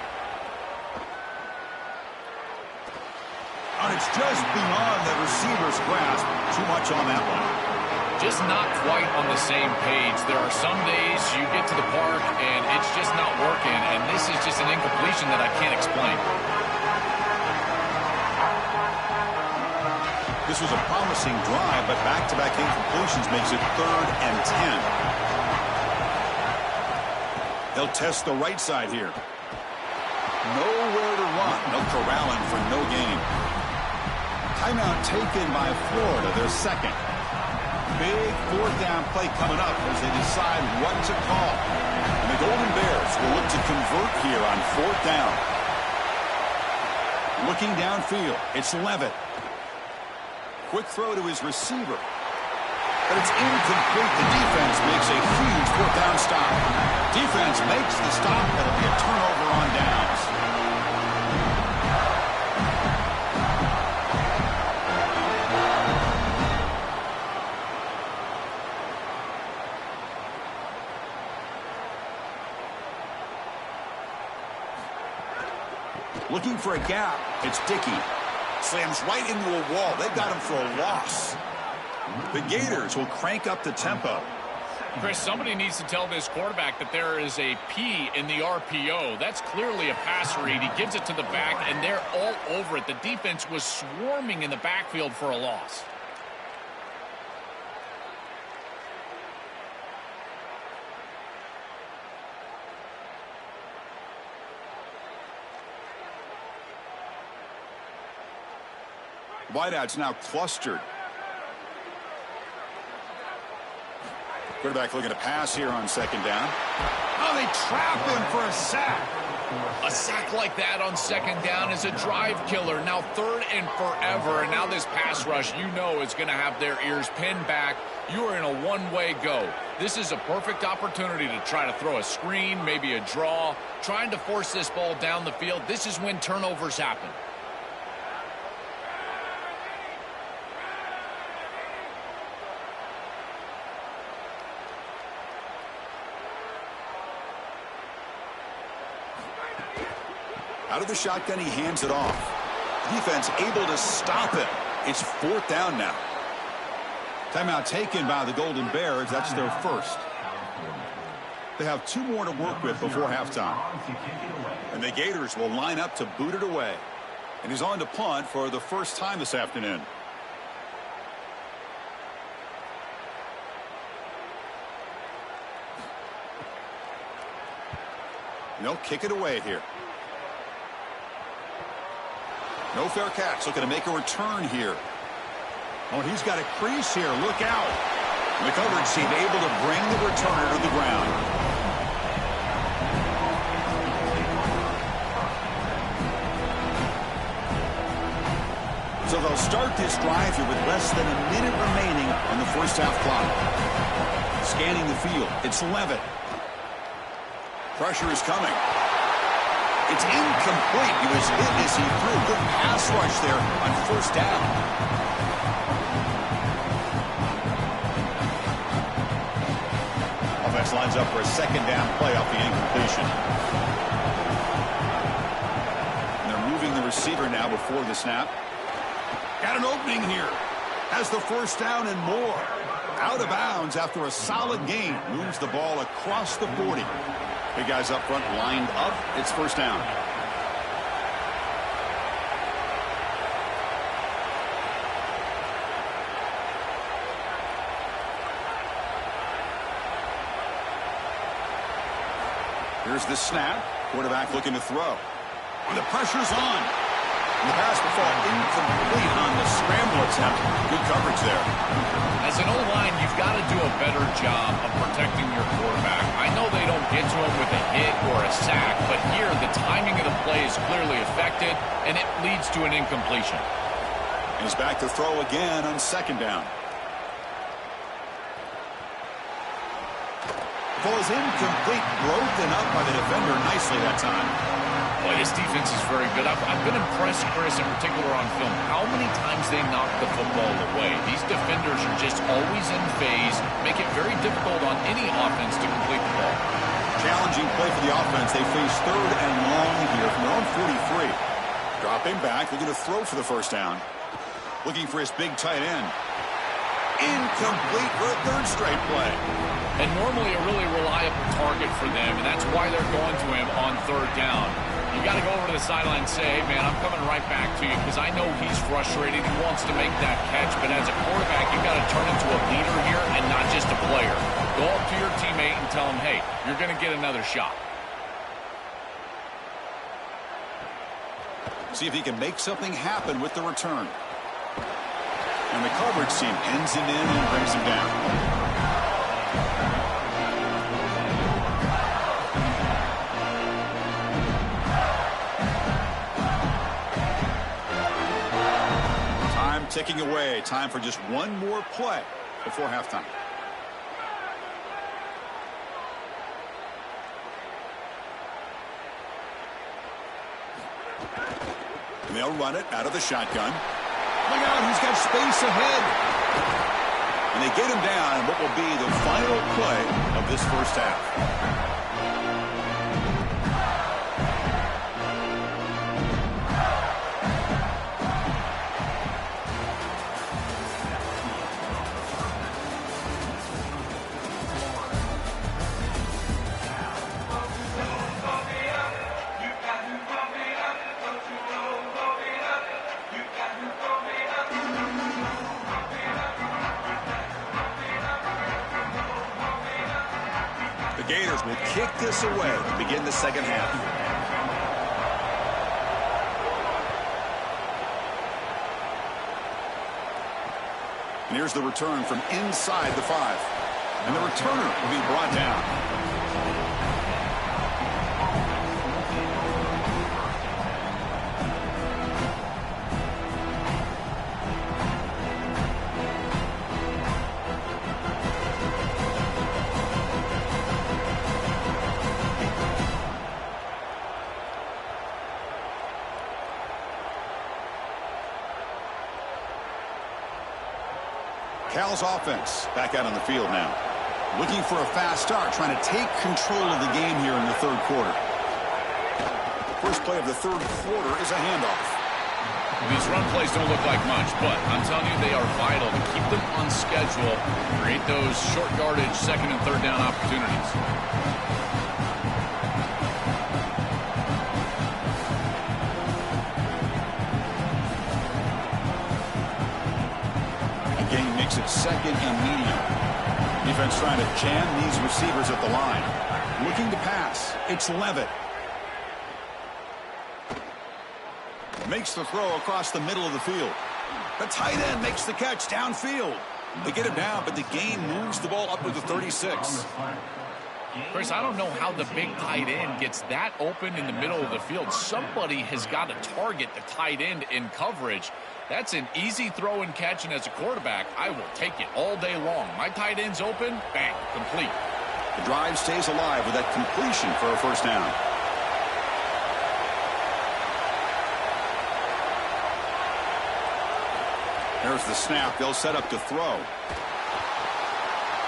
And it's just beyond the receiver's grasp. Too much on that one. Just not quite on the same page. There are some days you get to the park and it's just not working, and this is just an incompletion that I can't explain. This was a promising drive, but back-to-back incompletions makes it 3rd and 10. They'll test the right side here. Nowhere to run. They'll corral him for no gain. Timeout taken by Florida, their 2nd. Big 4th down play coming up as they decide what to call. And the Golden Bears will look to convert here on 4th down. Looking downfield, it's Levitt. Quick throw to his receiver. But it's incomplete. The defense makes a huge 4th down stop. Defense makes the stop. It'll be a turnover on downs. Looking for a gap. It's Dickey. Slams right into a wall. They've got him for a loss. The Gators will crank up the tempo. Chris, somebody needs to tell this quarterback that there is a P in the RPO. That's clearly a pass read. He gives it to the back, and they're all over it. The defense was swarming in the backfield for a loss. Wideout's now clustered. Quarterback looking to pass here on 2nd down. Oh, they trap him for a sack. A sack like that on 2nd down is a drive killer. Now 3rd and forever, and now this pass rush, you know, is going to have their ears pinned back. You are in a one-way go. This is a perfect opportunity to try to throw a screen, maybe a draw, trying to force this ball down the field. This is when turnovers happen. Out of the shotgun, he hands it off. Defense able to stop it. It's 4th down now. Timeout taken by the Golden Bears. That's their 1st. They have 2 more to work with before halftime. And the Gators will line up to boot it away. And he's on to punt for the first time this afternoon. And they'll kick it away here. No fair catch. Looking to make a return here. Oh, he's got a crease here. Look out. And the coverage team able to bring the returner to the ground. So they'll start this drive here with less than a minute remaining on the first half clock. Scanning the field. It's Levitt. Pressure is coming. It's incomplete. He was hit as he threw. Good pass rush there on first down. Offense lines up for a second down play off the incompletion. And they're moving the receiver now before the snap. Got an opening here. Has the first down and more. Out of bounds after a solid gain. Moves the ball across the 40. Big guys up front lined up. It's first down. Here's the snap. Quarterback looking to throw. And the pressure's on. And the pass will fall incomplete on the scramble attempt. Good coverage there. As an O-line, you've got to do a better job of protecting your quarterback. I know they don't get to him with a hit or a sack, but here the timing of the play is clearly affected, and it leads to an incompletion. He's back to throw again on second down. Ball is incomplete, broken up by the defender nicely that time. Boy, this defense is very good. I've been impressed, Chris, in particular on film, how many times they knock the football away. These defenders are just always in phase, make it very difficult on any offense to complete the ball. Challenging play for the offense. They face third and long here from their own 43. Dropping back, looking to throw for the first down. Looking for his big tight end. Incomplete for a third straight play. And normally a really reliable target for them, and that's why they're going to him on third down. You got to go over to the sideline and say, hey, man, I'm coming right back to you because I know he's frustrated. He wants to make that catch, but as a quarterback, you've got to turn into a leader here and not just a player. Go up to your teammate and tell him, hey, you're going to get another shot. See if he can make something happen with the return. And the coverage team ends him in and brings him down. Ticking away. Time for just one more play before halftime. And they'll run it out of the shotgun. Look out, he's got space ahead. And they get him down in what will be the final play of this first half. The Gators will kick this away to begin the second half. And here's the return from inside the 5. And the returner will be brought down. Cal's offense back out on the field now. Looking for a fast start, trying to take control of the game here in the third quarter. First play of the third quarter is a handoff. These run plays don't look like much, but I'm telling you they are vital to keep them on schedule, create those short yardage second and third down opportunities. makes it second and medium. Defense trying to jam these receivers at the line. Looking to pass. It's Levitt. Makes the throw across the middle of the field. The tight end makes the catch downfield. They get him down, but the game moves the ball up to the 36. Chris, I don't know how the big tight end gets that open in the middle of the field. Somebody has got to target the tight end in coverage. That's an easy throw and catch, and as a quarterback, I will take it all day long. My tight end's open, bang, complete. The drive stays alive with that completion for a first down. There's the snap. They'll set up to throw.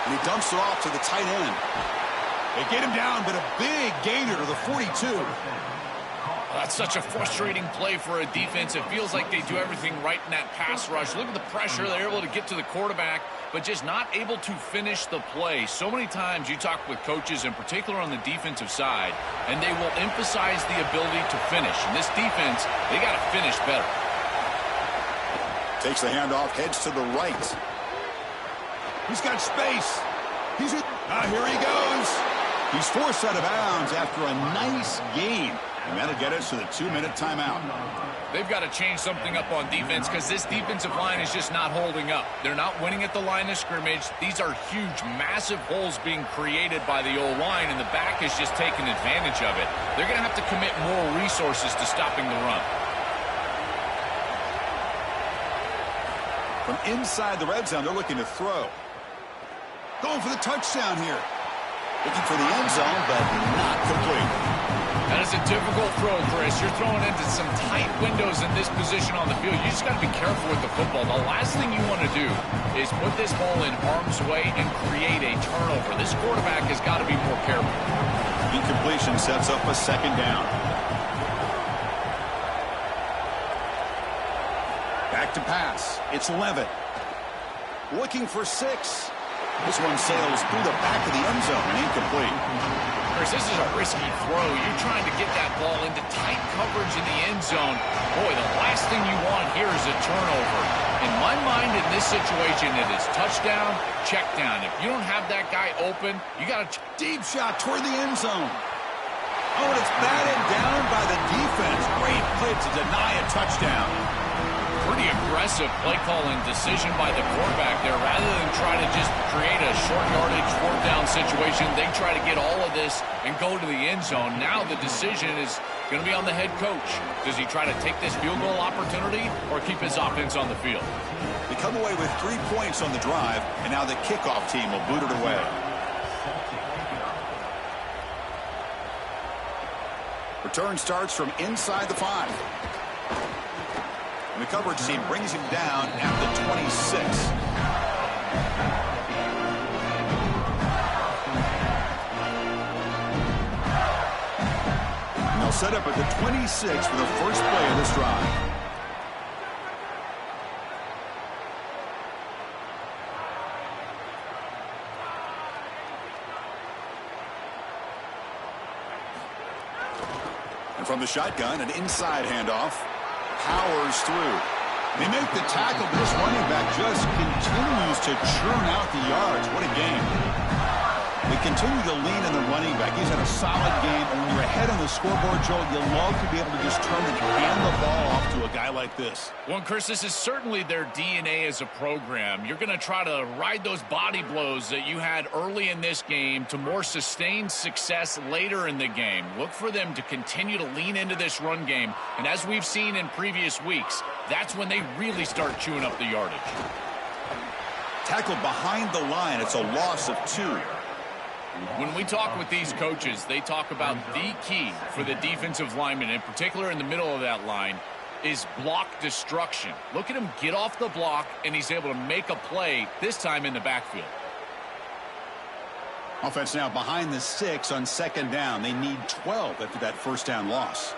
And he dumps it off to the tight end. They get him down, but a big gainer to the 42. That's such a frustrating play for a defense. It feels like they do everything right in that pass rush. Look at the pressure. They're able to get to the quarterback, but just not able to finish the play. So many times you talk with coaches, in particular on the defensive side, and they will emphasize the ability to finish. In this defense, they got to finish better. Takes the handoff, heads to the right. He's got space. Here he goes. He's forced out of bounds after a nice game. And that'll get us to the 2-minute timeout. They've got to change something up on defense because this defensive line is just not holding up. They're not winning at the line of scrimmage. These are huge, massive holes being created by the O-line, and the back is just taking advantage of it. They're going to have to commit more resources to stopping the run. From inside the red zone, they're looking to throw. Going for the touchdown here. Looking for the end zone, but not complete. That is a difficult throw, Chris. You're throwing into some tight windows in this position on the field. You just got to be careful with the football. The last thing you want to do is put this ball in harm's way and create a turnover. This quarterback has got to be more careful. Incompletion sets up a second down. Back to pass. It's Levitt. Looking for 6. This one sails through the back of the end zone and incomplete. Chris, this is a risky throw. You're trying to get that ball into tight coverage in the end zone. Boy, the last thing you want here is a turnover. In my mind, in this situation, it is touchdown, check down. If you don't have that guy open, you got a deep shot toward the end zone. Oh, and it's batted down by the defense. Great play to deny a touchdown. Pretty aggressive play calling decision by the quarterback there. Rather than try to just create a short yardage, 4th down situation, they try to get all of this and go to the end zone. Now the decision is going to be on the head coach. Does he try to take this field goal opportunity or keep his offense on the field? They come away with 3 points on the drive, and now the kickoff team will boot it away. Return starts from inside the 5. And the coverage team brings him down at the 26. And they'll set up at the 26 for the first play of this drive. And from the shotgun, an inside handoff. Powers through. They make the tackle, but this running back just continues to churn out the yards. What a game. They continue to lean on the running back. He's had a solid game. And when you're ahead on the scoreboard, Joe, you love to be able to just turn and hand the ball off to a guy like this. Well, Chris, this is certainly their DNA as a program. You're going to try to ride those body blows that you had early in this game to more sustained success later in the game. Look for them to continue to lean into this run game. And as we've seen in previous weeks, that's when they really start chewing up the yardage. Tackled behind the line. It's a loss of 2. When we talk with these coaches, they talk about the key for the defensive lineman, in particular in the middle of that line, is block destruction. Look at him get off the block, and he's able to make a play, this time in the backfield. Offense now behind the 6 on 2nd down. They need 12 after that first down loss.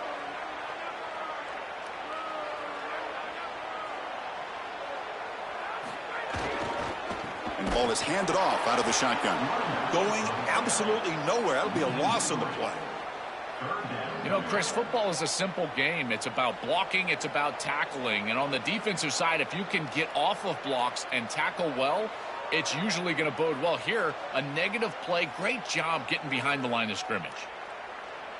And the ball is handed off out of the shotgun. Going absolutely nowhere. That'll be a loss on the play. You know, Chris, football is a simple game. It's about blocking, it's about tackling. And on the defensive side, if you can get off of blocks and tackle well, it's usually going to bode well. Here, a negative play. Great job getting behind the line of scrimmage.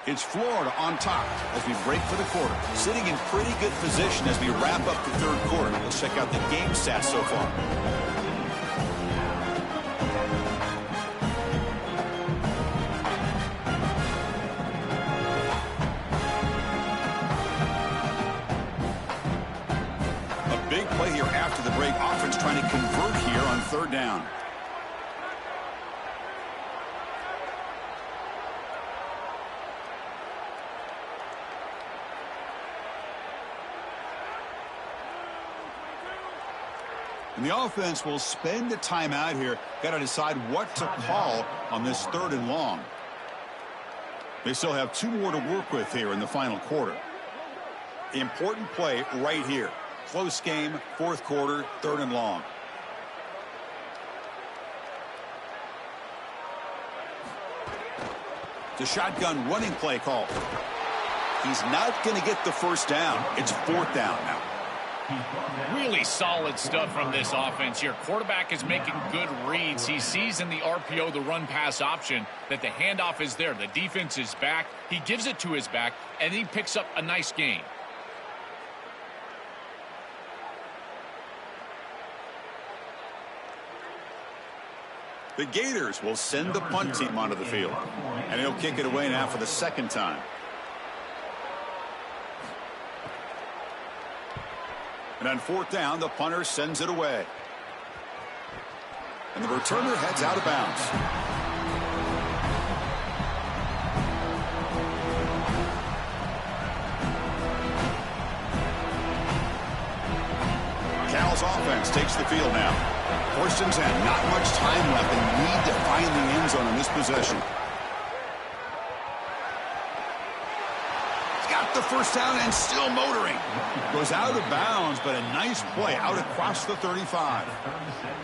It's Florida on top as we break for the quarter. Sitting in pretty good position as we wrap up the third quarter. Let's check out the game stats so far. Big play here after the break. Offense trying to convert here on third down. And the offense will spend the timeout here. Got to decide what to call on this third and long. They still have 2 more to work with here in the final quarter. Important play right here. Close game, fourth quarter, third and long. The shotgun running play call. He's not going to get the first down. It's fourth down now. Really solid stuff from this offense here. Quarterback is making good reads. He sees in the RPO, the run-pass option, that the handoff is there. The defense is back. He gives it to his back, and he picks up a nice gain. The Gators will send the punt team onto the field. And he'll kick it away now for the second time. And on fourth down, the punter sends it away. And the returner heads out of bounds. Cal's offense takes the field now. First and 10, not much time left. They need to find the end zone in this possession. He's got the first down and still motoring. Goes out of bounds, but a nice play out across the 35.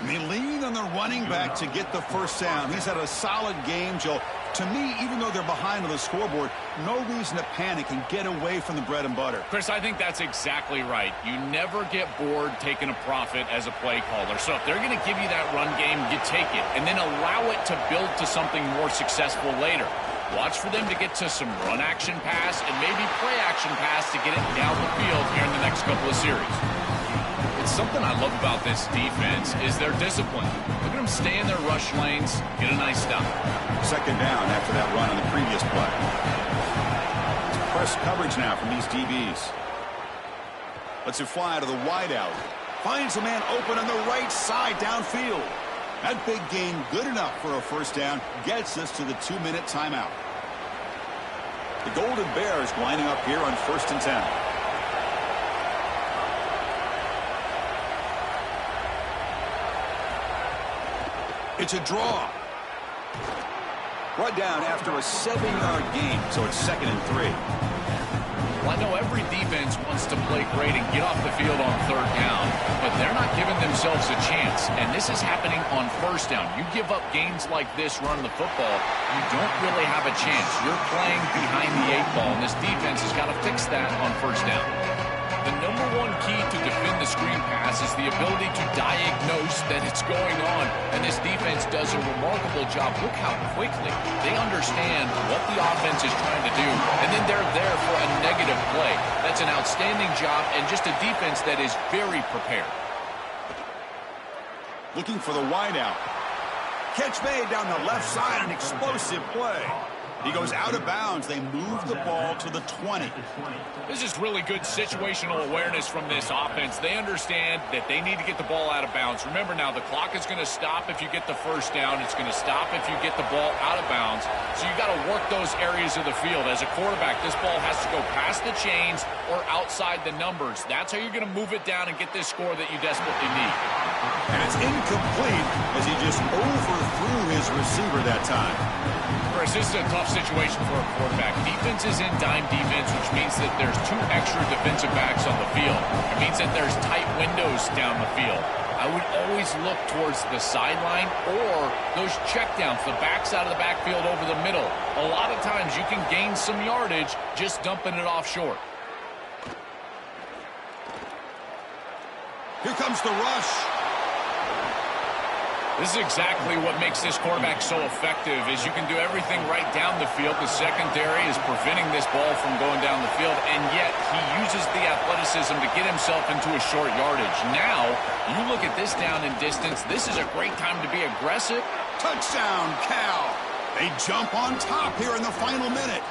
And they lean on the running back to get the first down. He's had a solid game, Joe. To me, even though they're behind on the scoreboard, no reason to panic and get away from the bread and butter. Chris, I think that's exactly right. You never get bored taking a profit as a play caller. So if they're going to give you that run game, you take it. And then allow it to build to something more successful later. Watch for them to get to some run action pass and maybe play action pass to get it down the field here in the next couple of series. It's something I love about this defense is their discipline. Look at them stay in their rush lanes, get a nice stop. Second down after that run on the previous play. It's press coverage now from these DBs. Lets it fly to the wideout. Finds a man open on the right side downfield. That big gain good enough for a first down. Gets us to the 2-minute timeout. The Golden Bears lining up here on 1st and 10. It's a draw. Brought down after a 7-yard gain, so it's 2nd and 3. Well, I know every defense wants to play great and get off the field on third down, but they're not giving themselves a chance, and this is happening on first down. You give up games like this running the football, you don't really have a chance. You're playing behind the 8 ball, and this defense has got to fix that on first down. The number one key to defend the screen pass is the ability to diagnose that it's going on, and this defense does a remarkable job. Look how quickly they understand what the offense is trying to do, and then they're there for a negative play. That's an outstanding job and just a defense that is very prepared. Looking for the wideout. Catch made down the left side, an explosive play. He goes out of bounds. They move the ball to the 20. This is really good situational awareness from this offense. They understand that they need to get the ball out of bounds. Remember now, the clock is going to stop if you get the first down. It's going to stop if you get the ball out of bounds. So you got to work those areas of the field. As a quarterback, this ball has to go past the chains or outside the numbers. That's how you're going to move it down and get this score that you desperately need. And it's incomplete as he just overthrew his receiver that time. Chris, this is a tough situation for a quarterback. Defense is in dime defense, which means that there's 2 extra defensive backs on the field. It means that there's tight windows down the field. I would always look towards the sideline or those checkdowns, the backside of the backfield over the middle. A lot of times you can gain some yardage just dumping it off short. Here comes the rush. This is exactly what makes this quarterback so effective, is you can do everything right down the field. The secondary is preventing this ball from going down the field, and yet he uses the athleticism to get himself into a short yardage. Now, you look at this down and distance, this is a great time to be aggressive. Touchdown, Cal. They jump on top here in the final minute.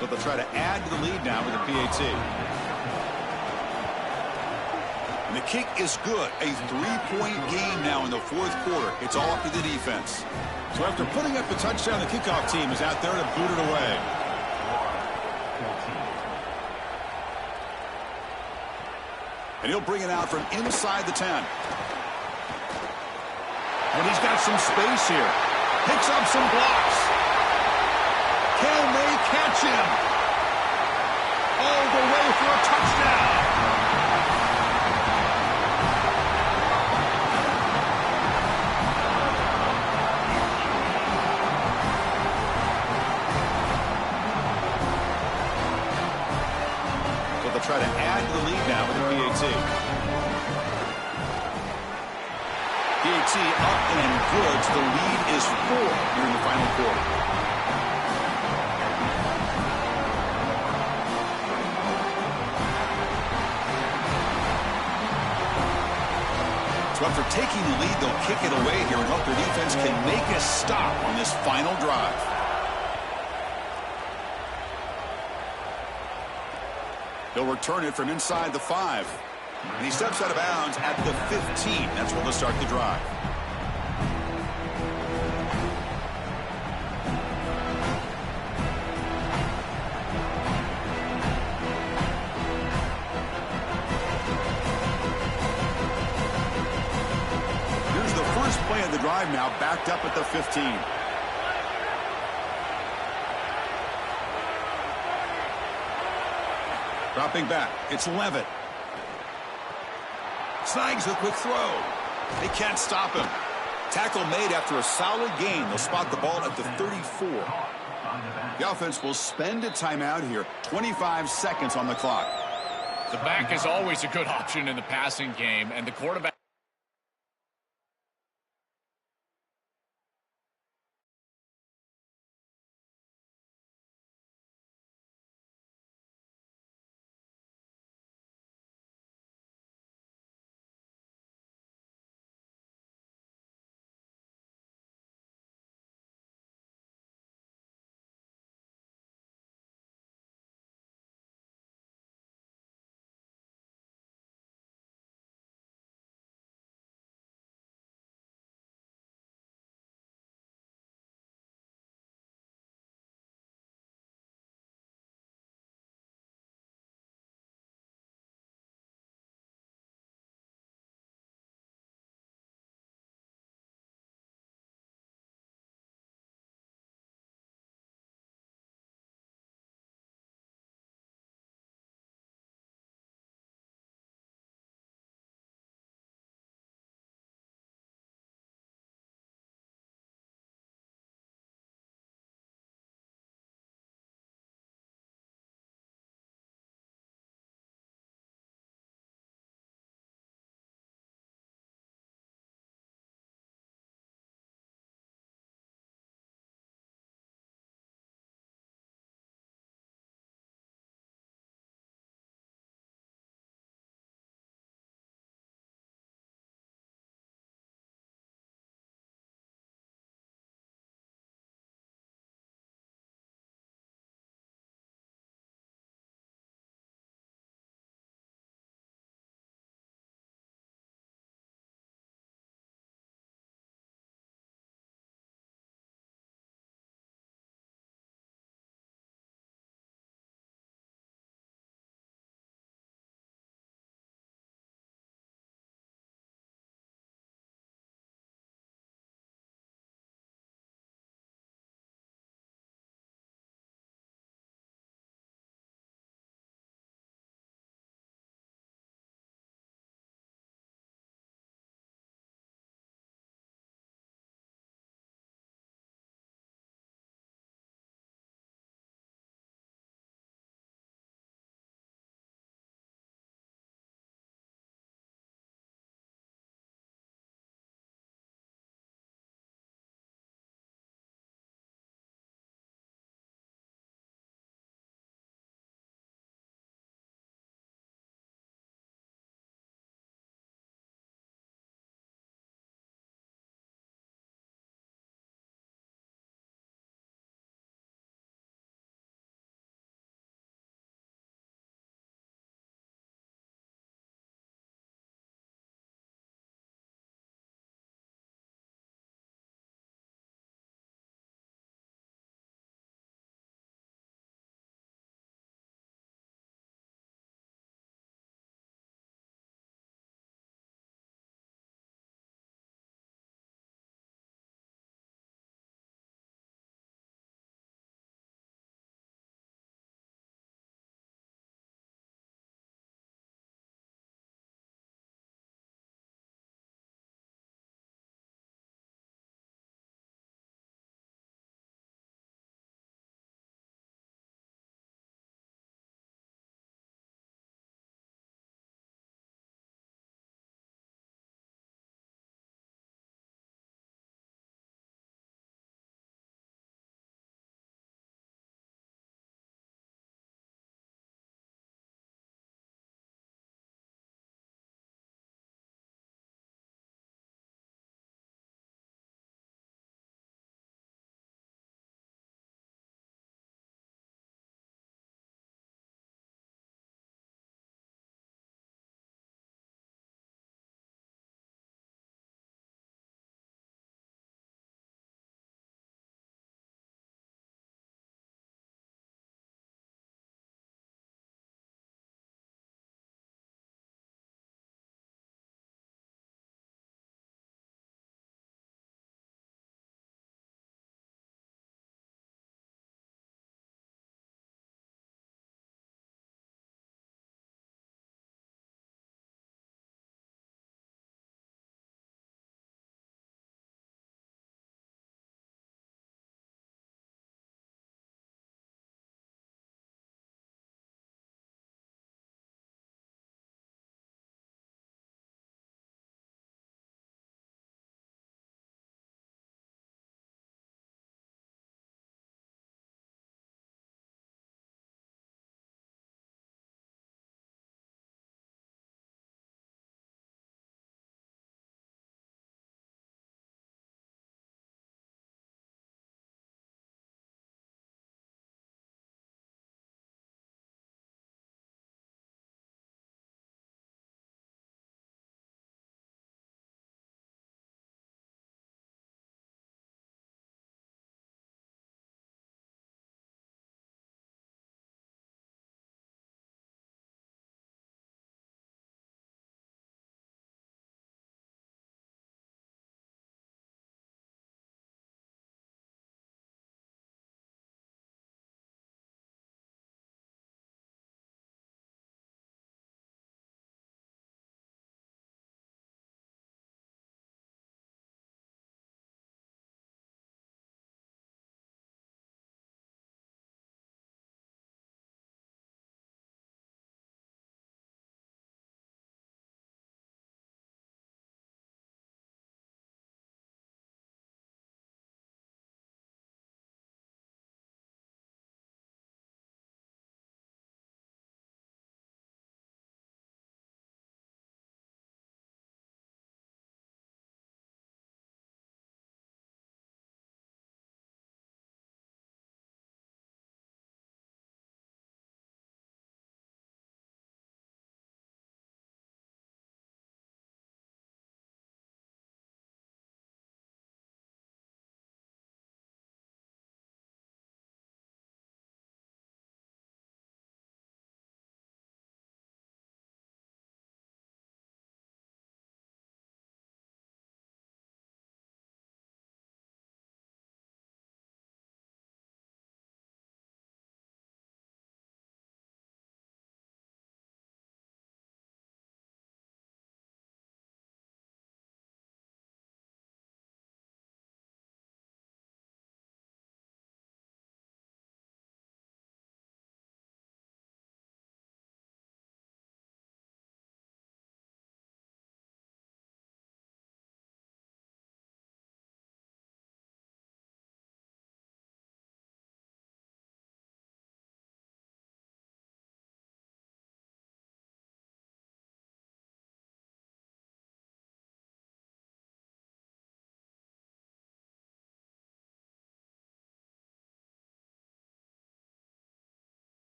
So they'll try to add to the lead now with a PAT. And the kick is good. A 3-point game now in the fourth quarter. It's all up to the defense. So after putting up the touchdown, the kickoff team is out there to boot it away. And he'll bring it out from inside the 10. And he's got some space here. Picks up some blocks. Can they catch him? All the way for a touchdown. So they'll try to add to the lead now with the PAT. PAT up and good. So the lead is 4 here in the final quarter. So after taking the lead, they'll kick it away here and hope their defense can make a stop on this final drive. He'll return it from inside the 5. And he steps out of bounds at the 15. That's where they'll start the drive. Play of the drive now, backed up at the 15. Dropping back, it's Levitt. Snags a quick throw. They can't stop him. Tackle made after a solid gain. They'll spot the ball at the 34. The offense will spend a timeout here. 25 seconds on the clock. The back is always a good option in the passing game, and the quarterback